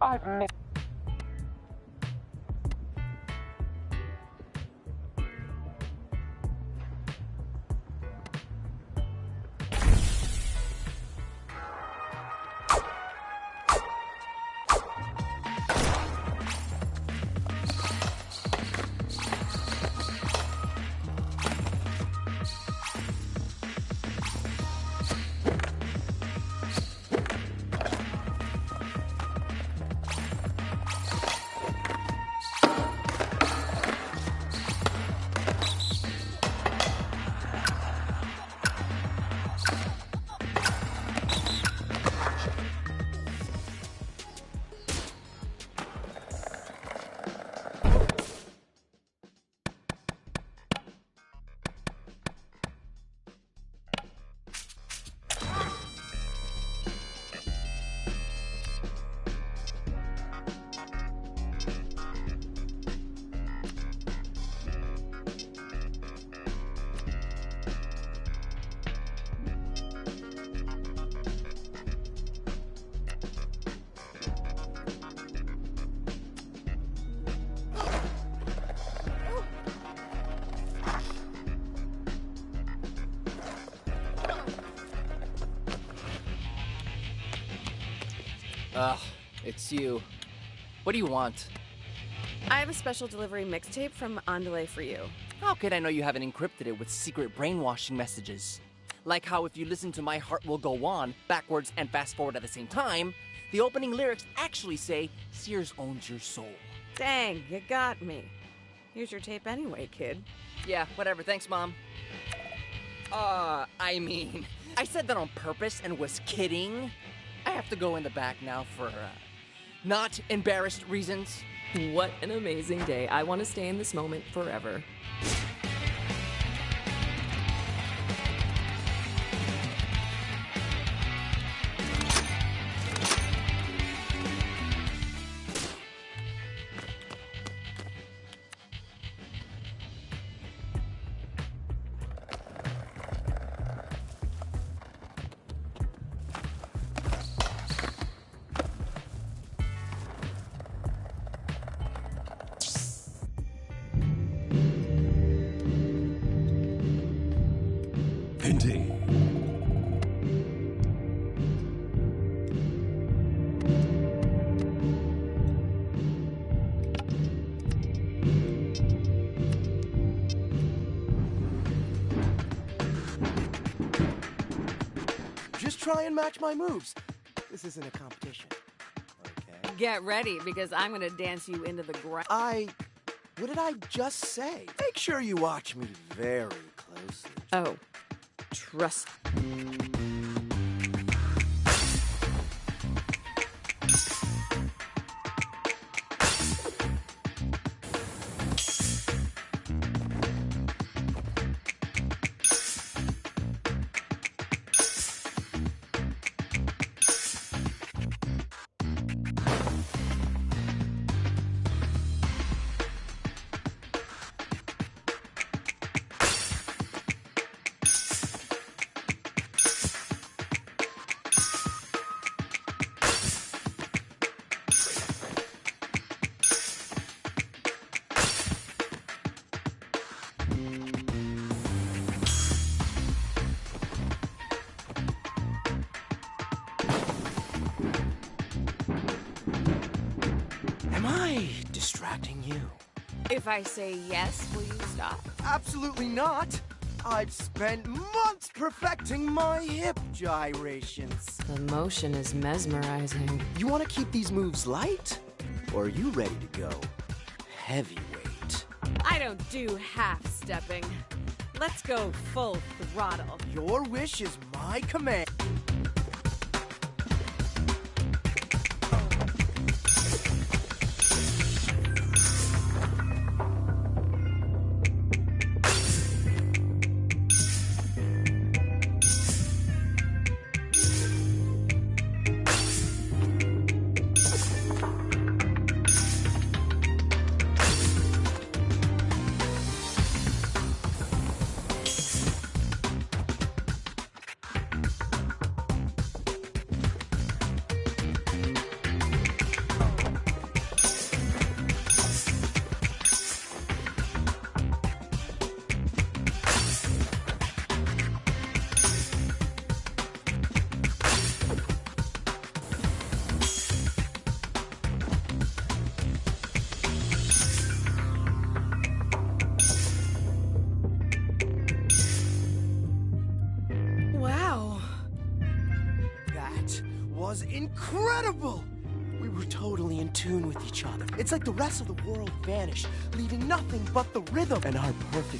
[SPEAKER 9] I've missed.
[SPEAKER 10] Ugh, it's you. What do you want?
[SPEAKER 2] I have a special delivery mixtape from Andale for you.
[SPEAKER 10] How could I know you haven't encrypted it with secret brainwashing messages? Like how if you listen to My Heart Will Go On backwards and fast forward at the same time, the opening lyrics actually say, Sears owns your soul.
[SPEAKER 2] Dang, you got me. Here's your tape anyway, kid.
[SPEAKER 10] Yeah, whatever, thanks, Mom. I mean, I said that on purpose and was kidding. I have to go in the back now for, not embarrassed reasons.
[SPEAKER 4] What an amazing day. I want to stay in this moment forever.
[SPEAKER 17] Indeed.
[SPEAKER 16] Just try and match my moves. This isn't a competition. Okay.
[SPEAKER 2] Get ready, because I'm gonna dance you into the ground.
[SPEAKER 16] What did I just say? Make sure you watch me very closely.
[SPEAKER 2] Oh, trust.
[SPEAKER 16] Am I distracting you?
[SPEAKER 2] If I say yes, will you stop?
[SPEAKER 16] Absolutely not. I've spent months perfecting my hip gyrations.
[SPEAKER 4] The motion is mesmerizing.
[SPEAKER 16] You want to keep these moves light? Or are you ready to go heavyweight?
[SPEAKER 2] I don't do half-stepping. Let's go full throttle.
[SPEAKER 16] Your wish is my command. Was incredible! We were totally in tune with each other. It's like the rest of the world vanished, leaving nothing but the rhythm and our perfectly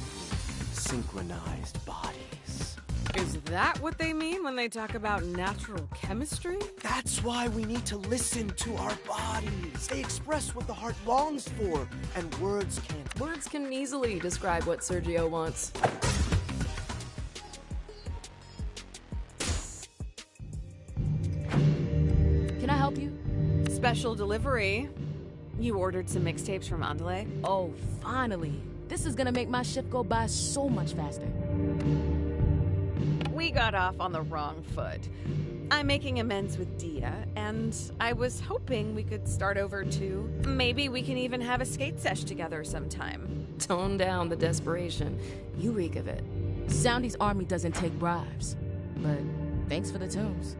[SPEAKER 16] synchronized bodies.
[SPEAKER 2] Is that what they mean when they talk about natural chemistry?
[SPEAKER 16] That's why we need to listen to our bodies. They express what the heart longs for, and words can't.
[SPEAKER 4] Words can easily describe what Sergio wants.
[SPEAKER 7] Can I help you?
[SPEAKER 2] Special delivery. You ordered some mixtapes from Andale?
[SPEAKER 7] Oh, finally. This is gonna make my shift go by so much faster.
[SPEAKER 2] We got off on the wrong foot. I'm making amends with Dia, and I was hoping we could start over too. Maybe we can even have a skate sesh together sometime.
[SPEAKER 4] Tone down the desperation. You reek of it.
[SPEAKER 7] Soundy's army doesn't take bribes, but thanks for the tunes.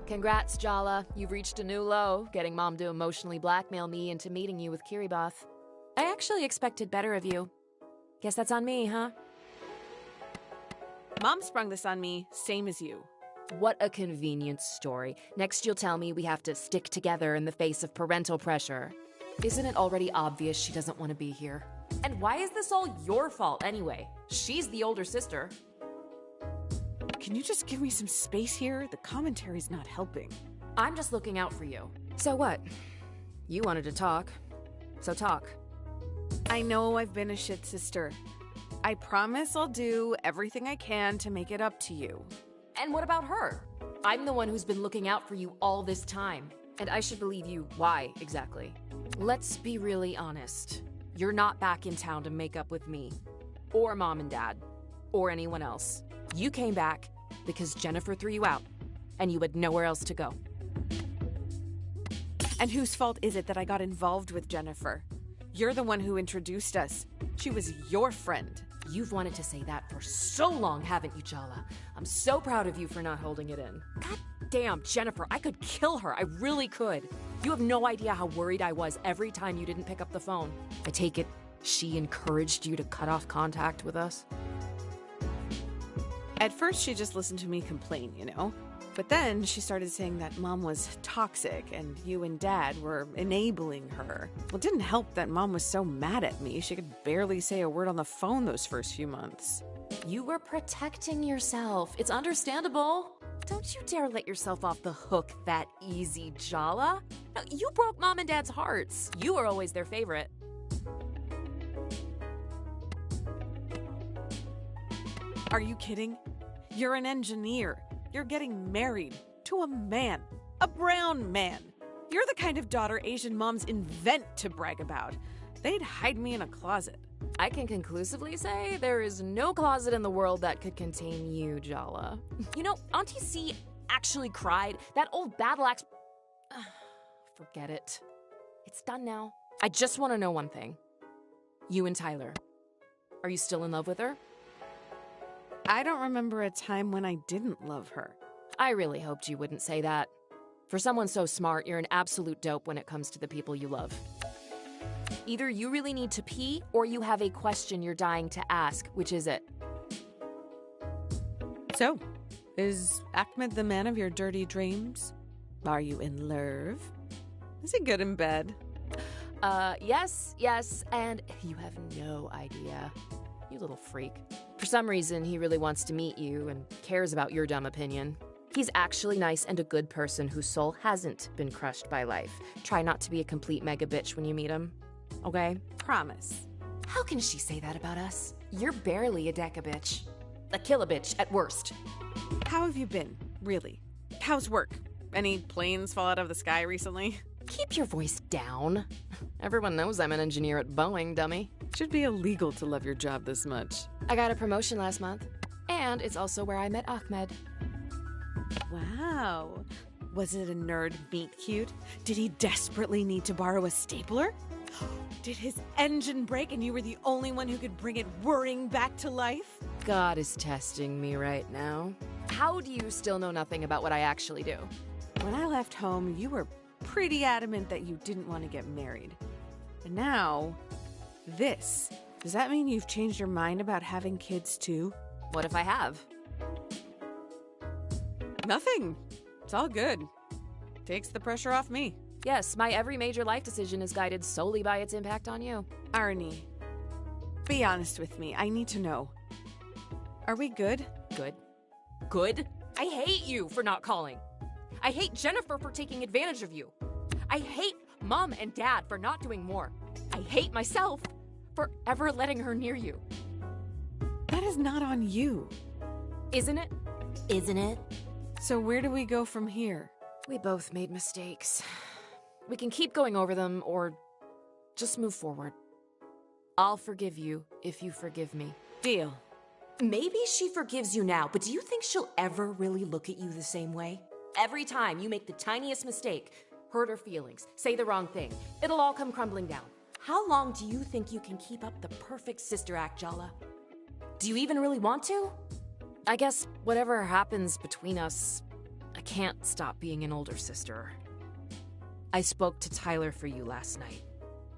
[SPEAKER 4] Congrats, Jala. You've reached a new low, getting Mom to emotionally blackmail me into meeting you with Kiribati. I actually expected better of you. Guess that's on me, huh?
[SPEAKER 2] Mom sprung this on me, same as you.
[SPEAKER 4] What a convenient story. Next you'll tell me we have to stick together in the face of parental pressure. Isn't it already obvious she doesn't want to be here? And why is this all your fault anyway? She's the older sister.
[SPEAKER 2] Can you just give me some space here? The commentary's not helping.
[SPEAKER 4] I'm just looking out for you. So what? You wanted to talk. So talk.
[SPEAKER 2] I know I've been a shit sister. I promise I'll do everything I can to make it up to you.
[SPEAKER 4] And what about her? I'm the one who's been looking out for you all this time. And I should believe you. Why, exactly? Let's be really honest. You're not back in town to make up with me. Or Mom and Dad. Or anyone else. You came back because Jennifer threw you out. And you had nowhere else to go.
[SPEAKER 2] And whose fault is it that I got involved with Jennifer? You're the one who introduced us. She was your friend.
[SPEAKER 4] You've wanted to say that for so long, haven't you, Jala? I'm so proud of you for not holding it in. God damn, Jennifer, I could kill her. I really could. You have no idea how worried I was every time you didn't pick up the phone. I take it she encouraged you to cut off contact with us?
[SPEAKER 2] At first, she just listened to me complain, you know? But then she started saying that Mom was toxic and you and Dad were enabling her. Well, it didn't help that Mom was so mad at me. She could barely say a word on the phone those first few months.
[SPEAKER 4] You were protecting yourself. It's understandable. Don't you dare let yourself off the hook that easy, Jala. No, you broke Mom and Dad's hearts. You were always their favorite.
[SPEAKER 2] Are you kidding? You're an engineer. You're getting married to a man, a brown man. You're the kind of daughter Asian moms invent to brag about. They'd hide me in a closet.
[SPEAKER 4] I can conclusively say there is no closet in the world that could contain you, Jala. You know, Auntie C actually cried. That old battle axe... Forget it. It's done now. I just want to know one thing. You and Tyler. Are you still in love with her?
[SPEAKER 2] I don't remember a time when I didn't love her.
[SPEAKER 4] I really hoped you wouldn't say that. For someone so smart, you're an absolute dope when it comes to the people you love. Either you really need to pee, or you have a question you're dying to ask. Which is it?
[SPEAKER 2] So, is Ahmed the man of your dirty dreams? Are you in love? Is he good in bed?
[SPEAKER 4] Yes, and you have no idea. You little freak. For some reason, he really wants to meet you and cares about your dumb opinion. He's actually nice and a good person whose soul hasn't been crushed by life. Try not to be a complete mega bitch when you meet him. Okay?
[SPEAKER 2] Promise.
[SPEAKER 4] How can she say that about us? You're barely a deca bitch. A kill-a-bitch at worst.
[SPEAKER 2] How have you been, really? How's work? Any planes fall out of the sky recently?
[SPEAKER 4] Keep your voice down. Everyone knows I'm an engineer at Boeing, dummy.
[SPEAKER 2] Should be illegal to love your job this much.
[SPEAKER 4] I got a promotion last month. And it's also where I met Ahmed.
[SPEAKER 2] Wow. Was it a nerd meet cute? Did he desperately need to borrow a stapler? Did his engine break and you were the only one who could bring it whirring back to life?
[SPEAKER 4] God is testing me right now. How do you still know nothing about what I actually do?
[SPEAKER 2] When I left home, you were pretty adamant that you didn't want to get married. And now, this. Does that mean you've changed your mind about having kids too?
[SPEAKER 4] What if I have?
[SPEAKER 2] Nothing. It's all good. Takes the pressure off me.
[SPEAKER 4] Yes, my every major life decision is guided solely by its impact on you.
[SPEAKER 2] Arnie, be honest with me. I need to know. Are we good?
[SPEAKER 4] Good? Good? I hate you for not calling. I hate Jennifer for taking advantage of you. I hate Mom and Dad for not doing more. I hate myself for ever letting her near you.
[SPEAKER 2] That is not on you.
[SPEAKER 4] Isn't it? Isn't it?
[SPEAKER 2] So where do we go from here?
[SPEAKER 4] We both made mistakes. We can keep going over them or just move forward. I'll forgive you if you forgive me.
[SPEAKER 2] Deal.
[SPEAKER 4] Maybe she forgives you now, but do you think she'll ever really look at you the same way? Every time you make the tiniest mistake, hurt her feelings, say the wrong thing, it'll all come crumbling down. How long do you think you can keep up the perfect sister act, Jala? Do you even really want to? I guess whatever happens between us, I can't stop being an older sister. I spoke to Tyler for you last night.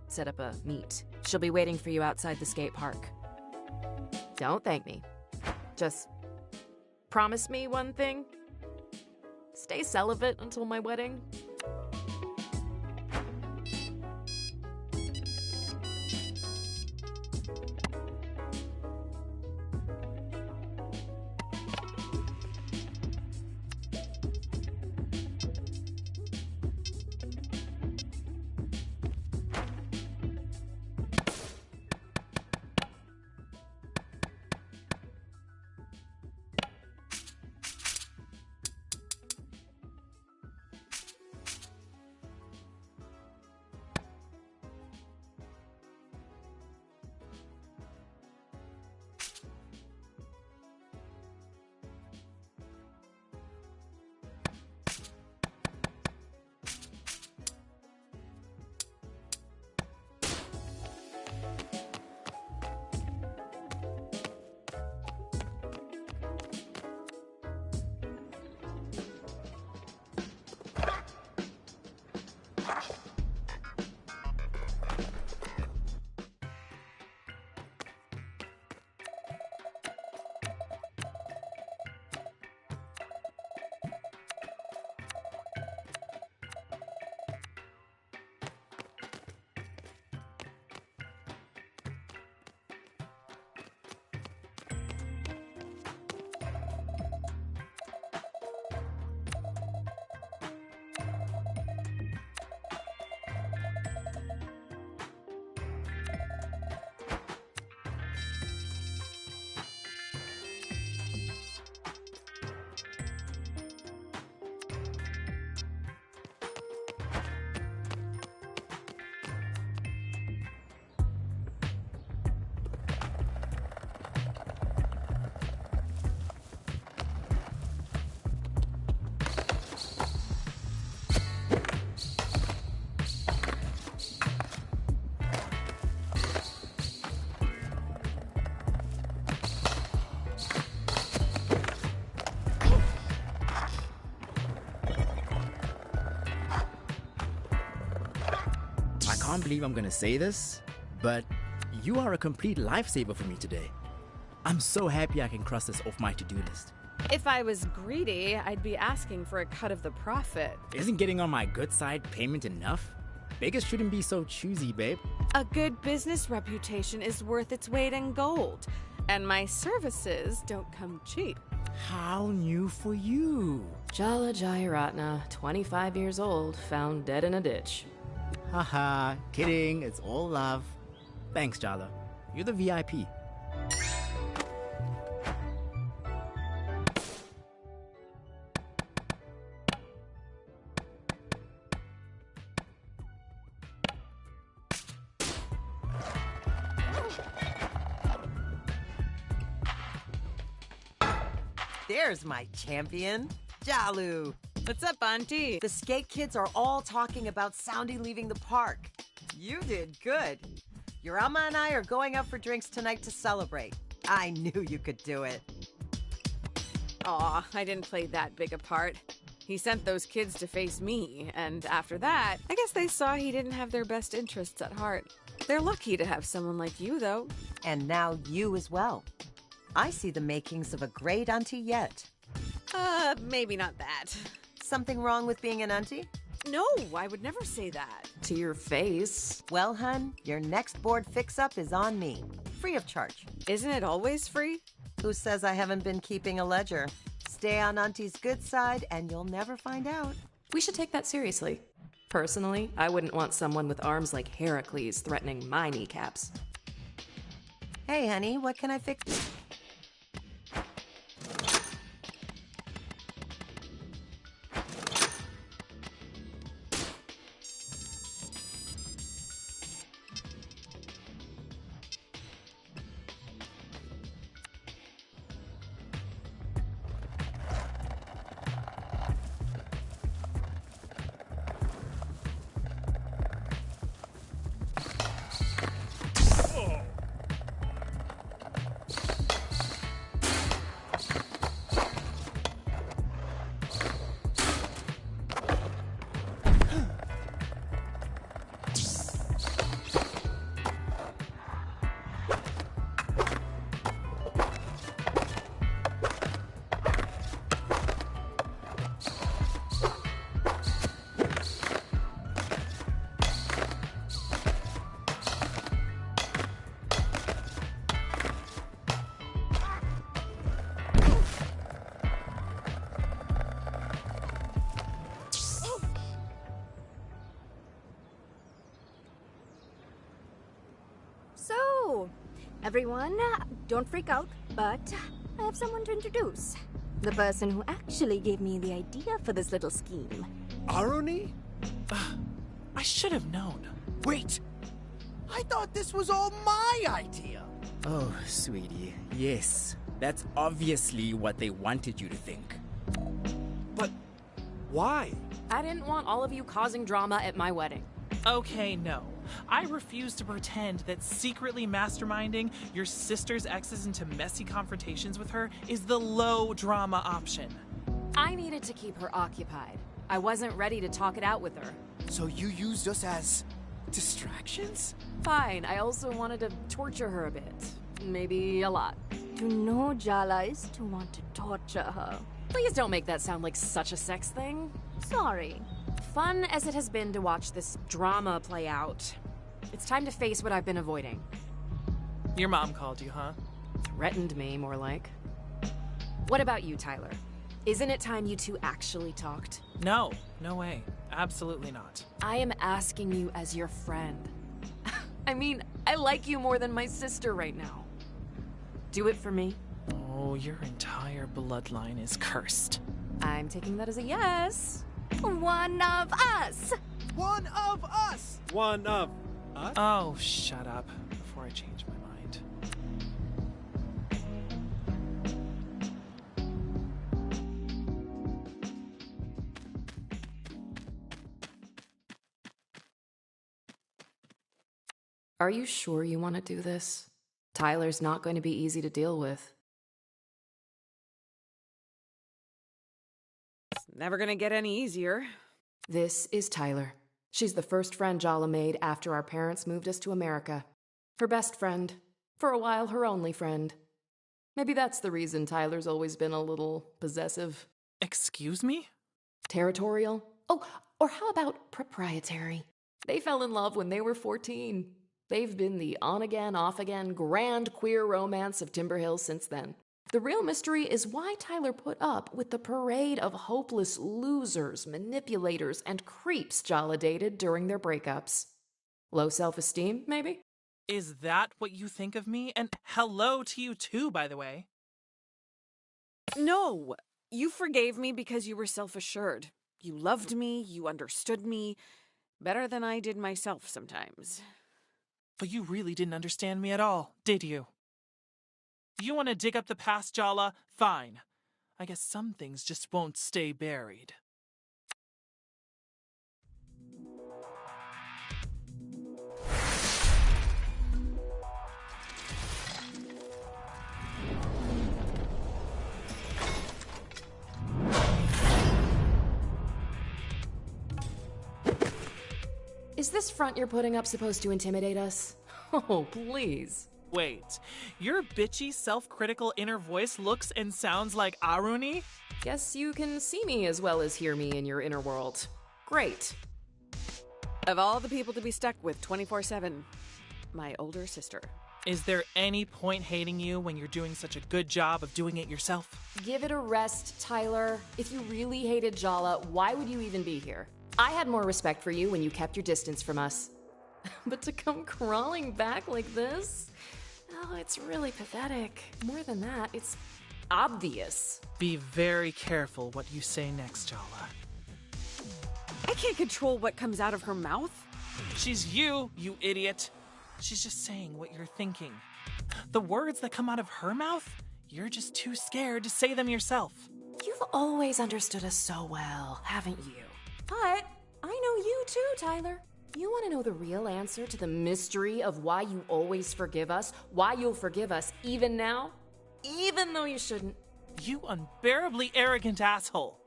[SPEAKER 4] Set up a meet. She'll be waiting for you outside the skate park. Don't thank me. Just promise me one thing. Stay celibate until my wedding.
[SPEAKER 14] I can't believe I'm gonna say this, but you are a complete lifesaver for me today. I'm so happy I can cross this off my to-do list.
[SPEAKER 2] If I was greedy, I'd be asking for a cut of the profit.
[SPEAKER 14] Isn't getting on my good side payment enough? Beggars shouldn't be so choosy, babe.
[SPEAKER 2] A good business reputation is worth its weight in gold, and my services don't come cheap.
[SPEAKER 14] How new for you?
[SPEAKER 4] Jala Jayaratna, 25 years old, found dead in a ditch.
[SPEAKER 14] Haha, kidding, it's all love. Thanks, Jala. You're the VIP.
[SPEAKER 11] There's my champion, Jalu.
[SPEAKER 2] What's up, Auntie?
[SPEAKER 11] The skate kids are all talking about Soundy leaving the park. You did good. Your Alma and I are going out for drinks tonight to celebrate. I knew you could do it.
[SPEAKER 2] Aw, I didn't play that big a part. He sent those kids to face me, and after that, I guess they saw he didn't have their best interests at heart. They're lucky to have someone like you, though.
[SPEAKER 11] And now you as well. I see the makings of a great auntie yet.
[SPEAKER 2] Maybe not that.
[SPEAKER 11] Something wrong with being an auntie?
[SPEAKER 2] No, I would never say that.
[SPEAKER 4] To your face.
[SPEAKER 11] Well, hun, your next board fix-up is on me. Free of charge.
[SPEAKER 2] Isn't it always free?
[SPEAKER 11] Who says I haven't been keeping a ledger? Stay on Auntie's good side and you'll never find out.
[SPEAKER 4] We should take that seriously. Personally, I wouldn't want someone with arms like Heracles threatening my kneecaps.
[SPEAKER 11] Hey, honey, what can I fix?
[SPEAKER 8] Everyone, don't freak out, but I have someone to introduce. The person who actually gave me the idea for this little scheme.
[SPEAKER 16] Aruni?
[SPEAKER 13] I should have known.
[SPEAKER 16] Wait! I thought this was all my idea!
[SPEAKER 14] Oh, sweetie, yes. That's obviously what they wanted you to think.
[SPEAKER 16] But why?
[SPEAKER 4] I didn't want all of you causing drama at my wedding.
[SPEAKER 13] Okay, no. I refuse to pretend that secretly masterminding your sister's exes into messy confrontations with her is the low drama option.
[SPEAKER 4] I needed to keep her occupied. I wasn't ready to talk it out with her.
[SPEAKER 16] So you used us as distractions?
[SPEAKER 4] Fine, I also wanted to torture her a bit. Maybe a lot.
[SPEAKER 8] To know Jala is to want to torture her.
[SPEAKER 4] Please don't make that sound like such a sex thing.
[SPEAKER 8] Sorry.
[SPEAKER 4] Fun as it has been to watch this drama play out, it's time to face what I've been avoiding.
[SPEAKER 13] Your mom called you, huh?
[SPEAKER 4] Threatened me, more like. What about you, Tyler? Isn't it time you two actually talked?
[SPEAKER 13] No, no way. Absolutely not.
[SPEAKER 4] I am asking you as your friend. I mean, I like you more than my sister right now. Do it for me.
[SPEAKER 13] Oh, your entire bloodline is cursed.
[SPEAKER 4] I'm taking that as a yes.
[SPEAKER 8] One of us!
[SPEAKER 16] One of us! One of us?
[SPEAKER 13] Oh, shut up before I change my mind.
[SPEAKER 4] Are you sure you want to do this? Tyler's not going to be easy to deal with.
[SPEAKER 2] It's never gonna get any easier.
[SPEAKER 4] This is Tyler. She's the first friend Jala made after our parents moved us to America. Her best friend. For a while, her only friend. Maybe that's the reason Tyler's always been a little possessive.
[SPEAKER 13] Excuse me?
[SPEAKER 4] Territorial. Oh, or how about proprietary? They fell in love when they were 14. They've been the on-again, off-again, grand queer romance of Timber Hill since then. The real mystery is why Tyler put up with the parade of hopeless losers, manipulators, and creeps Jala dated during their breakups. Low self-esteem, maybe?
[SPEAKER 13] Is that what you think of me? And hello to you too, by the way.
[SPEAKER 2] No, you forgave me because you were self-assured. You loved me, you understood me, better than I did myself sometimes.
[SPEAKER 13] But you really didn't understand me at all, did you? You want to dig up the past, Jala? Fine. I guess some things just won't stay buried.
[SPEAKER 4] Is this front you're putting up supposed to intimidate us? Oh, please.
[SPEAKER 13] Wait, your bitchy, self-critical inner voice looks and sounds like Aruni?
[SPEAKER 4] Guess you can see me as well as hear me in your inner world. Great.
[SPEAKER 2] Of all the people to be stuck with 24/7, my older sister.
[SPEAKER 13] Is there any point hating you when you're doing such a good job of doing it yourself?
[SPEAKER 4] Give it a rest, Tyler. If you really hated Jala, why would you even be here? I had more respect for you when you kept your distance from us. But to come crawling back like this? Oh, it's really pathetic. More than that, it's obvious.
[SPEAKER 13] Be very careful what you say next, Jala.
[SPEAKER 2] I can't control what comes out of her mouth.
[SPEAKER 13] She's you idiot. She's just saying what you're thinking. The words that come out of her mouth, you're just too scared to say them yourself.
[SPEAKER 4] You've always understood us so well, haven't you? But I know you too, Tyler. You want to know the real answer to the mystery of why you always forgive us? Why you'll forgive us even now? Even though you shouldn't?
[SPEAKER 13] You unbearably arrogant asshole.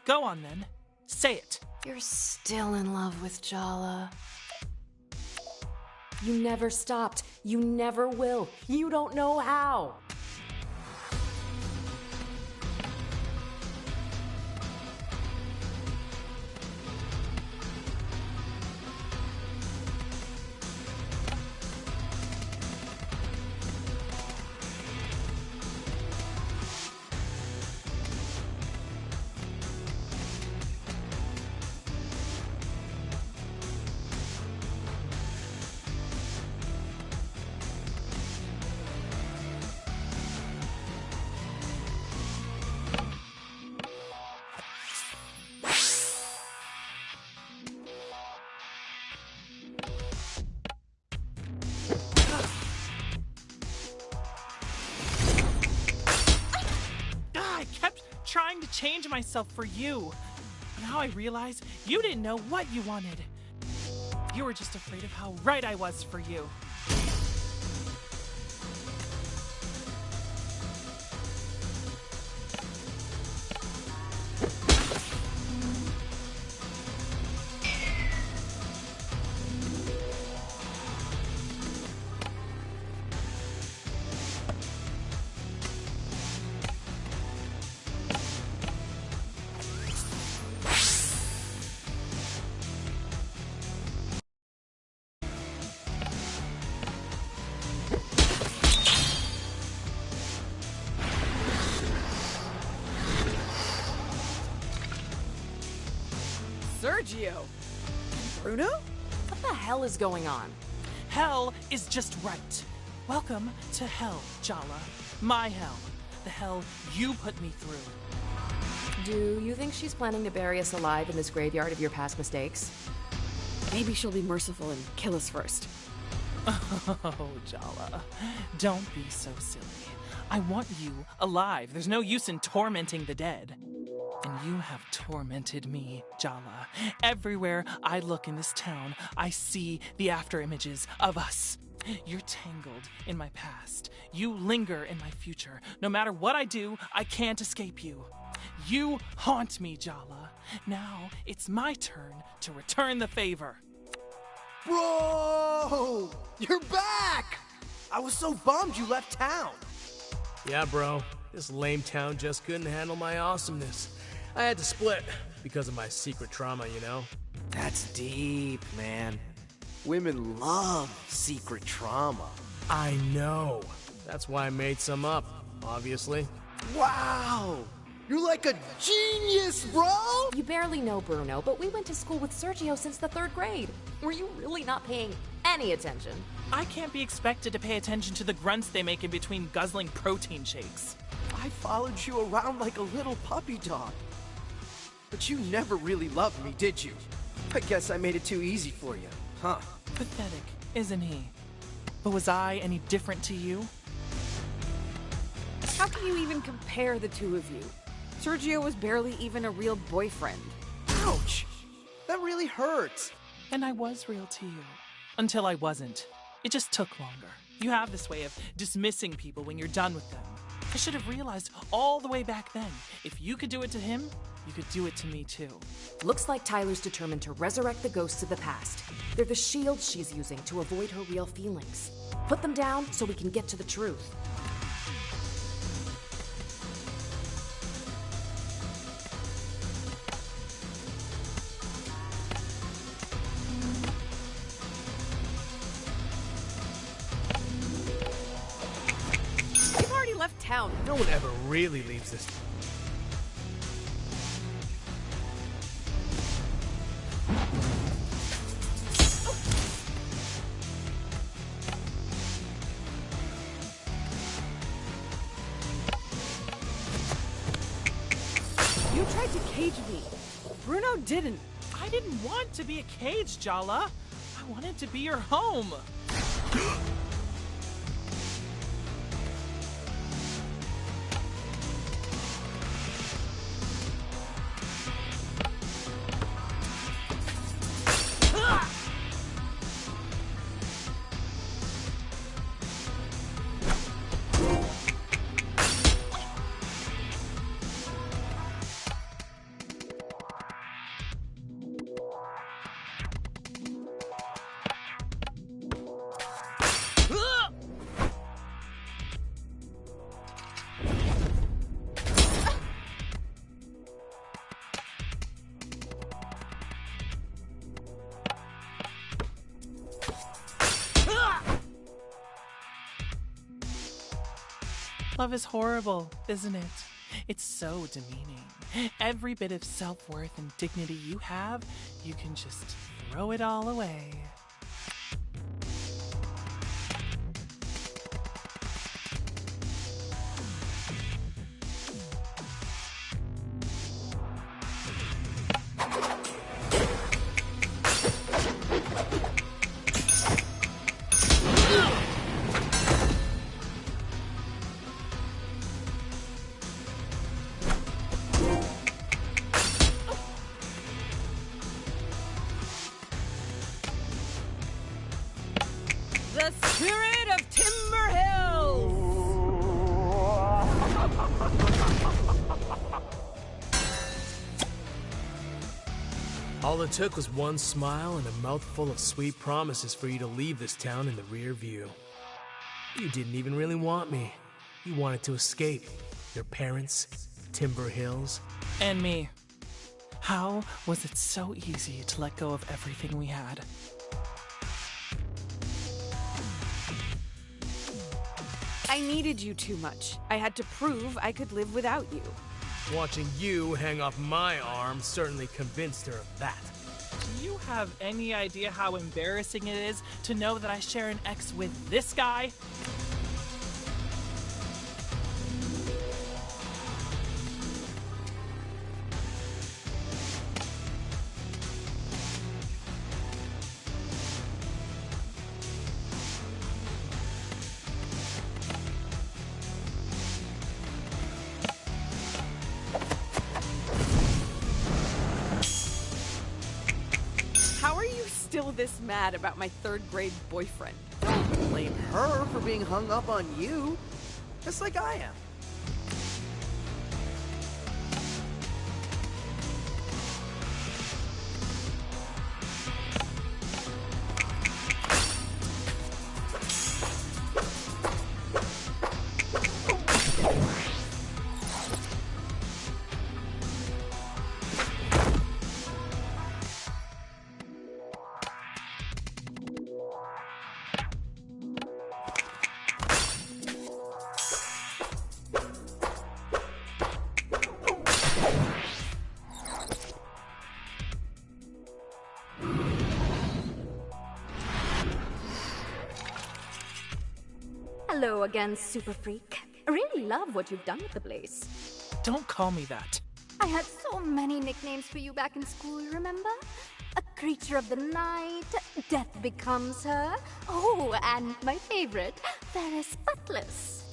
[SPEAKER 13] Go on then. Say it.
[SPEAKER 4] You're still in love with Jala. You never stopped. You never will. You don't know how.
[SPEAKER 13] change myself for you. Now I realize you didn't know what you wanted. You were just afraid of how right I was for you.
[SPEAKER 2] Sergio! Bruno?
[SPEAKER 4] What the hell is going on?
[SPEAKER 13] Hell is just right. Welcome to hell, Jala. My hell. The hell you put me through.
[SPEAKER 4] Do you think she's planning to bury us alive in this graveyard of your past mistakes?
[SPEAKER 2] Maybe she'll be merciful and kill us first.
[SPEAKER 13] Oh, Jala. Don't be so silly. I want you alive. There's no use in tormenting the dead. And you have tormented me, Jala. Everywhere I look in this town, I see the after images of us. You're tangled in my past. You linger in my future. No matter what I do, I can't escape you. You haunt me, Jala. Now it's my turn to return the favor.
[SPEAKER 16] Bro! You're back! I was so bummed you left town.
[SPEAKER 12] Yeah, bro. This lame town just couldn't handle my awesomeness. I had to split because of my secret trauma, you know?
[SPEAKER 16] That's deep, man. Women love secret trauma.
[SPEAKER 12] I know. That's why I made some up, obviously.
[SPEAKER 16] Wow! You're like a genius, bro!
[SPEAKER 4] You barely know Bruno, but we went to school with Sergio since the 3rd grade. Were you really not paying any attention?
[SPEAKER 13] I can't be expected to pay attention to the grunts they make in between guzzling protein shakes.
[SPEAKER 16] I followed you around like a little puppy dog. But you never really loved me, did you? I guess I made it too easy for you, huh?
[SPEAKER 13] Pathetic, isn't he? But was I any different to you?
[SPEAKER 2] How can you even compare the two of you? Sergio was barely even a real boyfriend.
[SPEAKER 16] Ouch! That really hurts.
[SPEAKER 13] And I was real to you. Until I wasn't. It just took longer. You have this way of dismissing people when you're done with them. I should have realized all the way back then. If you could do it to him, you could do it to me too.
[SPEAKER 4] Looks like Tyler's determined to resurrect the ghosts of the past. They're the shield she's using to avoid her real feelings. Put them down so we can get to the truth.
[SPEAKER 2] You've already left town.
[SPEAKER 12] No one ever really leaves this.
[SPEAKER 2] You tried to cage me. Bruno didn't.
[SPEAKER 13] I didn't want to be a cage, Jala. I wanted to be your home. Love is horrible, isn't it? It's so demeaning. Every bit of self-worth and dignity you have, you can just throw it all away.
[SPEAKER 12] All it took was one smile and a mouthful of sweet promises for you to leave this town in the rear view. You didn't even really want me. You wanted to escape. Your parents, Timber Hills.
[SPEAKER 13] And me. How was it so easy to let go of everything we had?
[SPEAKER 2] I needed you too much. I had to prove I could live without you.
[SPEAKER 12] Watching you hang off my arm certainly convinced her of that.
[SPEAKER 13] Do you have any idea how embarrassing it is to know that I share an ex with this guy?
[SPEAKER 2] How are you still this mad about my third-grade boyfriend?
[SPEAKER 16] Don't blame her for being hung up on you, just like I am.
[SPEAKER 8] Hello again, Super Freak. I really love what you've done with the place.
[SPEAKER 13] Don't call me that.
[SPEAKER 8] I had so many nicknames for you back in school, remember? A creature of the night, Death Becomes Her. Oh, and my favorite, Ferris Buttless.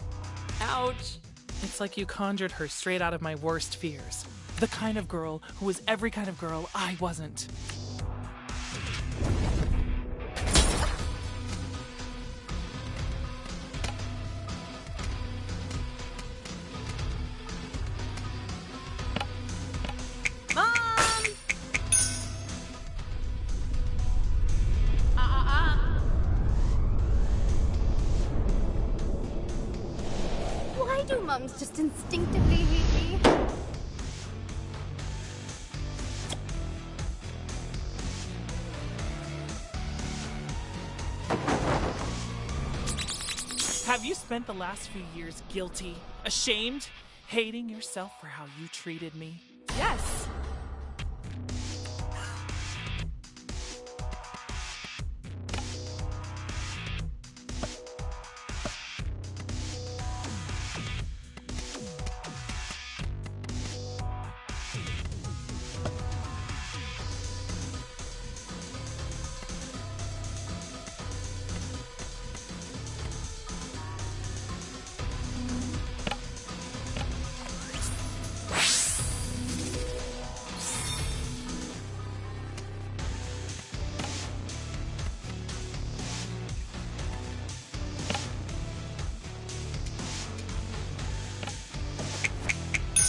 [SPEAKER 2] Ouch.
[SPEAKER 13] It's like you conjured her straight out of my worst fears. The kind of girl who was every kind of girl I wasn't.
[SPEAKER 8] Why do mums just instinctively hate me?
[SPEAKER 13] Have you spent the last few years guilty, ashamed, hating yourself for how you treated me?
[SPEAKER 2] Yes.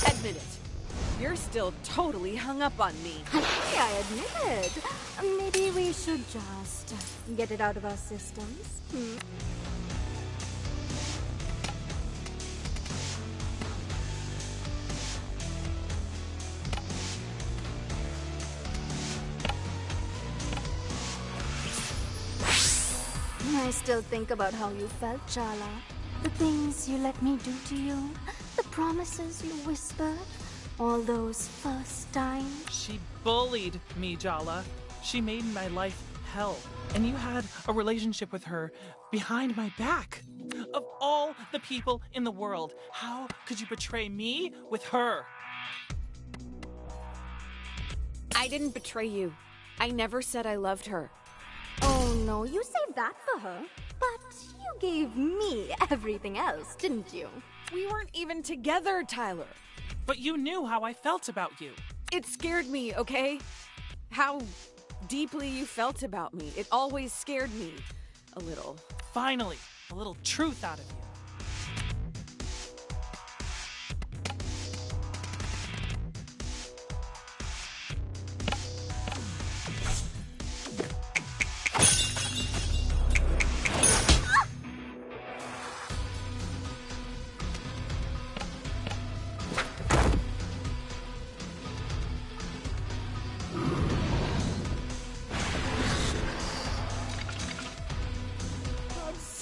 [SPEAKER 2] Admit it. You're still totally hung up on me.
[SPEAKER 8] Hey, I admit it. Maybe we should just get it out of our systems. I still think about how you felt, Chala. The things you let me do to you, the promises you whispered, all those first times.
[SPEAKER 13] She bullied me, Jala. She made my life hell. And you had a relationship with her behind my back. Of all the people in the world, how could you betray me with her?
[SPEAKER 2] I didn't betray you. I never said I loved her.
[SPEAKER 8] Oh no, you saved that for her. But you gave me everything else, didn't you?
[SPEAKER 2] We weren't even together, Tyler.
[SPEAKER 13] But you knew how I felt about you.
[SPEAKER 2] It scared me, okay? How deeply you felt about me. It always scared me. A little.
[SPEAKER 13] Finally, a little truth out of you.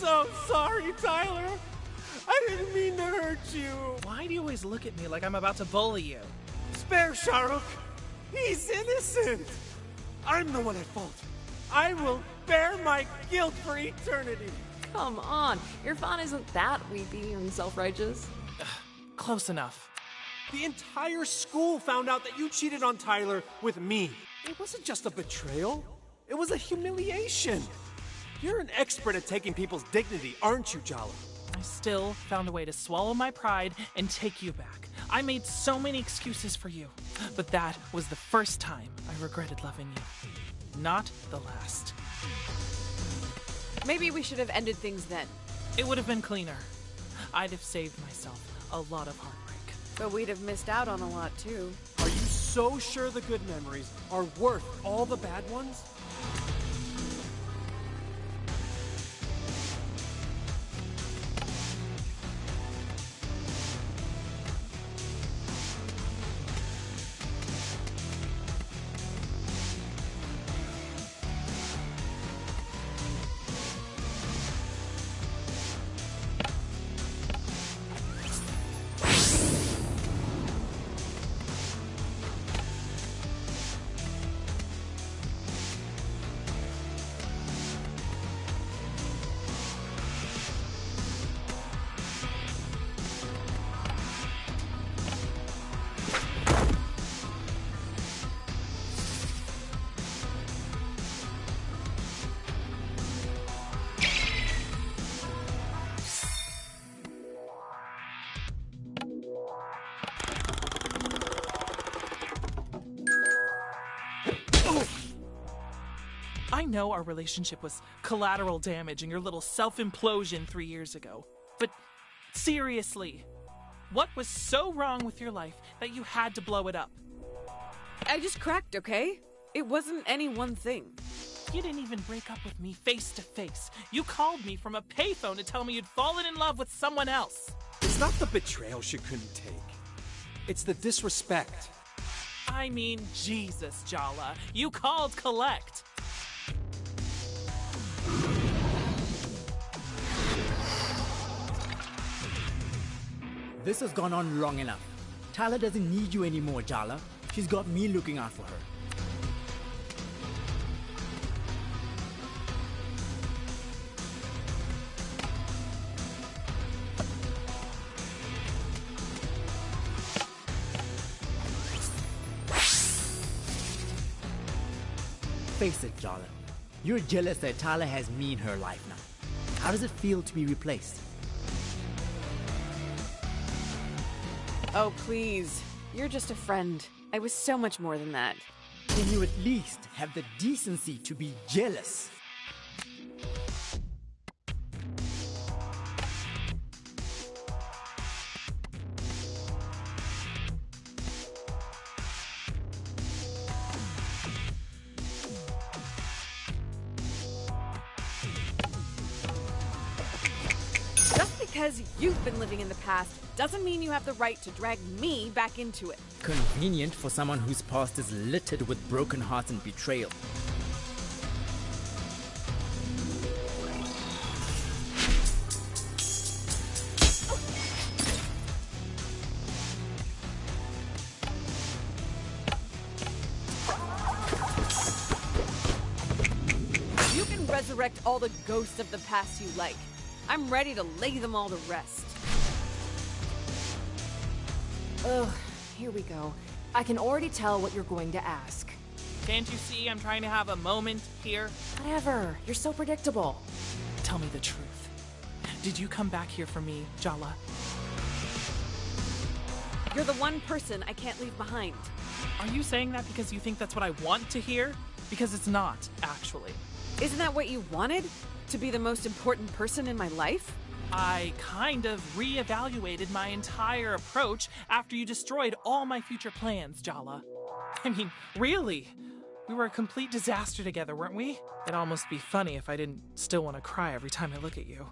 [SPEAKER 16] so sorry, Tyler. I didn't mean to hurt you.
[SPEAKER 13] Why do you always look at me like I'm about to bully you?
[SPEAKER 16] Spare Shahrukh. He's innocent. I'm the one at fault. I will bear my guilt for eternity.
[SPEAKER 4] Come on, Irfan isn't that weepy and self-righteous.
[SPEAKER 13] Close enough.
[SPEAKER 16] The entire school found out that you cheated on Tyler with me. It wasn't just a betrayal. It was a humiliation. You're an expert at taking people's dignity, aren't you, Jala?
[SPEAKER 13] I still found a way to swallow my pride and take you back. I made so many excuses for you, but that was the first time I regretted loving you. Not the last.
[SPEAKER 2] Maybe we should have ended things then.
[SPEAKER 13] It would have been cleaner. I'd have saved myself a lot of heartbreak.
[SPEAKER 2] But we'd have missed out on a lot too.
[SPEAKER 16] Are you so sure the good memories are worth all the bad ones?
[SPEAKER 13] I know our relationship was collateral damage in your little self-implosion 3 years ago. But seriously, what was so wrong with your life that you had to blow it up?
[SPEAKER 2] I just cracked, okay? It wasn't any one thing.
[SPEAKER 13] You didn't even break up with me face to face. You called me from a payphone to tell me you'd fallen in love with someone else.
[SPEAKER 16] It's not the betrayal she couldn't take. It's the disrespect.
[SPEAKER 13] I mean, Jesus, Jala. You called collect.
[SPEAKER 14] This has gone on long enough. Tyler doesn't need you anymore, Jala. She's got me looking out for her. Face it, Jala. You're jealous that Tyler has me in her life now. How does it feel to be replaced?
[SPEAKER 2] Oh, please. You're just a friend. I was so much more than that.
[SPEAKER 14] Can you at least have the decency to be jealous?
[SPEAKER 2] Just because you've been living in the past doesn't mean you have the right to drag me back into it.
[SPEAKER 14] Convenient for someone whose past is littered with broken hearts and betrayal.
[SPEAKER 2] You can resurrect all the ghosts of the past you like. I'm ready to lay them all to rest.
[SPEAKER 4] Ugh, here we go. I can already tell what you're going to ask.
[SPEAKER 13] Can't you see I'm trying to have a moment here?
[SPEAKER 4] Whatever, you're so predictable.
[SPEAKER 13] Tell me the truth. Did you come back here for me, Jala?
[SPEAKER 2] You're the one person I can't leave behind.
[SPEAKER 13] Are you saying that because you think that's what I want to hear? Because it's not, actually.
[SPEAKER 2] Isn't that what you wanted? To be the most important person in my life?
[SPEAKER 13] I kind of reevaluated my entire approach after you destroyed all my future plans, Jala. I mean, really? We were a complete disaster together, weren't we? It'd almost be funny if I didn't still want to cry every time I look at you.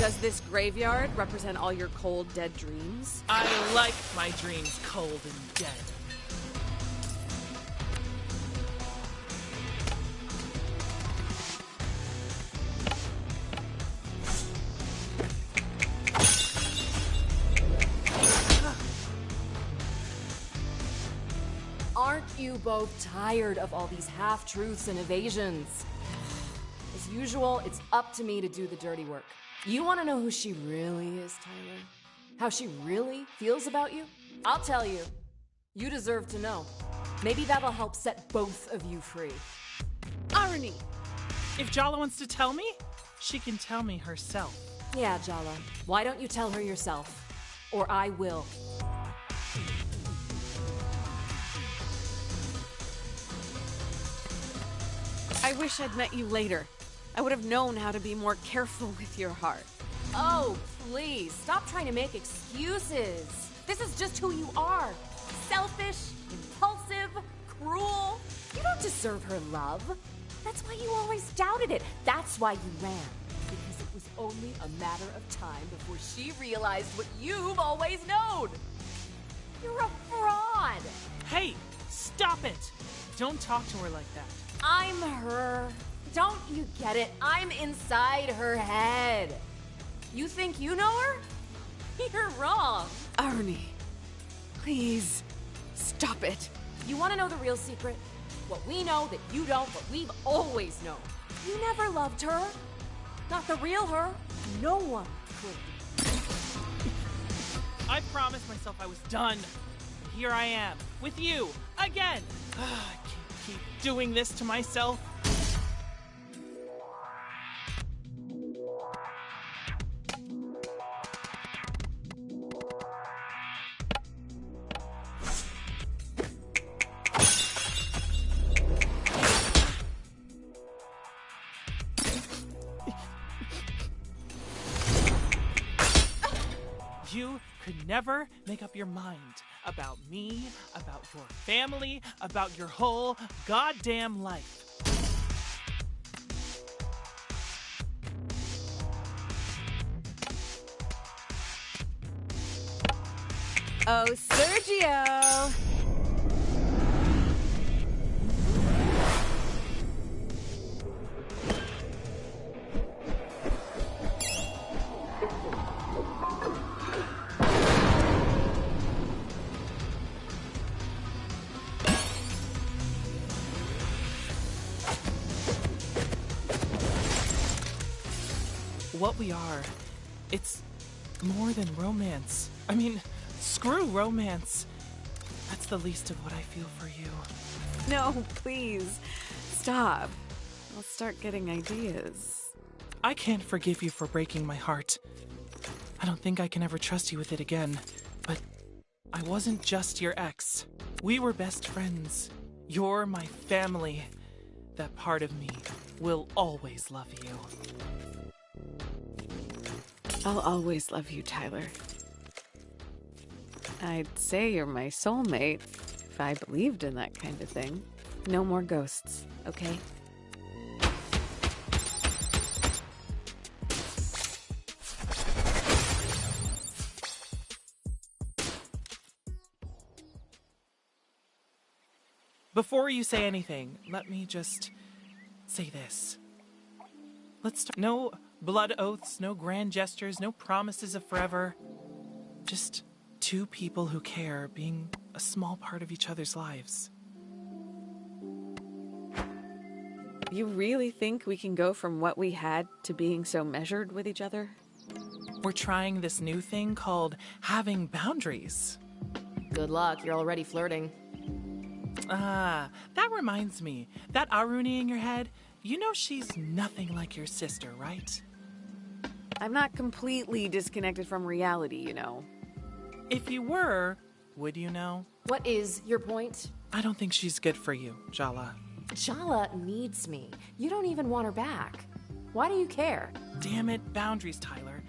[SPEAKER 2] Does this graveyard represent all your cold, dead dreams?
[SPEAKER 13] I like my dreams cold and dead.
[SPEAKER 4] Aren't you both tired of all these half-truths and evasions? As usual, it's up to me to do the dirty work. You want to know who she really is, Tyler? How she really feels about you? I'll tell you. You deserve to know. Maybe that'll help set both of you free.
[SPEAKER 13] Irony! If Jala wants to tell me, she can tell me herself.
[SPEAKER 4] Yeah, Jala. Why don't you tell her yourself? Or I will.
[SPEAKER 2] I wish I'd met you later. I would have known how to be more careful with your heart.
[SPEAKER 4] Oh, please, stop trying to make excuses. This is just who you are. Selfish, impulsive, cruel. You don't deserve her love. That's why you always doubted it. That's why you ran. Because it was only a matter of time before she realized what you've always known. You're a fraud.
[SPEAKER 13] Hey, stop it! Don't talk to her like that.
[SPEAKER 4] I'm her. Don't you get it? I'm inside her head. You think you know her? You're wrong.
[SPEAKER 2] Arnie, please, stop it.
[SPEAKER 4] You want to know the real secret? What we know that you don't, what we've always known. You never loved her. Not the real her. No one could.
[SPEAKER 13] I promised myself I was done. And here I am, with you, again. I can't keep doing this to myself. You could never make up your mind about me, about your family, about your whole goddamn life.
[SPEAKER 2] Oh, Sergio!
[SPEAKER 13] What we are, it's more than romance. I mean, screw romance. That's the least of what I feel for you.
[SPEAKER 2] No, please, stop. I'll start getting ideas.
[SPEAKER 13] I can't forgive you for breaking my heart. I don't think I can ever trust you with it again. But I wasn't just your ex. We were best friends. You're my family. That part of me will always love you.
[SPEAKER 2] I'll always love you, Tyler. I'd say you're my soulmate if I believed in that kind of thing. No more ghosts, okay?
[SPEAKER 13] Before you say anything, let me just say this. Let's start. No blood oaths, no grand gestures, no promises of forever. Just two people who care being a small part of each other's lives.
[SPEAKER 2] You really think we can go from what we had to being so measured with each other?
[SPEAKER 13] We're trying this new thing called having boundaries.
[SPEAKER 4] Good luck, you're already flirting.
[SPEAKER 13] Ah, that reminds me. That Aruni in your head, you know she's nothing like your sister, right?
[SPEAKER 2] I'm not completely disconnected from reality, you know.
[SPEAKER 13] If you were, would you know?
[SPEAKER 4] What is your point?
[SPEAKER 13] I don't think she's good for you, Jala.
[SPEAKER 4] Jala needs me. You don't even want her back. Why do you care?
[SPEAKER 13] Damn it, boundaries, Tyler.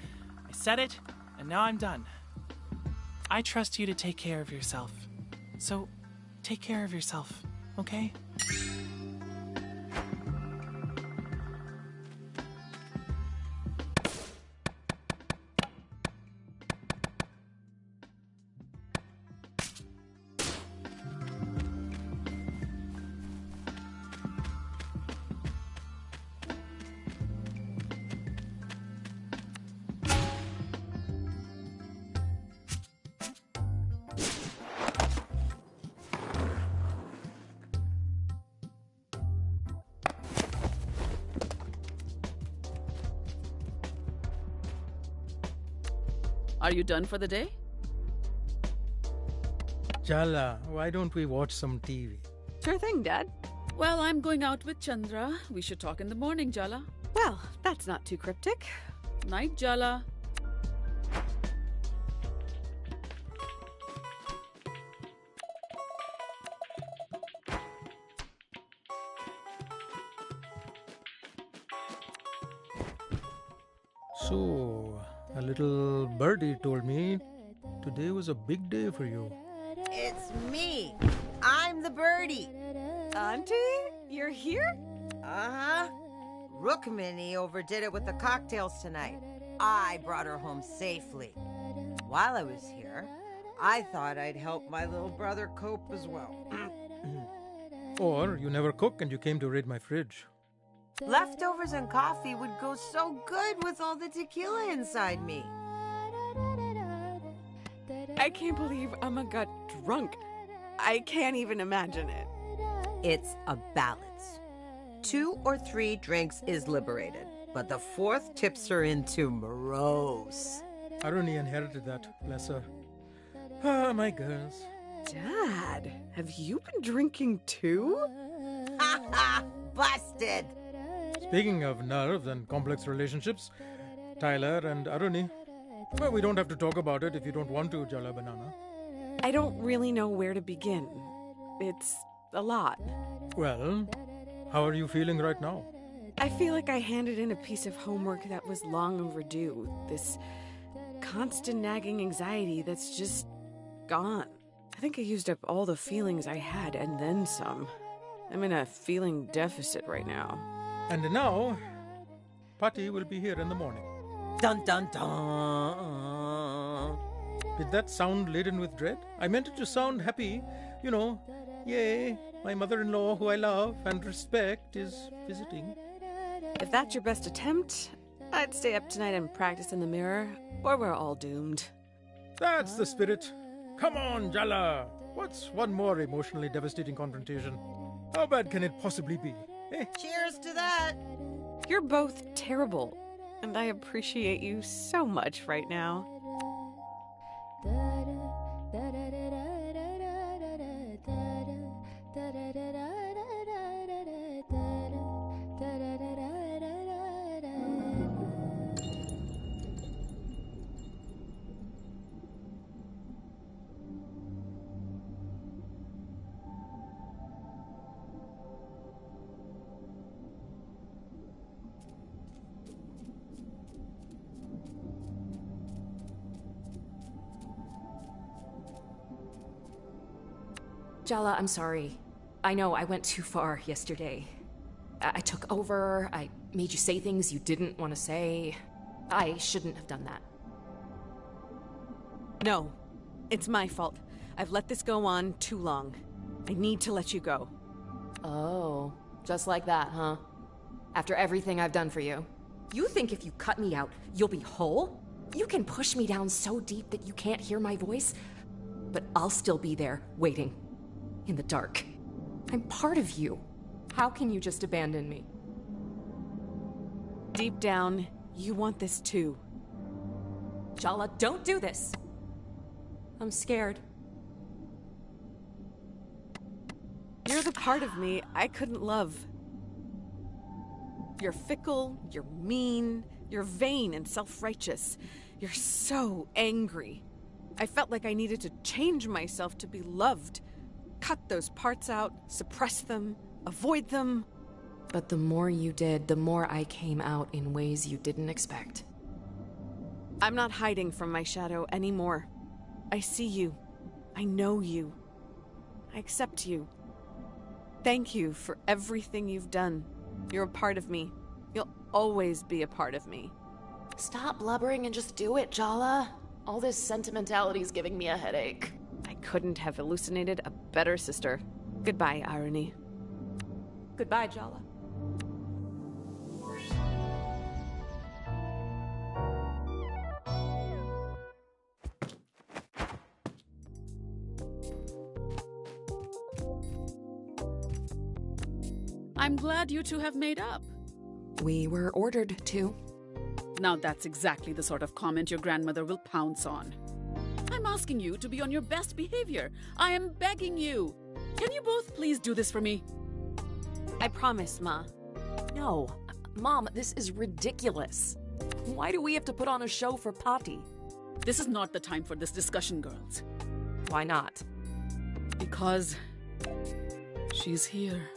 [SPEAKER 13] I said it, and now I'm done. I trust you to take care of yourself. So, take care of yourself, okay?
[SPEAKER 3] Are you done for the day?
[SPEAKER 5] Jala, why don't we watch some TV?
[SPEAKER 2] Sure thing, Dad.
[SPEAKER 3] Well, I'm going out with Chandra. We should talk in the morning, Jala.
[SPEAKER 2] Well, that's not too cryptic.
[SPEAKER 3] Night, Jala.
[SPEAKER 5] So, a little birdie told me today was a big day for you.
[SPEAKER 11] It's me. I'm the birdie.
[SPEAKER 2] Auntie, you're here?
[SPEAKER 11] Uh-huh. Rookmini overdid it with the cocktails tonight. I brought her home safely. While I was here, I thought I'd help my little brother cope as well.
[SPEAKER 5] Or you never cook and you came to raid my fridge.
[SPEAKER 11] Leftovers and coffee would go so good with all the tequila inside me.
[SPEAKER 2] I can't believe Amma got drunk. I can't even imagine it.
[SPEAKER 11] It's a balance. 2 or 3 drinks is liberated, but the 4th tips her into morose.
[SPEAKER 5] Aruni inherited that, bless her. Ah, my girls.
[SPEAKER 2] Dad, have you been drinking too?
[SPEAKER 11] Ha ha! Busted!
[SPEAKER 5] Speaking of nerves and complex relationships, Tyler and Aruni. Well, we don't have to talk about it if you don't want to, Jala Banana.
[SPEAKER 2] I don't really know where to begin. It's a lot.
[SPEAKER 5] Well, how are you feeling right now?
[SPEAKER 2] I feel like I handed in a piece of homework that was long overdue. This constant nagging anxiety that's just gone. I think I used up all the feelings I had and then some. I'm in a feeling deficit right now.
[SPEAKER 5] And now, Patty will be here in the morning.
[SPEAKER 11] Dun dun dun!
[SPEAKER 5] Did that sound laden with dread? I meant it to sound happy. You know, yay, my mother-in-law, who I love and respect, is visiting.
[SPEAKER 2] If that's your best attempt, I'd stay up tonight and practice in the mirror, or we're all doomed.
[SPEAKER 5] That's the spirit. Come on, Jala. What's one more emotionally devastating confrontation? How bad can it possibly be? Eh?
[SPEAKER 11] Cheers to that!
[SPEAKER 2] You're both terrible, and I appreciate you so much right now.
[SPEAKER 4] Jala, I'm sorry. I know I went too far yesterday. I took over, I made you say things you didn't want to say. I shouldn't have done that.
[SPEAKER 2] No, it's my fault. I've let this go on too long. I need to let you go.
[SPEAKER 4] Oh, just like that, huh? After everything I've done for you. You think if you cut me out, you'll be whole? You can push me down so deep that you can't hear my voice, but I'll still be there, waiting. In the dark. I'm part of you. How can you just abandon me?
[SPEAKER 2] Deep down, you want this too.
[SPEAKER 4] Jala, don't do this. I'm scared.
[SPEAKER 2] You're the part of me I couldn't love. You're fickle, you're mean, you're vain and self-righteous. You're so angry. I felt like I needed to change myself to be loved. Cut those parts out, suppress them, avoid them.
[SPEAKER 4] But the more you did, the more I came out in ways you didn't expect.
[SPEAKER 2] I'm not hiding from my shadow anymore. I see you. I know you. I accept you. Thank you for everything you've done. You're a part of me. You'll always be a part of me.
[SPEAKER 4] Stop blubbering and just do it, Jala. All this sentimentality is giving me a headache.
[SPEAKER 2] I couldn't have hallucinated a better sister. Goodbye, Irony.
[SPEAKER 4] Goodbye, Jala.
[SPEAKER 3] I'm glad you two have made up.
[SPEAKER 4] We were ordered to.
[SPEAKER 3] Now that's exactly the sort of comment your grandmother will pounce on. I'm asking you to be on your best behavior. I am begging you. Can you both please do this for me?
[SPEAKER 4] I promise, Ma. No. Mom, this is ridiculous. Why do we have to put on a show for Patti?
[SPEAKER 3] This is not the time for this discussion, girls.
[SPEAKER 4] Why not?
[SPEAKER 3] Because she's here.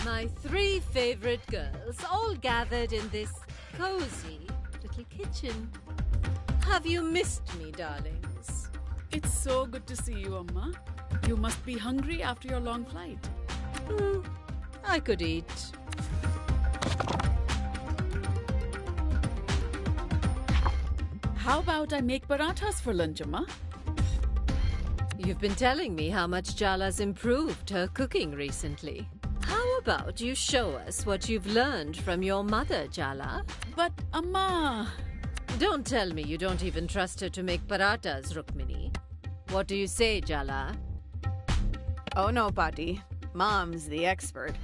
[SPEAKER 17] My 3 favorite girls, all gathered in this cozy little kitchen. Have you missed me, darlings?
[SPEAKER 3] It's so good to see you, Amma. You must be hungry after your long flight.
[SPEAKER 17] I could eat.
[SPEAKER 3] How about I make parathas for lunch, Amma?
[SPEAKER 17] You've been telling me how much Jala's improved her cooking recently. How about you show us what you've learned from your mother, Jala?
[SPEAKER 3] But, Amma...
[SPEAKER 17] Don't tell me you don't even trust her to make parathas, Rukmini. What do you say, Jala?
[SPEAKER 2] Oh no, Patti. Mom's the expert.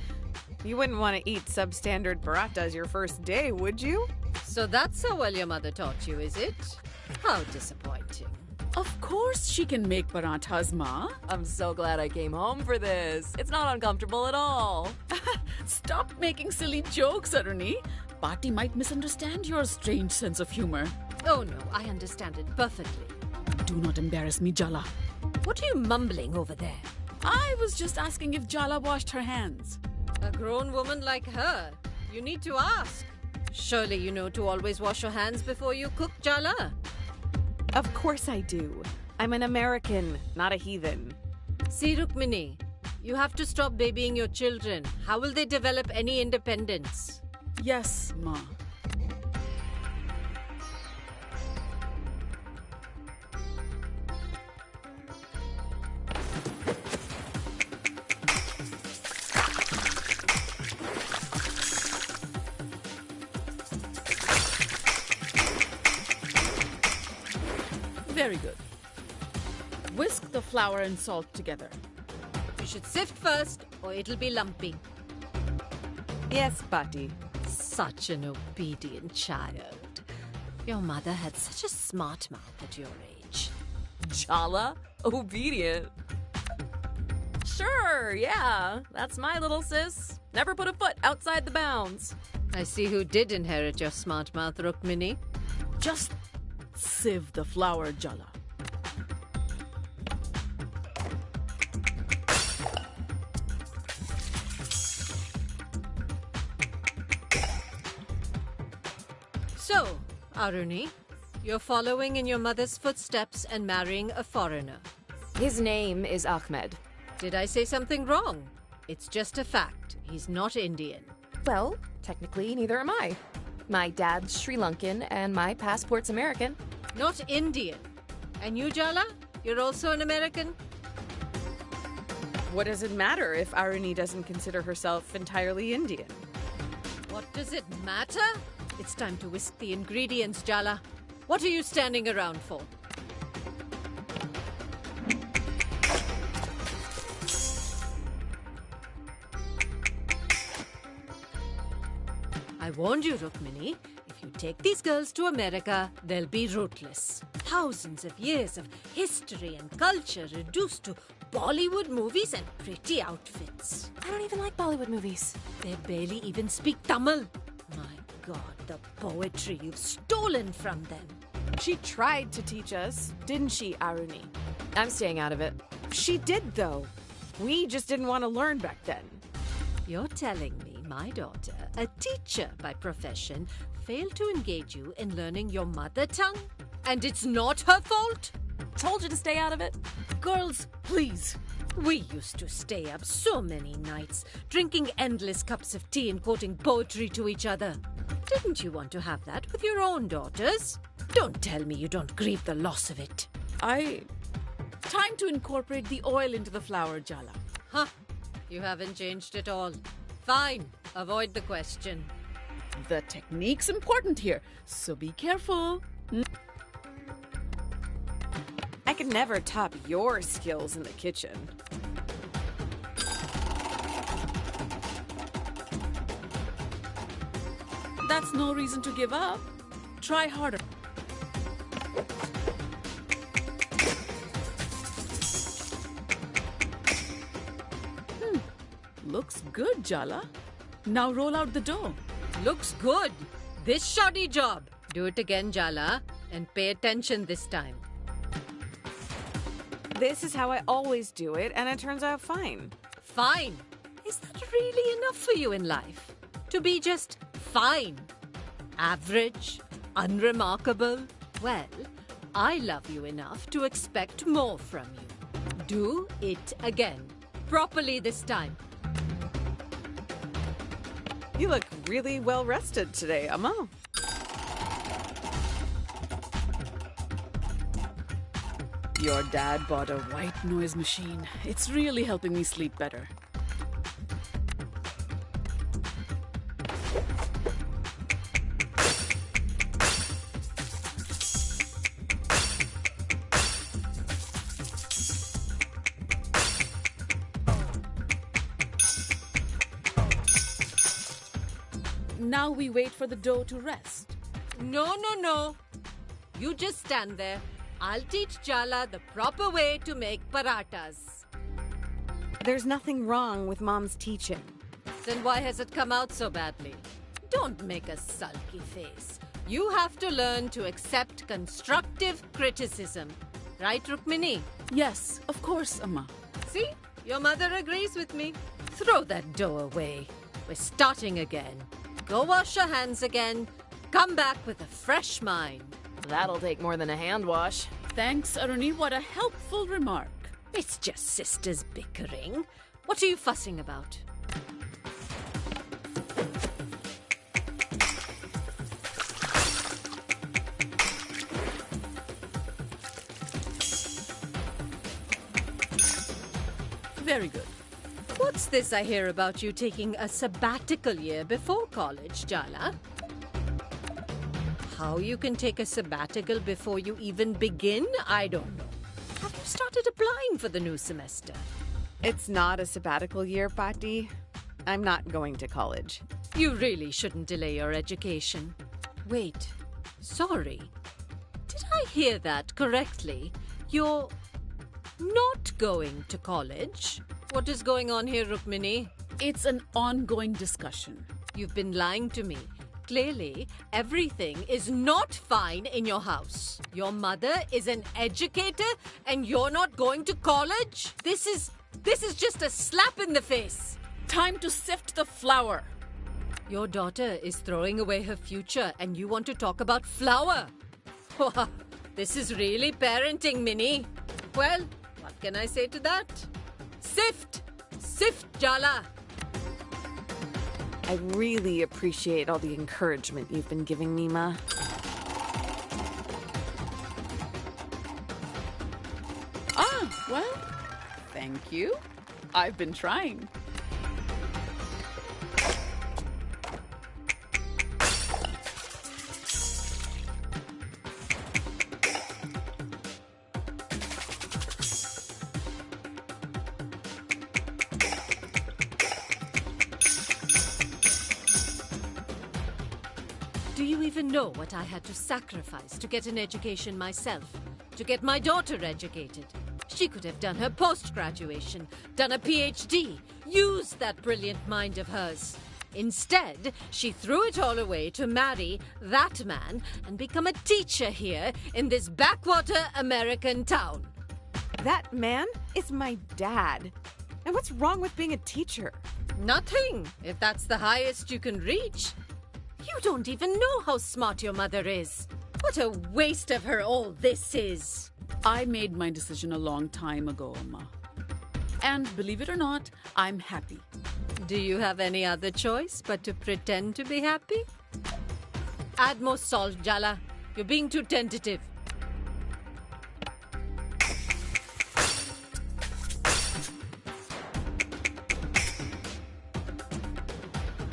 [SPEAKER 2] You wouldn't want to eat substandard parathas your first day, would you?
[SPEAKER 17] So that's how well your mother taught you, is it? How disappointing.
[SPEAKER 3] Of course she can make parathas, Ma.
[SPEAKER 4] I'm so glad I came home for this. It's not uncomfortable at all.
[SPEAKER 3] Stop making silly jokes, Aruni. Patti might misunderstand your strange sense of humor.
[SPEAKER 17] Oh no, I understand it perfectly.
[SPEAKER 3] Do not embarrass me, Jala.
[SPEAKER 17] What are you mumbling over there?
[SPEAKER 3] I was just asking if Jala washed her hands.
[SPEAKER 17] A grown woman like her, you need to ask. Surely you know to always wash your hands before you cook, Jala.
[SPEAKER 2] Of course I do. I'm an American, not a heathen.
[SPEAKER 17] See, Rukmini, you have to stop babying your children. How will they develop any independence?
[SPEAKER 3] Yes, Ma. Very good. Whisk the flour and salt together.
[SPEAKER 17] You should sift first, or it'll be lumpy.
[SPEAKER 2] Yes, Patti.
[SPEAKER 17] Such an obedient child. Your mother had such a smart mouth at your age.
[SPEAKER 4] Jala? Obedient? Sure, yeah. That's my little sis. Never put a foot outside the bounds.
[SPEAKER 17] I see who did inherit your smart mouth, Rukmini.
[SPEAKER 3] Just sieve the flour, Jala.
[SPEAKER 17] So, Aruni, you're following in your mother's footsteps and marrying a foreigner.
[SPEAKER 4] His name is Ahmed.
[SPEAKER 17] Did I say something wrong? It's just a fact. He's not Indian.
[SPEAKER 4] Well, technically, neither am I. My dad's Sri Lankan and my passport's American.
[SPEAKER 17] Not Indian. And you, Jala? You're also an American?
[SPEAKER 2] What does it matter if Aruni doesn't consider herself entirely Indian?
[SPEAKER 17] What does it matter? It's time to whisk the ingredients, Jala. What are you standing around for? I warned you, Rukmini. If you take these girls to America, they'll be rootless. Thousands of years of history and culture reduced to Bollywood movies and pretty outfits.
[SPEAKER 4] I don't even like Bollywood movies.
[SPEAKER 17] They barely even speak Tamil. My God, the poetry you've stolen from them.
[SPEAKER 2] She tried to teach us, didn't she, Aruni?
[SPEAKER 4] I'm staying out of it.
[SPEAKER 2] She did, though. We just didn't want to learn back then.
[SPEAKER 17] You're telling me my daughter, a teacher by profession, failed to engage you in learning your mother tongue? And it's not her fault?
[SPEAKER 4] Told you to stay out of it.
[SPEAKER 17] Girls, please. We used to stay up so many nights, drinking endless cups of tea and quoting poetry to each other. Didn't you want to have that with your own daughters? Don't tell me you don't grieve the loss of it.
[SPEAKER 3] Time to incorporate the oil into the flour, Jala.
[SPEAKER 17] Huh. You haven't changed at all. Fine. Avoid the question.
[SPEAKER 3] The technique's important here, so be careful.
[SPEAKER 2] I could never top your skills in the kitchen.
[SPEAKER 3] That's no reason to give up. Try harder. Looks good, Jala. Now roll out the dough.
[SPEAKER 17] Looks good. This shoddy job. Do it again, Jala, and pay attention this time.
[SPEAKER 2] This is how I always do it, and it turns out fine.
[SPEAKER 17] Fine. Is that really enough for you in life? To be just fine? Average? Unremarkable? Well, I love you enough to expect more from you. Do it again. Properly this time.
[SPEAKER 2] You look really well rested today, Amma.
[SPEAKER 3] Your dad bought a white noise machine. It's really helping me sleep better. Now we wait for the dough to rest.
[SPEAKER 17] No. You just stand there. I'll teach Jala the proper way to make paratas.
[SPEAKER 2] There's nothing wrong with Mom's teaching.
[SPEAKER 17] Then why has it come out so badly? Don't make a sulky face. You have to learn to accept constructive criticism. Right, Rukmini?
[SPEAKER 3] Yes, of course, Amma.
[SPEAKER 17] See? Your mother agrees with me. Throw that dough away. We're starting again. Go wash your hands again. Come back with a fresh mind.
[SPEAKER 4] That'll take more than a hand wash.
[SPEAKER 3] Thanks, Aruni. What a helpful remark.
[SPEAKER 17] It's just sisters bickering. What are you fussing about?
[SPEAKER 3] Very good.
[SPEAKER 17] What's this I hear about you taking a sabbatical year before college, Jala? How you can take a sabbatical before you even begin, I don't know. Have you started applying for the new semester?
[SPEAKER 2] It's not a sabbatical year, Patti. I'm not going to college.
[SPEAKER 17] You really shouldn't delay your education. Wait, sorry. Did I hear that correctly? You're not going to college? What is going on here, Rukmini?
[SPEAKER 3] It's an ongoing discussion.
[SPEAKER 17] You've been lying to me. Clearly, everything is not fine in your house. Your mother is an educator and you're not going to college? This is just a slap in the face.
[SPEAKER 3] Time to sift the flour.
[SPEAKER 17] Your daughter is throwing away her future and you want to talk about flour? This is really parenting, Minnie. Well, what can I say to that? Sift! Sift, Jala!
[SPEAKER 2] I really appreciate all the encouragement you've been giving me, Ma.
[SPEAKER 3] Well, thank you. I've been trying.
[SPEAKER 17] Do you even know what I had to sacrifice to get an education myself? To get my daughter educated? She could have done her post-graduation, done a PhD, used that brilliant mind of hers. Instead, she threw it all away to marry that man and become a teacher here in this backwater American town.
[SPEAKER 2] That man is my dad. And what's wrong with being a teacher?
[SPEAKER 17] Nothing, if that's the highest you can reach. You don't even know how smart your mother is. What a waste of her all this is.
[SPEAKER 3] I made my decision a long time ago, Amma. And believe it or not, I'm happy.
[SPEAKER 17] Do you have any other choice but to pretend to be happy? Add more salt, Jala. You're being too tentative.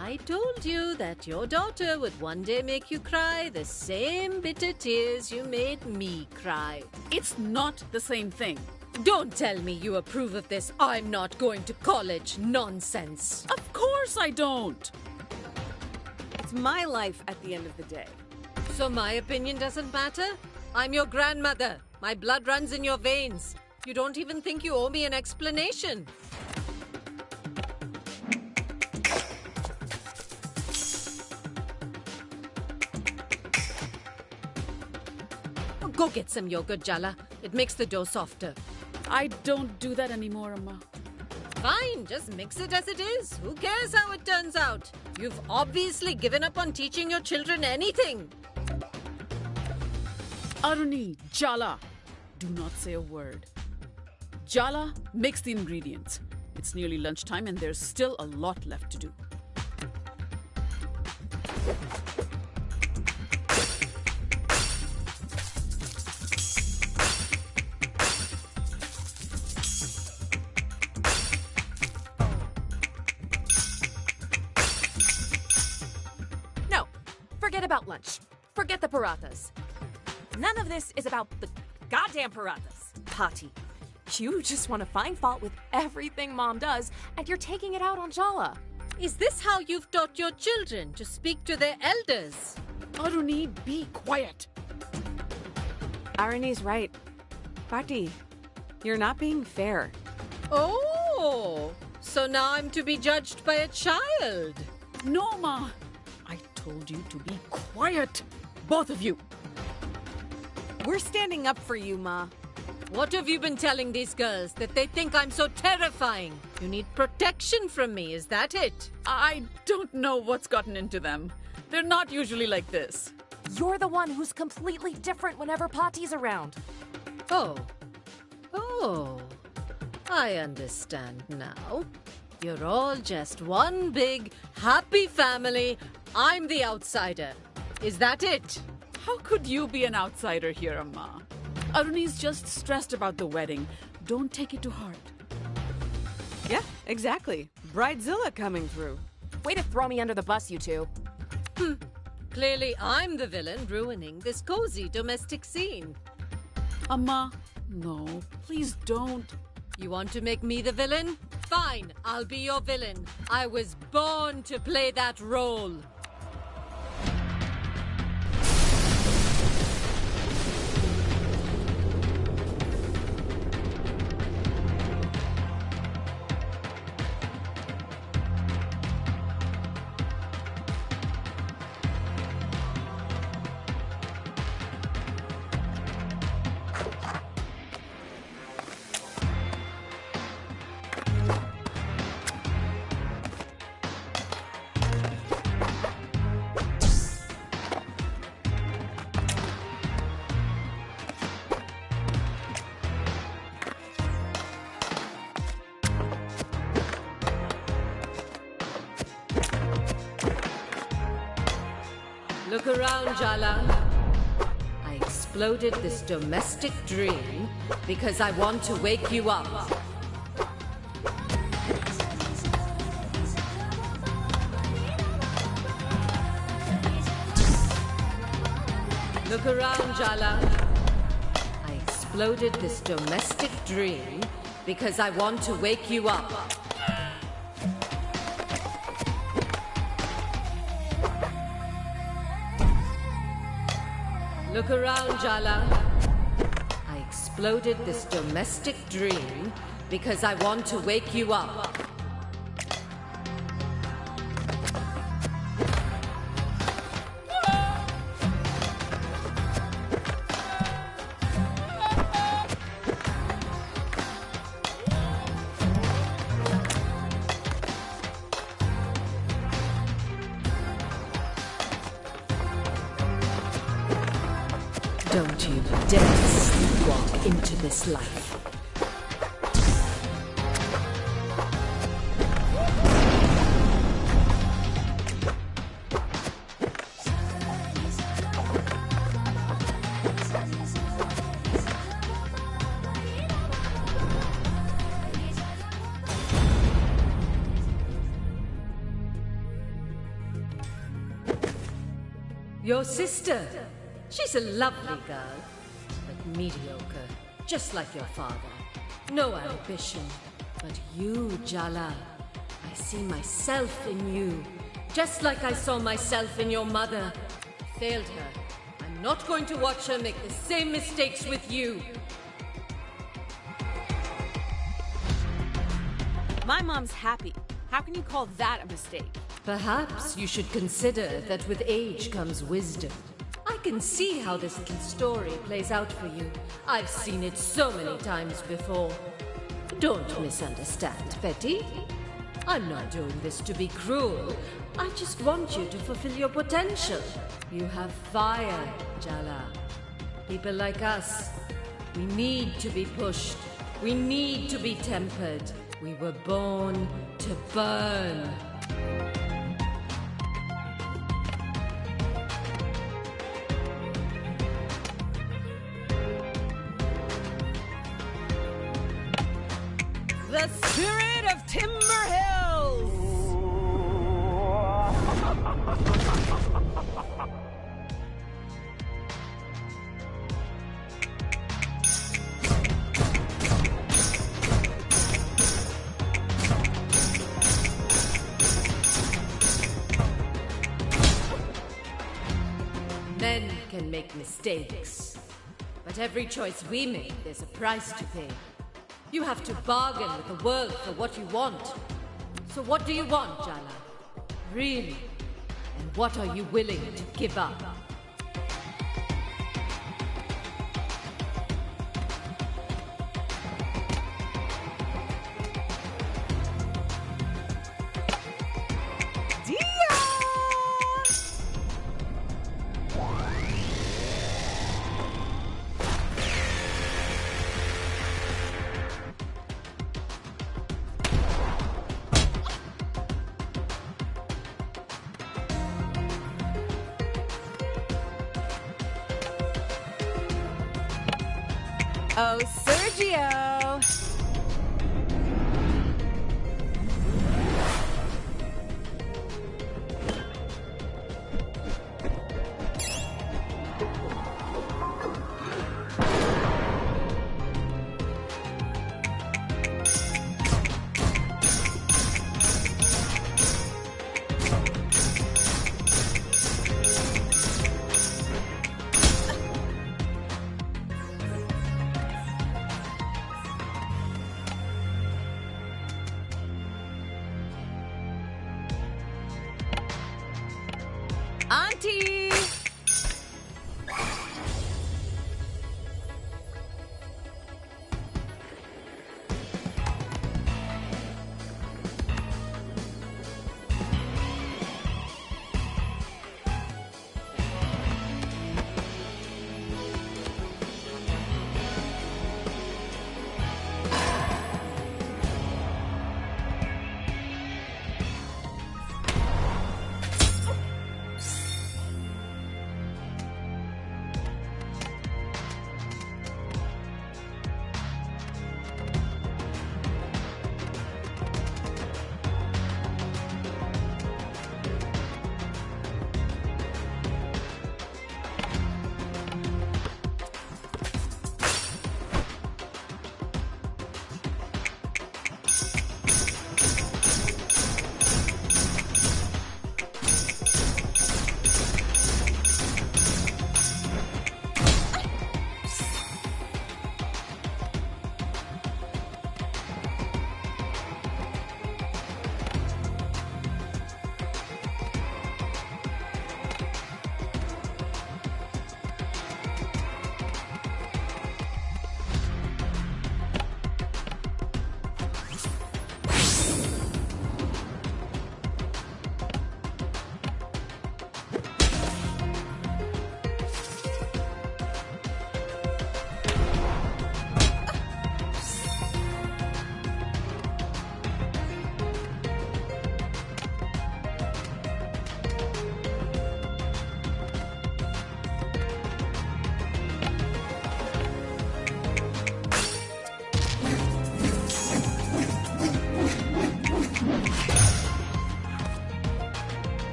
[SPEAKER 17] I told you that your daughter would one day make you cry the same bitter tears you made me cry.
[SPEAKER 3] It's not the same thing.
[SPEAKER 17] Don't tell me you approve of this I'm not going to college nonsense.
[SPEAKER 3] Of course I don't.
[SPEAKER 2] It's my life at the end of the day.
[SPEAKER 17] So my opinion doesn't matter? I'm your grandmother. My blood runs in your veins. You don't even think you owe me an explanation. Go get some yogurt, Jala. It makes the dough softer.
[SPEAKER 3] I don't do that anymore, Amma.
[SPEAKER 17] Fine, just mix it as it is. Who cares how it turns out? You've obviously given up on teaching your children anything.
[SPEAKER 3] Aruni, Jala, do not say a word. Jala, mix the ingredients. It's nearly lunchtime and there's still a lot left to do.
[SPEAKER 4] Forget about lunch. Forget the parathas. None of this is about the goddamn parathas. Pati, you just want to find fault with everything Mom does, and you're taking it out on Jala.
[SPEAKER 17] Is this how you've taught your children to speak to their elders?
[SPEAKER 3] Aruni, be quiet.
[SPEAKER 2] Aruni's right. Pati, you're not being fair.
[SPEAKER 17] Oh, so now I'm to be judged by a child.
[SPEAKER 3] No, Ma. I told you to be quiet, both of you.
[SPEAKER 2] We're standing up for you, Ma.
[SPEAKER 17] What have you been telling these girls? That they think I'm so terrifying? You need protection from me, is that it?
[SPEAKER 3] I don't know what's gotten into them. They're not usually like this.
[SPEAKER 4] You're the one who's completely different whenever Pati's around.
[SPEAKER 17] Oh, I understand now. You're all just one big, happy family. I'm the outsider. Is that it?
[SPEAKER 3] How could you be an outsider here, Amma? Aruni's just stressed about the wedding. Don't take it to heart.
[SPEAKER 2] Yeah, exactly. Bridezilla coming through.
[SPEAKER 4] Way to throw me under the bus, you two.
[SPEAKER 17] Clearly I'm the villain ruining this cozy domestic scene.
[SPEAKER 3] Amma, no, please don't.
[SPEAKER 17] You want to make me the villain? Fine, I'll be your villain. I was born to play that role. Look around, Jala. I exploded this domestic dream because I want to wake you up. Look around, Jala. I exploded this domestic dream because I want to wake you up. Look around, Jala. I exploded this domestic dream because I want to wake you up. Don't you dare sleepwalk into this life. Your sister. She's a lovely girl, but mediocre, just like your father. No ambition. But you, Jala, I see myself in you, just like I saw myself in your mother. I failed her. I'm not going to watch her make the same mistakes with you.
[SPEAKER 2] My mom's happy. How can you call that a mistake?
[SPEAKER 17] Perhaps you should consider that with age comes wisdom. I can see how this little story plays out for you. I've seen it so many times before. Don't misunderstand, Betty. I'm not doing this to be cruel. I just want you to fulfill your potential. You have fire, Jala. People like us, we need to be pushed. We need to be tempered. We were born to burn.
[SPEAKER 2] The spirit of Timber Hills!
[SPEAKER 17] Men can make mistakes, but every choice we make, there's a price to pay. You have to bargain with the world for what you want. So what do you want, Jala? Really? And what are you willing to give up?
[SPEAKER 2] Oh, Sergio!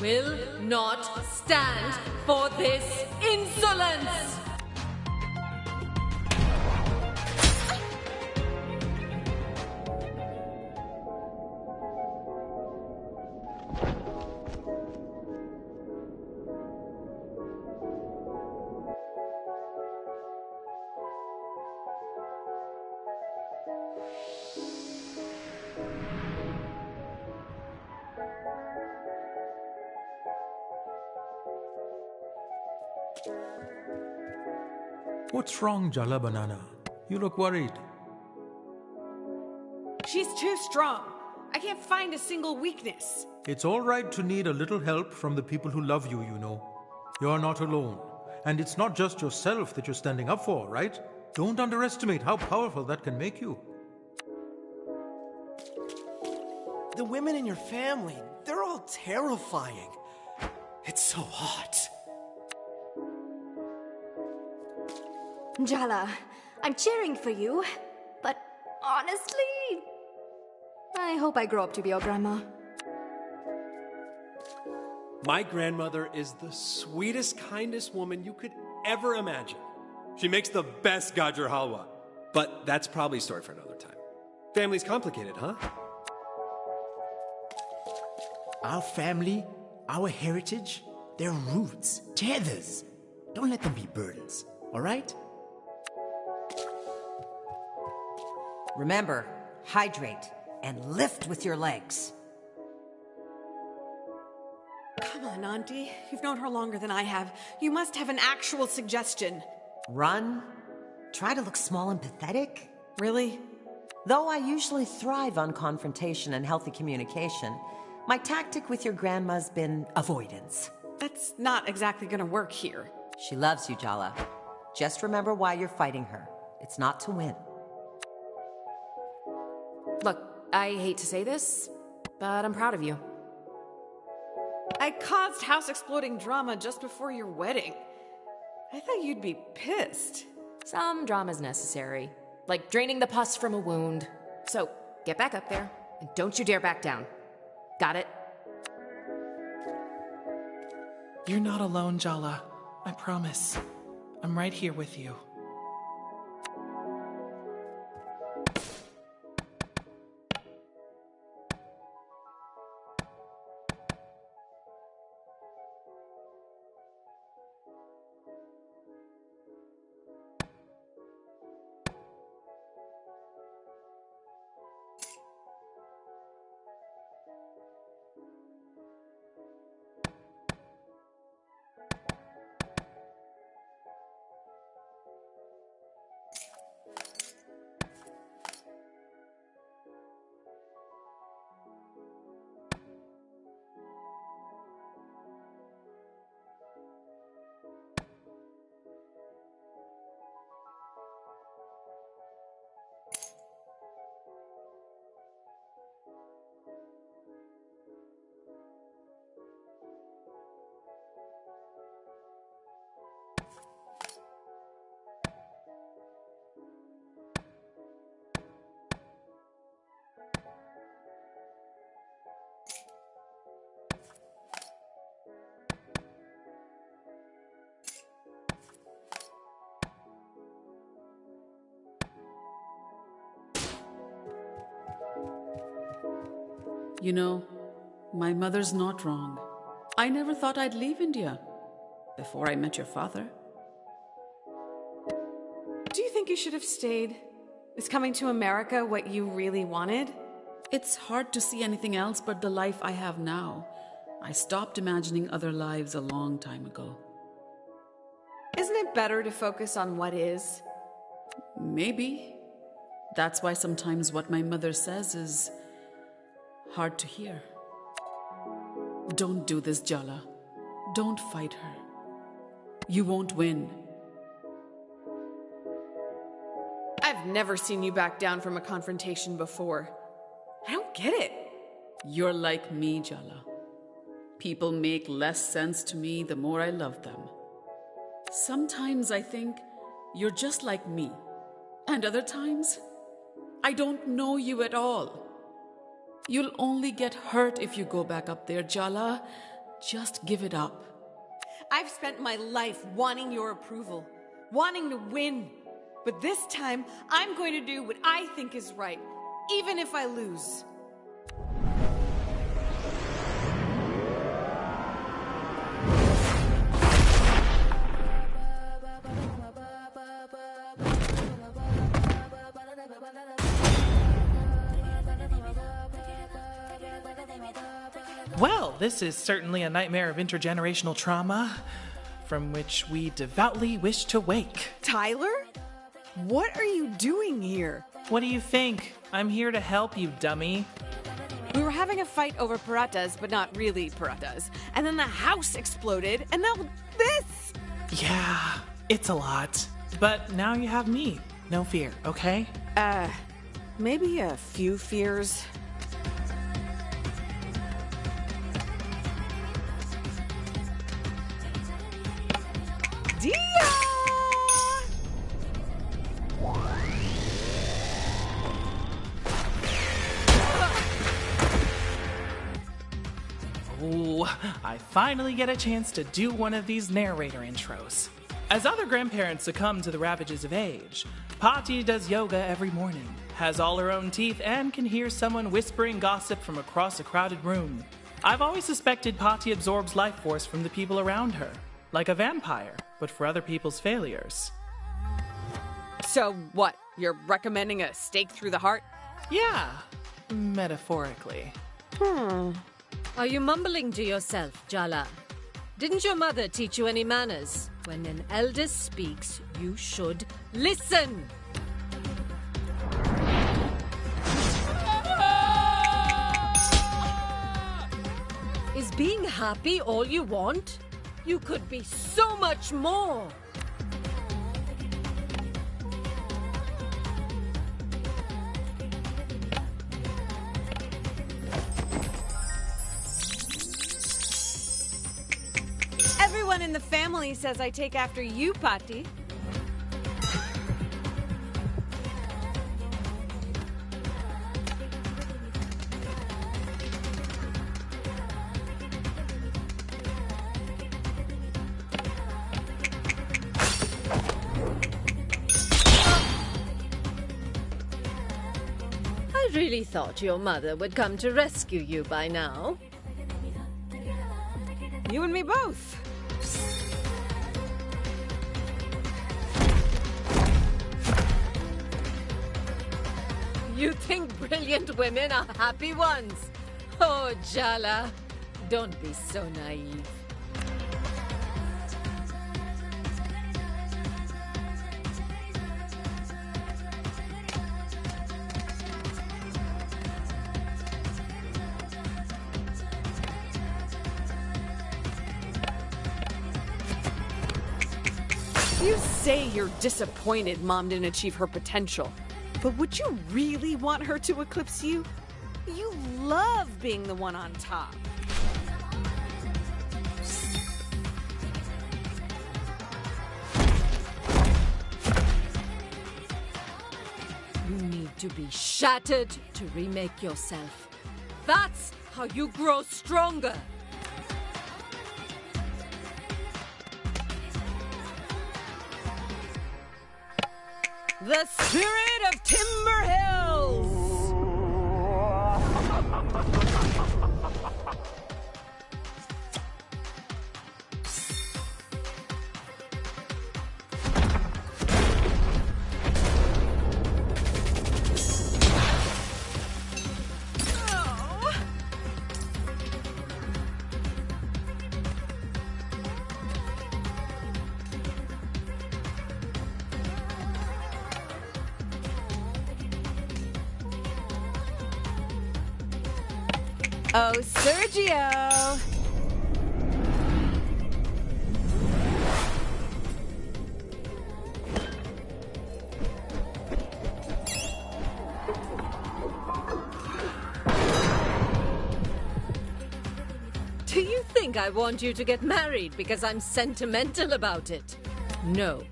[SPEAKER 17] will not stand for this insolence!
[SPEAKER 5] What's wrong, Jala Banana? You look worried.
[SPEAKER 2] She's too strong. I can't find a single weakness.
[SPEAKER 5] It's all right to need a little help from the people who love you, you know. You're not alone. And it's not just yourself that you're standing up for, right? Don't underestimate how powerful that can make you.
[SPEAKER 16] The women in your family, they're all terrifying. It's so hot.
[SPEAKER 8] Jala, I'm cheering for you, but honestly, I hope I grow up to be your grandma.
[SPEAKER 16] My grandmother is the sweetest, kindest woman you could ever imagine. She makes the best gajar halwa. But that's probably a story for another time. Family's complicated, huh?
[SPEAKER 14] Our family, our heritage, their roots, tethers. Don't let them be burdens, all right?
[SPEAKER 11] Remember, hydrate and lift with your legs.
[SPEAKER 2] Come on, Auntie. You've known her longer than I have. You must have an actual suggestion.
[SPEAKER 11] Run. Try to look small and pathetic.
[SPEAKER 2] Really?
[SPEAKER 11] Though I usually thrive on confrontation and healthy communication, my tactic with your grandma's been avoidance.
[SPEAKER 2] That's not exactly gonna work here.
[SPEAKER 11] She loves you, Jala. Just remember why you're fighting her. It's not to win.
[SPEAKER 4] Look, I hate to say this, but I'm proud of you.
[SPEAKER 2] I caused house-exploding drama just before your wedding. I thought you'd be pissed.
[SPEAKER 4] Some drama's necessary, like draining the pus from a wound. So, get back up there, and don't you dare back down. Got it?
[SPEAKER 13] You're not alone, Jala. I promise. I'm right here with you.
[SPEAKER 3] You know, my mother's not wrong. I never thought I'd leave India before I met your father.
[SPEAKER 2] Do you think you should have stayed? Is coming to America what you really wanted?
[SPEAKER 3] It's hard to see anything else but the life I have now. I stopped imagining other lives a long time ago.
[SPEAKER 2] Isn't it better to focus on what is?
[SPEAKER 3] Maybe. That's why sometimes what my mother says is hard to hear. Don't do this, Jala. Don't fight her. You won't win.
[SPEAKER 2] I've never seen you back down from a confrontation before. I don't get it.
[SPEAKER 3] You're like me, Jala. People make less sense to me the more I love them. Sometimes I think you're just like me. And other times, I don't know you at all. You'll only get hurt if you go back up there, Jala. Just give it up.
[SPEAKER 2] I've spent my life wanting your approval, wanting to win. But this time, I'm going to do what I think is right, even if I lose.
[SPEAKER 13] Well, this is certainly a nightmare of intergenerational trauma, from which we devoutly wish to wake.
[SPEAKER 2] Tyler? What are you doing here?
[SPEAKER 13] What do you think? I'm here to help you, dummy.
[SPEAKER 2] We were having a fight over paratas, but not really paratas. And then the house exploded, and now this!
[SPEAKER 13] Yeah, it's a lot. But now you have me. No fear, okay?
[SPEAKER 2] Maybe a few fears. Dia!
[SPEAKER 13] Ooh, I finally get a chance to do one of these narrator intros. As other grandparents succumb to the ravages of age, Pati does yoga every morning, has all her own teeth, and can hear someone whispering gossip from across a crowded room. I've always suspected Pati absorbs life force from the people around her, like a vampire, but for other people's failures.
[SPEAKER 2] So what, you're recommending a stake through the heart?
[SPEAKER 13] Yeah, metaphorically.
[SPEAKER 17] Are you mumbling to yourself, Jala? Didn't your mother teach you any manners? When an elder speaks, you should listen. Is being happy all you want? You could be so much more.
[SPEAKER 2] Everyone in the family says I take after you, Pati.
[SPEAKER 17] I really thought your mother would come to rescue you by now.
[SPEAKER 2] You and me both.
[SPEAKER 17] You think brilliant women are happy ones? Oh, Jala, don't be so naive.
[SPEAKER 2] You say you're disappointed Mom didn't achieve her potential. But would you really want her to eclipse you? You love being the one on top.
[SPEAKER 17] You need to be shattered to remake yourself. That's how you grow stronger.
[SPEAKER 2] The spirit of Timber Hills! Oh, Sergio!
[SPEAKER 17] Do you think I want you to get married because I'm sentimental about it? No.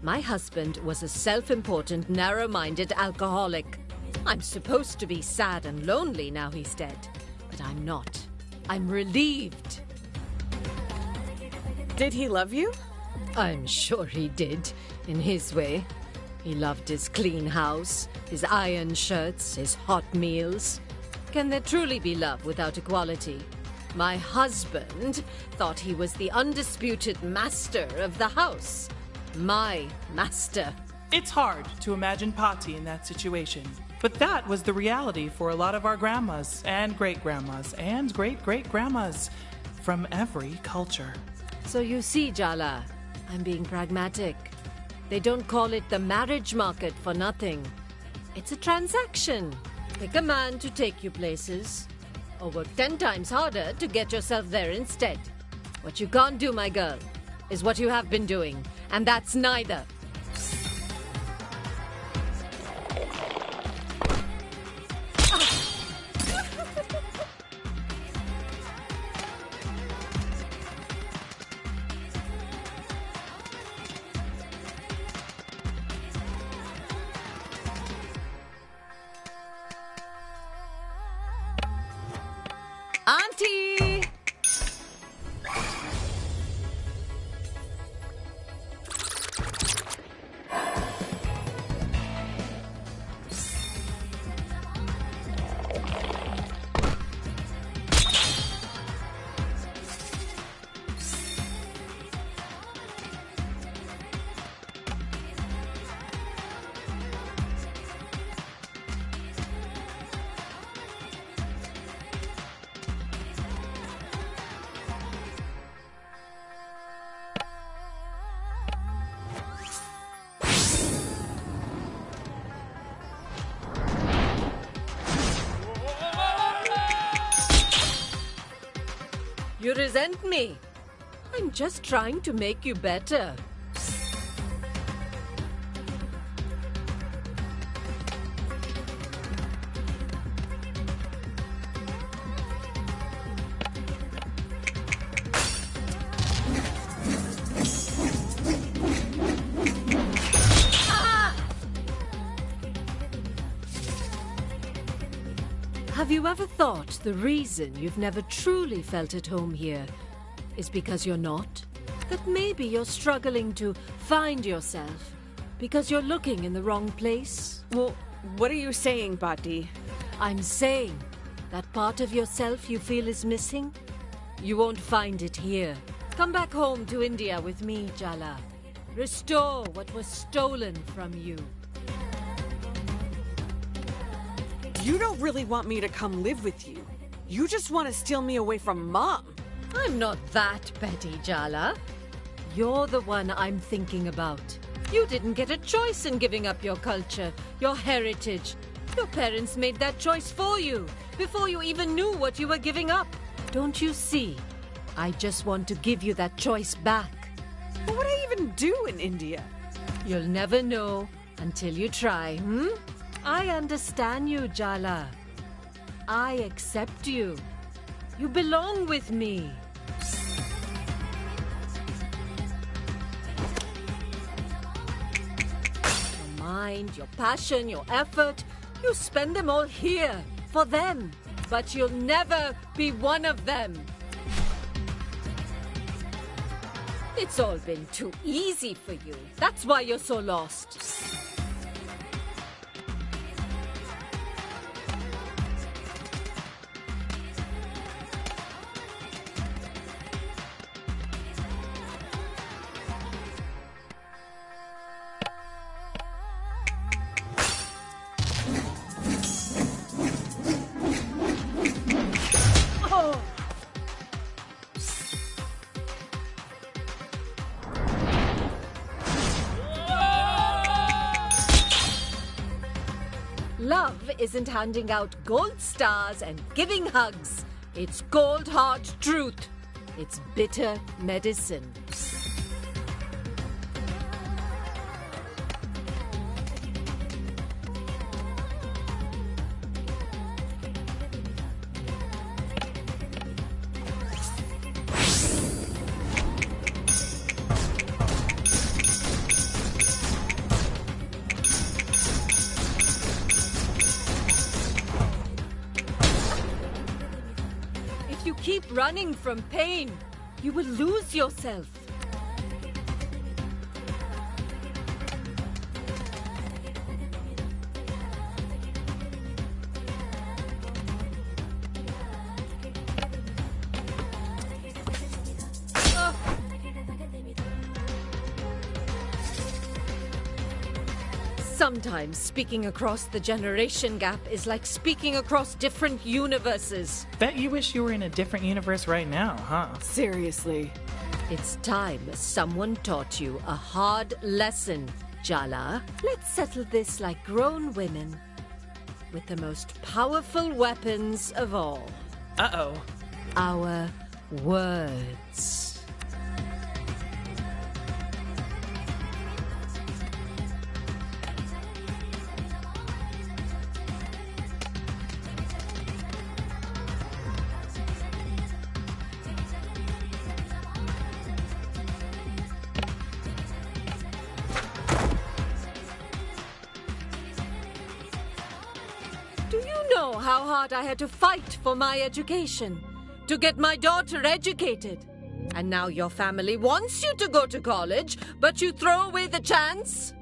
[SPEAKER 17] My husband was a self-important, narrow-minded alcoholic. I'm supposed to be sad and lonely now he's dead. But I'm not. I'm relieved.
[SPEAKER 2] Did he love you?
[SPEAKER 17] I'm sure he did, in his way. He loved his clean house, his iron shirts, his hot meals. Can there truly be love without equality? My husband thought he was the undisputed master of the house. My master.
[SPEAKER 13] It's hard to imagine Patti in that situation. But that was the reality for a lot of our grandmas and great-grandmas and great-great-grandmas from every culture.
[SPEAKER 17] So you see, Jala, I'm being pragmatic. They don't call it the marriage market for nothing. It's a transaction. Pick a man to take you places, or work 10 times harder to get yourself there instead. What you can't do, my girl, is what you have been doing, and that's neither.
[SPEAKER 2] Auntie!
[SPEAKER 17] You resent me. I'm just trying to make you better. Have you ever thought the reason you've never truly felt at home here is because you're not? That maybe you're struggling to find yourself because you're looking in the wrong place?
[SPEAKER 2] Well, what are you saying, Patti?
[SPEAKER 17] I'm saying that part of yourself you feel is missing, you won't find it here. Come back home to India with me, Jala. Restore what was stolen from you.
[SPEAKER 2] You don't really want me to come live with you. You just want to steal me away from Mom.
[SPEAKER 17] I'm not that petty, Jala. You're the one I'm thinking about. You didn't get a choice in giving up your culture, your heritage. Your parents made that choice for you, before you even knew what you were giving up. Don't you see? I just want to give you that choice back.
[SPEAKER 2] What would I even do in India?
[SPEAKER 17] You'll never know until you try, I understand you, Jala. I accept you. You belong with me. Your mind, your passion, your effort, you spend them all here, for them. But you'll never be one of them. It's all been too easy for you. That's why you're so lost. Love isn't handing out gold stars and giving hugs. It's cold hard truth. It's bitter medicine. If you keep running from pain, you will lose yourself. Sometimes speaking across the generation gap is like speaking across different universes.
[SPEAKER 13] Bet you wish you were in a different universe right now, huh?
[SPEAKER 17] Seriously. It's time someone taught you a hard lesson, Jala. Let's settle this like grown women with the most powerful weapons of all.
[SPEAKER 13] Uh-oh.
[SPEAKER 17] Our words. Do you know how hard I had to fight for my education? To get my daughter educated? And now your family wants you to go to college, but you throw away the chance?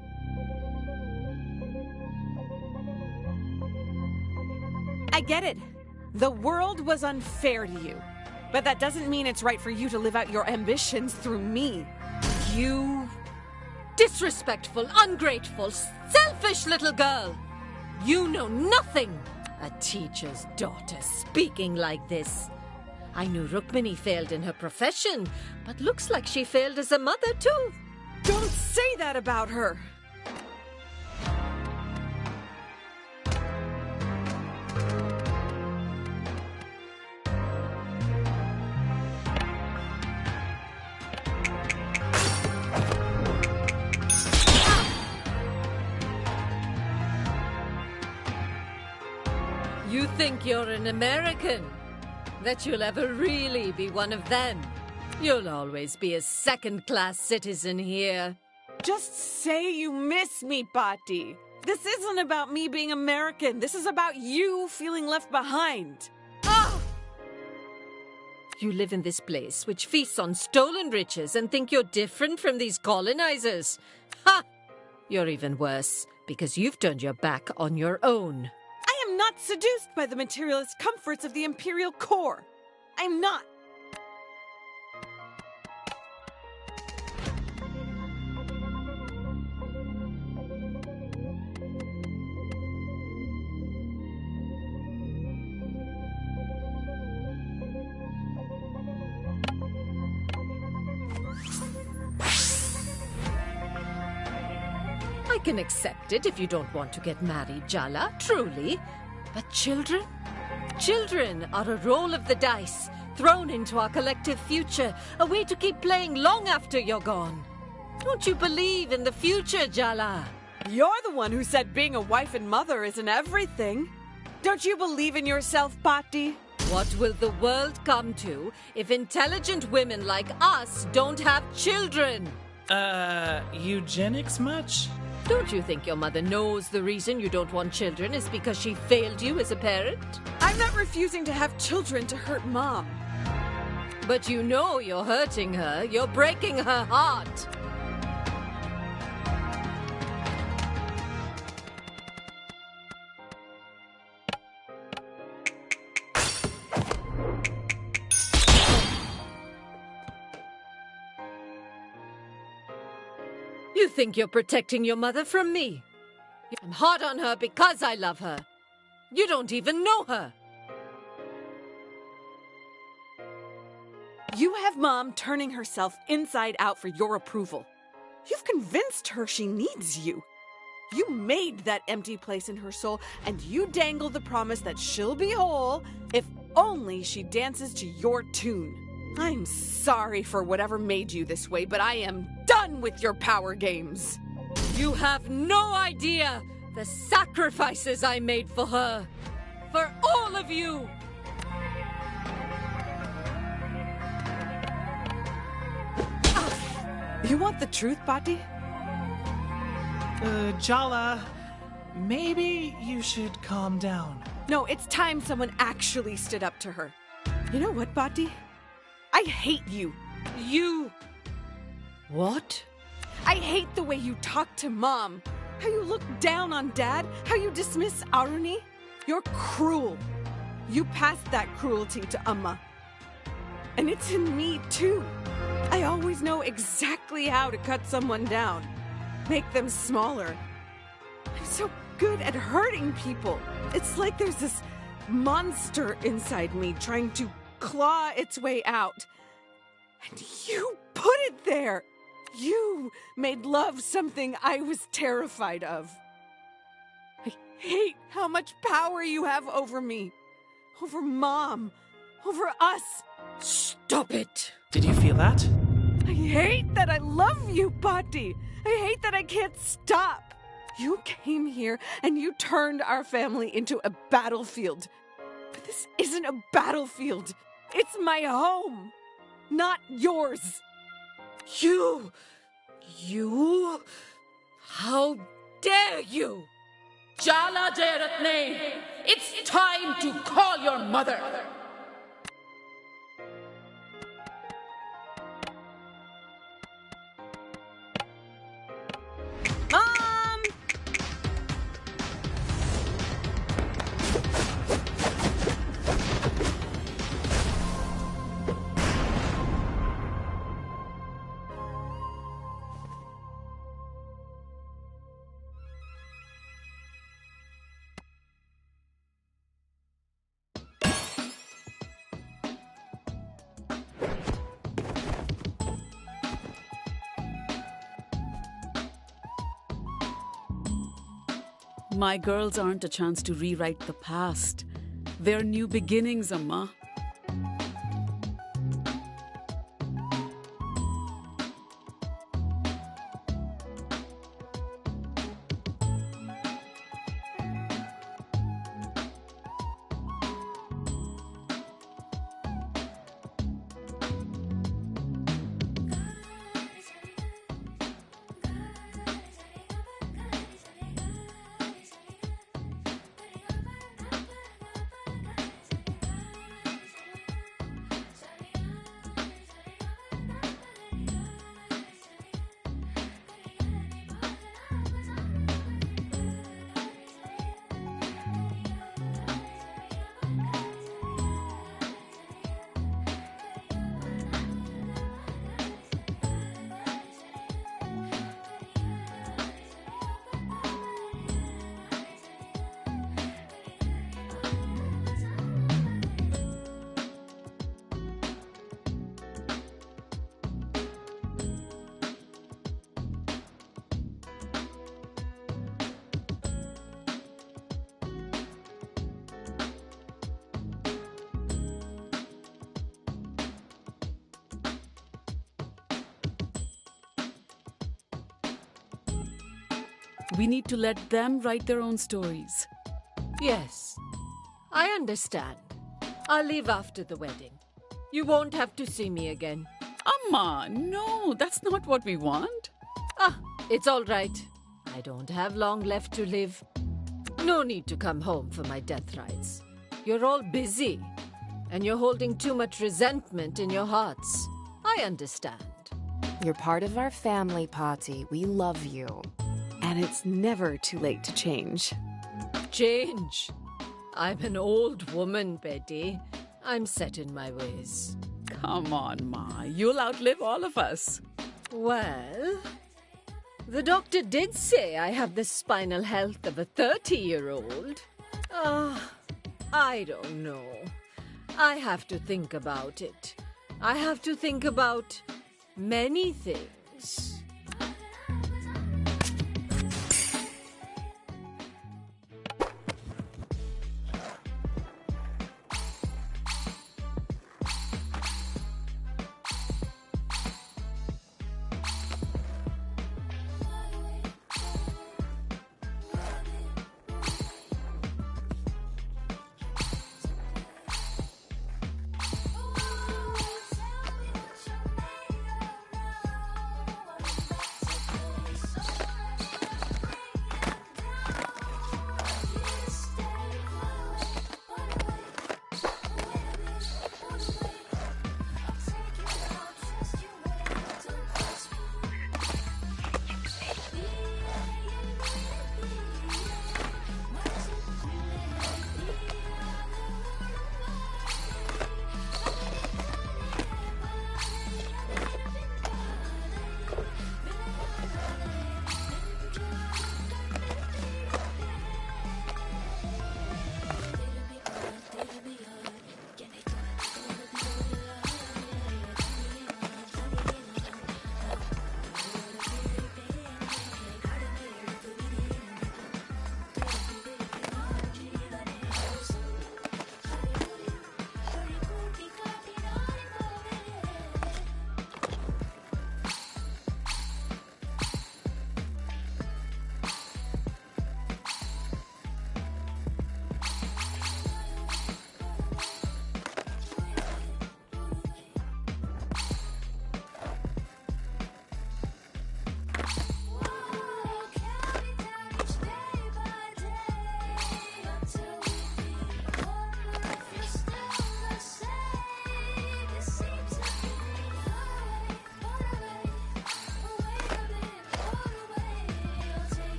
[SPEAKER 2] I get it. The world was unfair to you. But that doesn't mean it's right for you to live out your ambitions through me.
[SPEAKER 17] You disrespectful, ungrateful, selfish little girl. You know nothing. A teacher's daughter speaking like this. I knew Rukmini failed in her profession, but looks like she failed as a mother too.
[SPEAKER 2] Don't say that about her.
[SPEAKER 17] You think you're an American? That you'll ever really be one of them? You'll always be a second-class citizen here.
[SPEAKER 2] Just say you miss me, Patti. This isn't about me being American. This is about you feeling left behind.
[SPEAKER 17] Ah! You live in this place which feasts on stolen riches and think you're different from these colonizers. Ha! You're even worse because you've turned your back on your own.
[SPEAKER 2] I am not seduced by the materialist comforts of the imperial core. I'm not.
[SPEAKER 17] I can accept it if you don't want to get married, Jala, truly. But children? Children are a roll of the dice, thrown into our collective future, a way to keep playing long after you're gone. Don't you believe in the future, Jala?
[SPEAKER 2] You're the one who said being a wife and mother isn't everything. Don't you believe in yourself, Patti?
[SPEAKER 17] What will the world come to if intelligent women like us don't have children?
[SPEAKER 13] Eugenics much?
[SPEAKER 17] Don't you think your mother knows the reason you don't want children is because she failed you as a parent?
[SPEAKER 2] I'm not refusing to have children to hurt Mom.
[SPEAKER 17] But you know you're hurting her. You're breaking her heart. You think you're protecting your mother from me? I'm hard on her because I love her. You don't even know her.
[SPEAKER 2] You have Mom turning herself inside out for your approval. You've convinced her she needs you. You made that empty place in her soul, and you dangle the promise that she'll be whole if only she dances to your tune. I'm sorry for whatever made you this way, but I am done with your power games.
[SPEAKER 17] You have no idea the sacrifices I made for her. For all of you.
[SPEAKER 2] You want the truth, Patti?
[SPEAKER 13] Jala, maybe you should calm down.
[SPEAKER 2] No, it's time someone actually stood up to her. You know what, Patti? I hate you. You.
[SPEAKER 17] What?
[SPEAKER 2] I hate the way you talk to Mom. How you look down on Dad. How you dismiss Aruni. You're cruel. You passed that cruelty to Amma. And it's in me, too. I always know exactly how to cut someone down. Make them smaller. so good at hurting people. It's like there's this monster inside me trying to claw its way out. And you put it there. You made love something I was terrified of. I hate how much power you have over me, over Mom, over us.
[SPEAKER 17] Stop it!
[SPEAKER 13] Did you feel that?
[SPEAKER 2] I hate that I love you, Patti. I hate that I can't stop. You came here and you turned our family into a battlefield. But this isn't a battlefield. It's my home, not yours.
[SPEAKER 17] You? How dare you?
[SPEAKER 3] Jala Jaratne, it's time to call your mother.
[SPEAKER 2] Mom!
[SPEAKER 3] My girls aren't a chance to rewrite the past. They're new beginnings, Amma. We need to let them write their own stories.
[SPEAKER 17] Yes, I understand. I'll leave after the wedding. You won't have to see me again.
[SPEAKER 3] Amma, no, that's not what we want.
[SPEAKER 17] It's all right. I don't have long left to live. No need to come home for my death rites. You're all busy, and you're holding too much resentment in your hearts. I understand.
[SPEAKER 4] You're part of our family, Patti. We love you.
[SPEAKER 2] And it's never too late to change.
[SPEAKER 17] Change? I'm an old woman, Betty. I'm set in my ways.
[SPEAKER 3] Come on, Ma. You'll outlive all of us.
[SPEAKER 17] Well, the doctor did say I have the spinal health of a 30-year-old. I don't know. I have to think about it. I have to think about many things.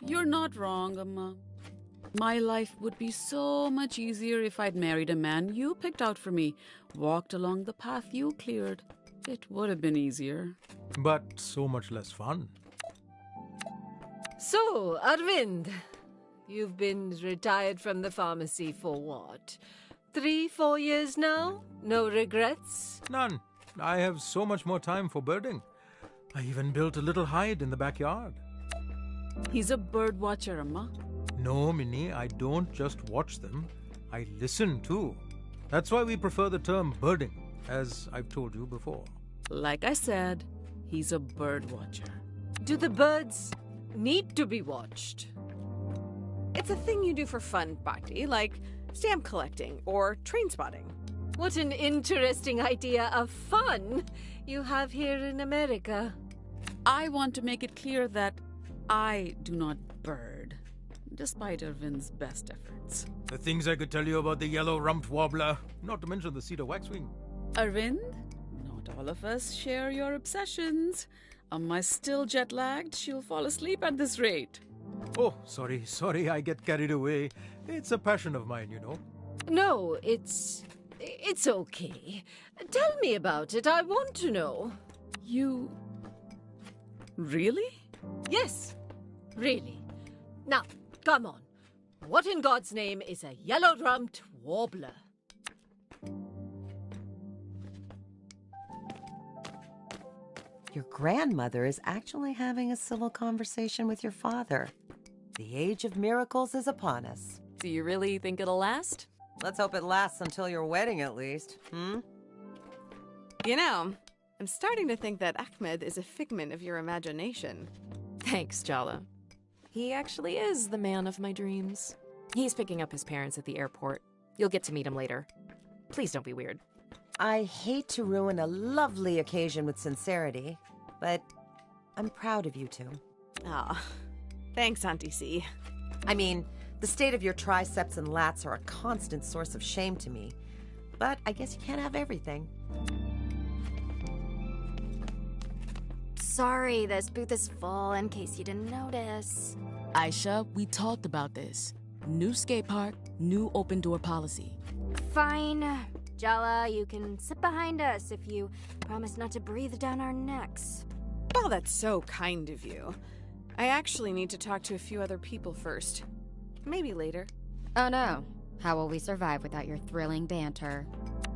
[SPEAKER 3] You're not wrong, Amma. My life would be so much easier if I'd married a man you picked out for me, walked along the path you cleared. It would have been easier.
[SPEAKER 5] But so much less fun.
[SPEAKER 17] So, Arvind, you've been retired from the pharmacy for what? 3-4 years now? No regrets?
[SPEAKER 5] None. I have so much more time for birding. I even built a little hide in the backyard.
[SPEAKER 3] He's a bird watcher, Amma.
[SPEAKER 5] No, Minnie, I don't just watch them. I listen too. That's why we prefer the term birding, as I've told you before.
[SPEAKER 3] Like I said, he's a bird watcher.
[SPEAKER 17] Do the birds need to be watched?
[SPEAKER 2] It's a thing you do for fun, Bhakti, like stamp collecting or train spotting.
[SPEAKER 17] What an interesting idea of fun you have here in America.
[SPEAKER 3] I want to make it clear that I do not bird, despite Irvin's best efforts.
[SPEAKER 5] The things I could tell you about the yellow-rumped warbler, not to mention the cedar waxwing.
[SPEAKER 3] Arvind, not all of us share your obsessions. Amma's still jet-lagged. She'll fall asleep at this rate.
[SPEAKER 5] Oh, sorry, I get carried away. It's a passion of mine, you know.
[SPEAKER 17] No, it's okay. Tell me about it. I want to know.
[SPEAKER 3] You... Really?
[SPEAKER 17] Yes, really. Now, come on. What in God's name is a yellow-rumped warbler?
[SPEAKER 11] Your grandmother is actually having a civil conversation with your father. The age of miracles is upon us.
[SPEAKER 4] Do you really think it'll last?
[SPEAKER 11] Let's hope it lasts until your wedding, at least.
[SPEAKER 2] You know, I'm starting to think that Ahmed is a figment of your imagination.
[SPEAKER 4] Thanks, Jala. He actually is the man of my dreams. He's picking up his parents at the airport. You'll get to meet him later. Please don't be weird.
[SPEAKER 11] I hate to ruin a lovely occasion with sincerity, but I'm proud of you two.
[SPEAKER 2] Aw, thanks, Auntie C.
[SPEAKER 11] I mean, the state of your triceps and lats are a constant source of shame to me, but I guess you can't have everything.
[SPEAKER 8] Sorry, this booth is full in case you didn't notice.
[SPEAKER 7] Aisha, we talked about this. New skate park, new open door policy.
[SPEAKER 8] Fine. Jala, you can sit behind us if you promise not to breathe down our necks.
[SPEAKER 2] Oh, that's so kind of you. I actually need to talk to a few other people first. Maybe later.
[SPEAKER 15] Oh no. How will we survive without your thrilling banter?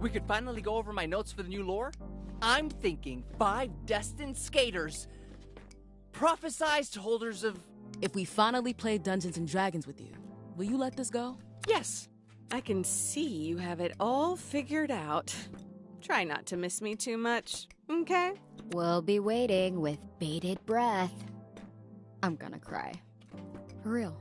[SPEAKER 10] We could finally go over my notes for the new lore? I'm thinking 5 destined skaters. Prophesized holders of...
[SPEAKER 7] If we finally play Dungeons and Dragons with you, will you let this go?
[SPEAKER 2] Yes. I can see you have it all figured out. Try not to miss me too much, okay?
[SPEAKER 15] We'll be waiting with bated breath. I'm gonna cry. For real.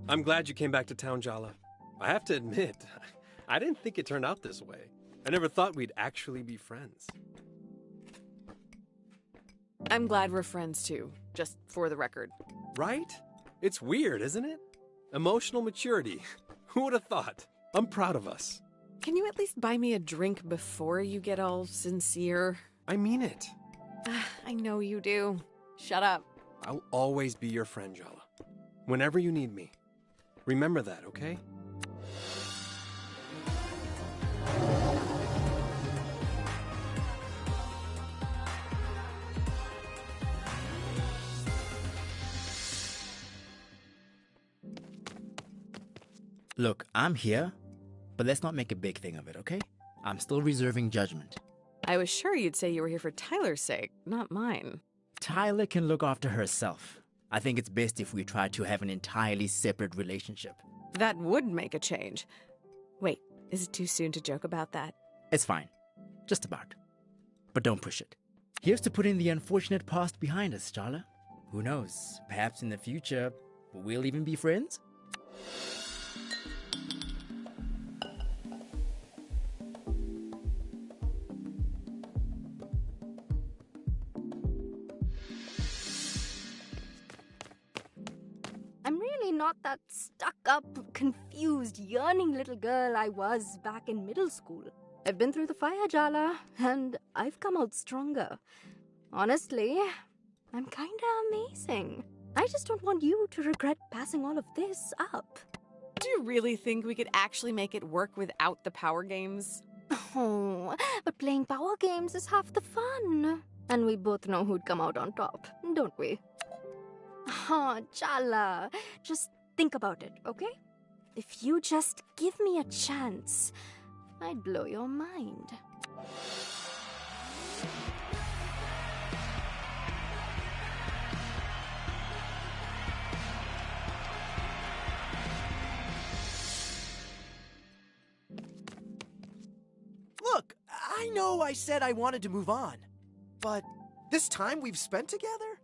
[SPEAKER 16] I'm glad you came back to town, Jala. I have to admit, I didn't think it turned out this way. I never thought we'd actually be friends.
[SPEAKER 2] I'm glad we're friends too, just for the record.
[SPEAKER 16] Right? It's weird, isn't it? Emotional maturity. Who would have thought? I'm proud of us.
[SPEAKER 2] Can you at least buy me a drink before you get all sincere?
[SPEAKER 16] I mean it.
[SPEAKER 2] I know you do. Shut up.
[SPEAKER 16] I'll always be your friend, Jala. Whenever you need me. Remember that, okay?
[SPEAKER 14] Look, I'm here, but let's not make a big thing of it, okay? I'm still reserving judgment.
[SPEAKER 2] I was sure you'd say you were here for Tyler's sake, not mine.
[SPEAKER 14] Tyler can look after herself. I think it's best if we try to have an entirely separate relationship.
[SPEAKER 2] That would make a change. Wait, is it too soon to joke about that?
[SPEAKER 14] It's fine. Just about. But don't push it. Here's to putting the unfortunate past behind us, Jala. Who knows? Perhaps in the future, we'll even be friends?
[SPEAKER 8] I'm really not that stuck-up, confused, yearning little girl I was back in middle school. I've been through the fire, Jala, and I've come out stronger. Honestly, I'm kinda amazing. I just don't want you to regret passing all of this up.
[SPEAKER 2] Do you really think we could actually make it work without the power games?
[SPEAKER 8] Oh, but playing power games is half the fun. And we both know who'd come out on top, don't we? Oh, Jala, just think about it, okay? If you just give me a chance, I'd blow your mind.
[SPEAKER 18] Look, I know I said I wanted to move on, but this time we've spent together,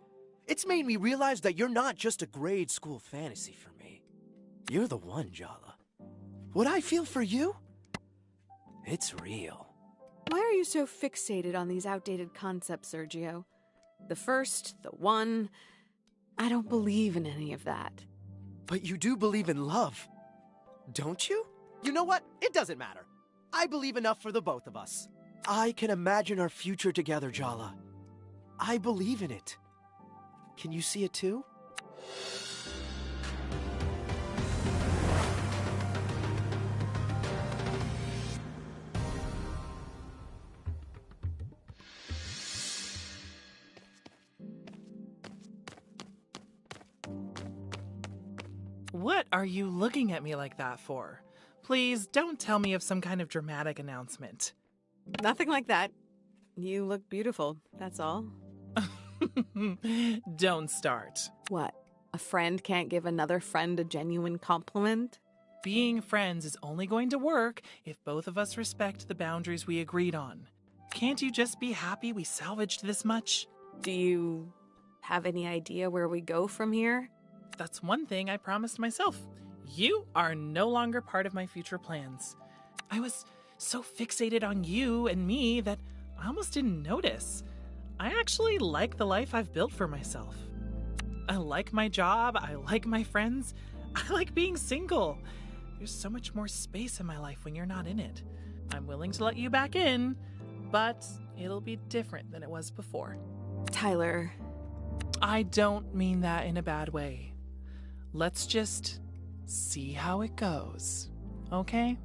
[SPEAKER 18] it's made me realize that you're not just a grade school fantasy for me. You're the one, Jala. What I feel for you, it's real.
[SPEAKER 2] Why are you so fixated on these outdated concepts, Sergio? The first, the one... I don't believe in any of that.
[SPEAKER 18] But you do believe in love, don't you? You know what? It doesn't matter. I believe enough for the both of us. I can imagine our future together, Jala. I believe in it. Can you see it too?
[SPEAKER 13] What are you looking at me like that for? Please don't tell me of some kind of dramatic announcement.
[SPEAKER 2] Nothing like that. You look beautiful, that's all.
[SPEAKER 13] Don't start.
[SPEAKER 2] What? A friend can't give another friend a genuine compliment?
[SPEAKER 13] Being friends is only going to work if both of us respect the boundaries we agreed on. Can't you just be happy we salvaged this much?
[SPEAKER 2] Do you have any idea where we go from here?
[SPEAKER 13] That's one thing I promised myself. You are no longer part of my future plans. I was so fixated on you and me that I almost didn't notice. I actually like the life I've built for myself. I like my job, I like my friends, I like being single. There's so much more space in my life when you're not in it. I'm willing to let you back in, but it'll be different than it was before.
[SPEAKER 2] Tyler.
[SPEAKER 13] I don't mean that in a bad way. Let's just see how it goes, okay?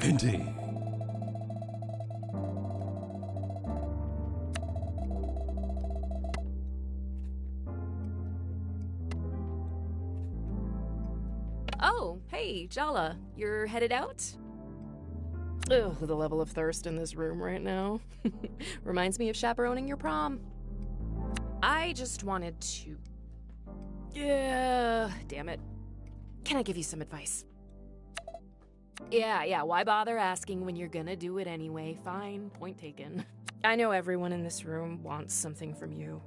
[SPEAKER 19] Indeed.
[SPEAKER 4] Oh, hey, Jala, you're headed out? Ugh, the level of thirst in this room right now. Reminds me of chaperoning your prom. I just wanted to... Yeah, damn it. Can I give you some advice? Yeah, why bother asking when you're gonna do it anyway? Fine, point taken. I know everyone in this room wants something from you.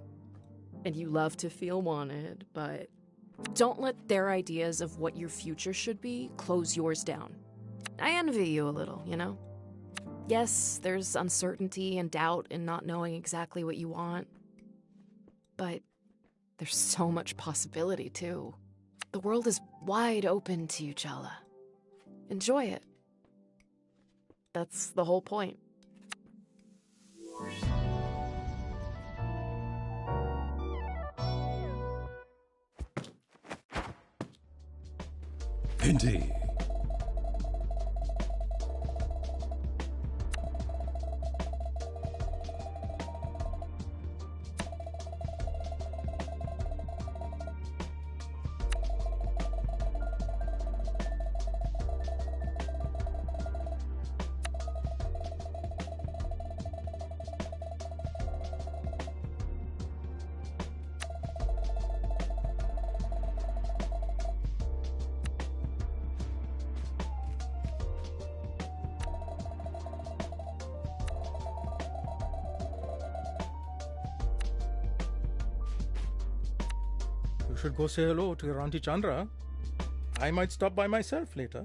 [SPEAKER 4] And you love to feel wanted, but don't let their ideas of what your future should be close yours down. I envy you a little, you know? Yes, there's uncertainty and doubt in not knowing exactly what you want. But there's so much possibility, too. The world is wide open to you, Jala. Enjoy it. That's the whole point.
[SPEAKER 19] Indeed.
[SPEAKER 5] You should go say hello to your Auntie Chandra. I might stop by myself later.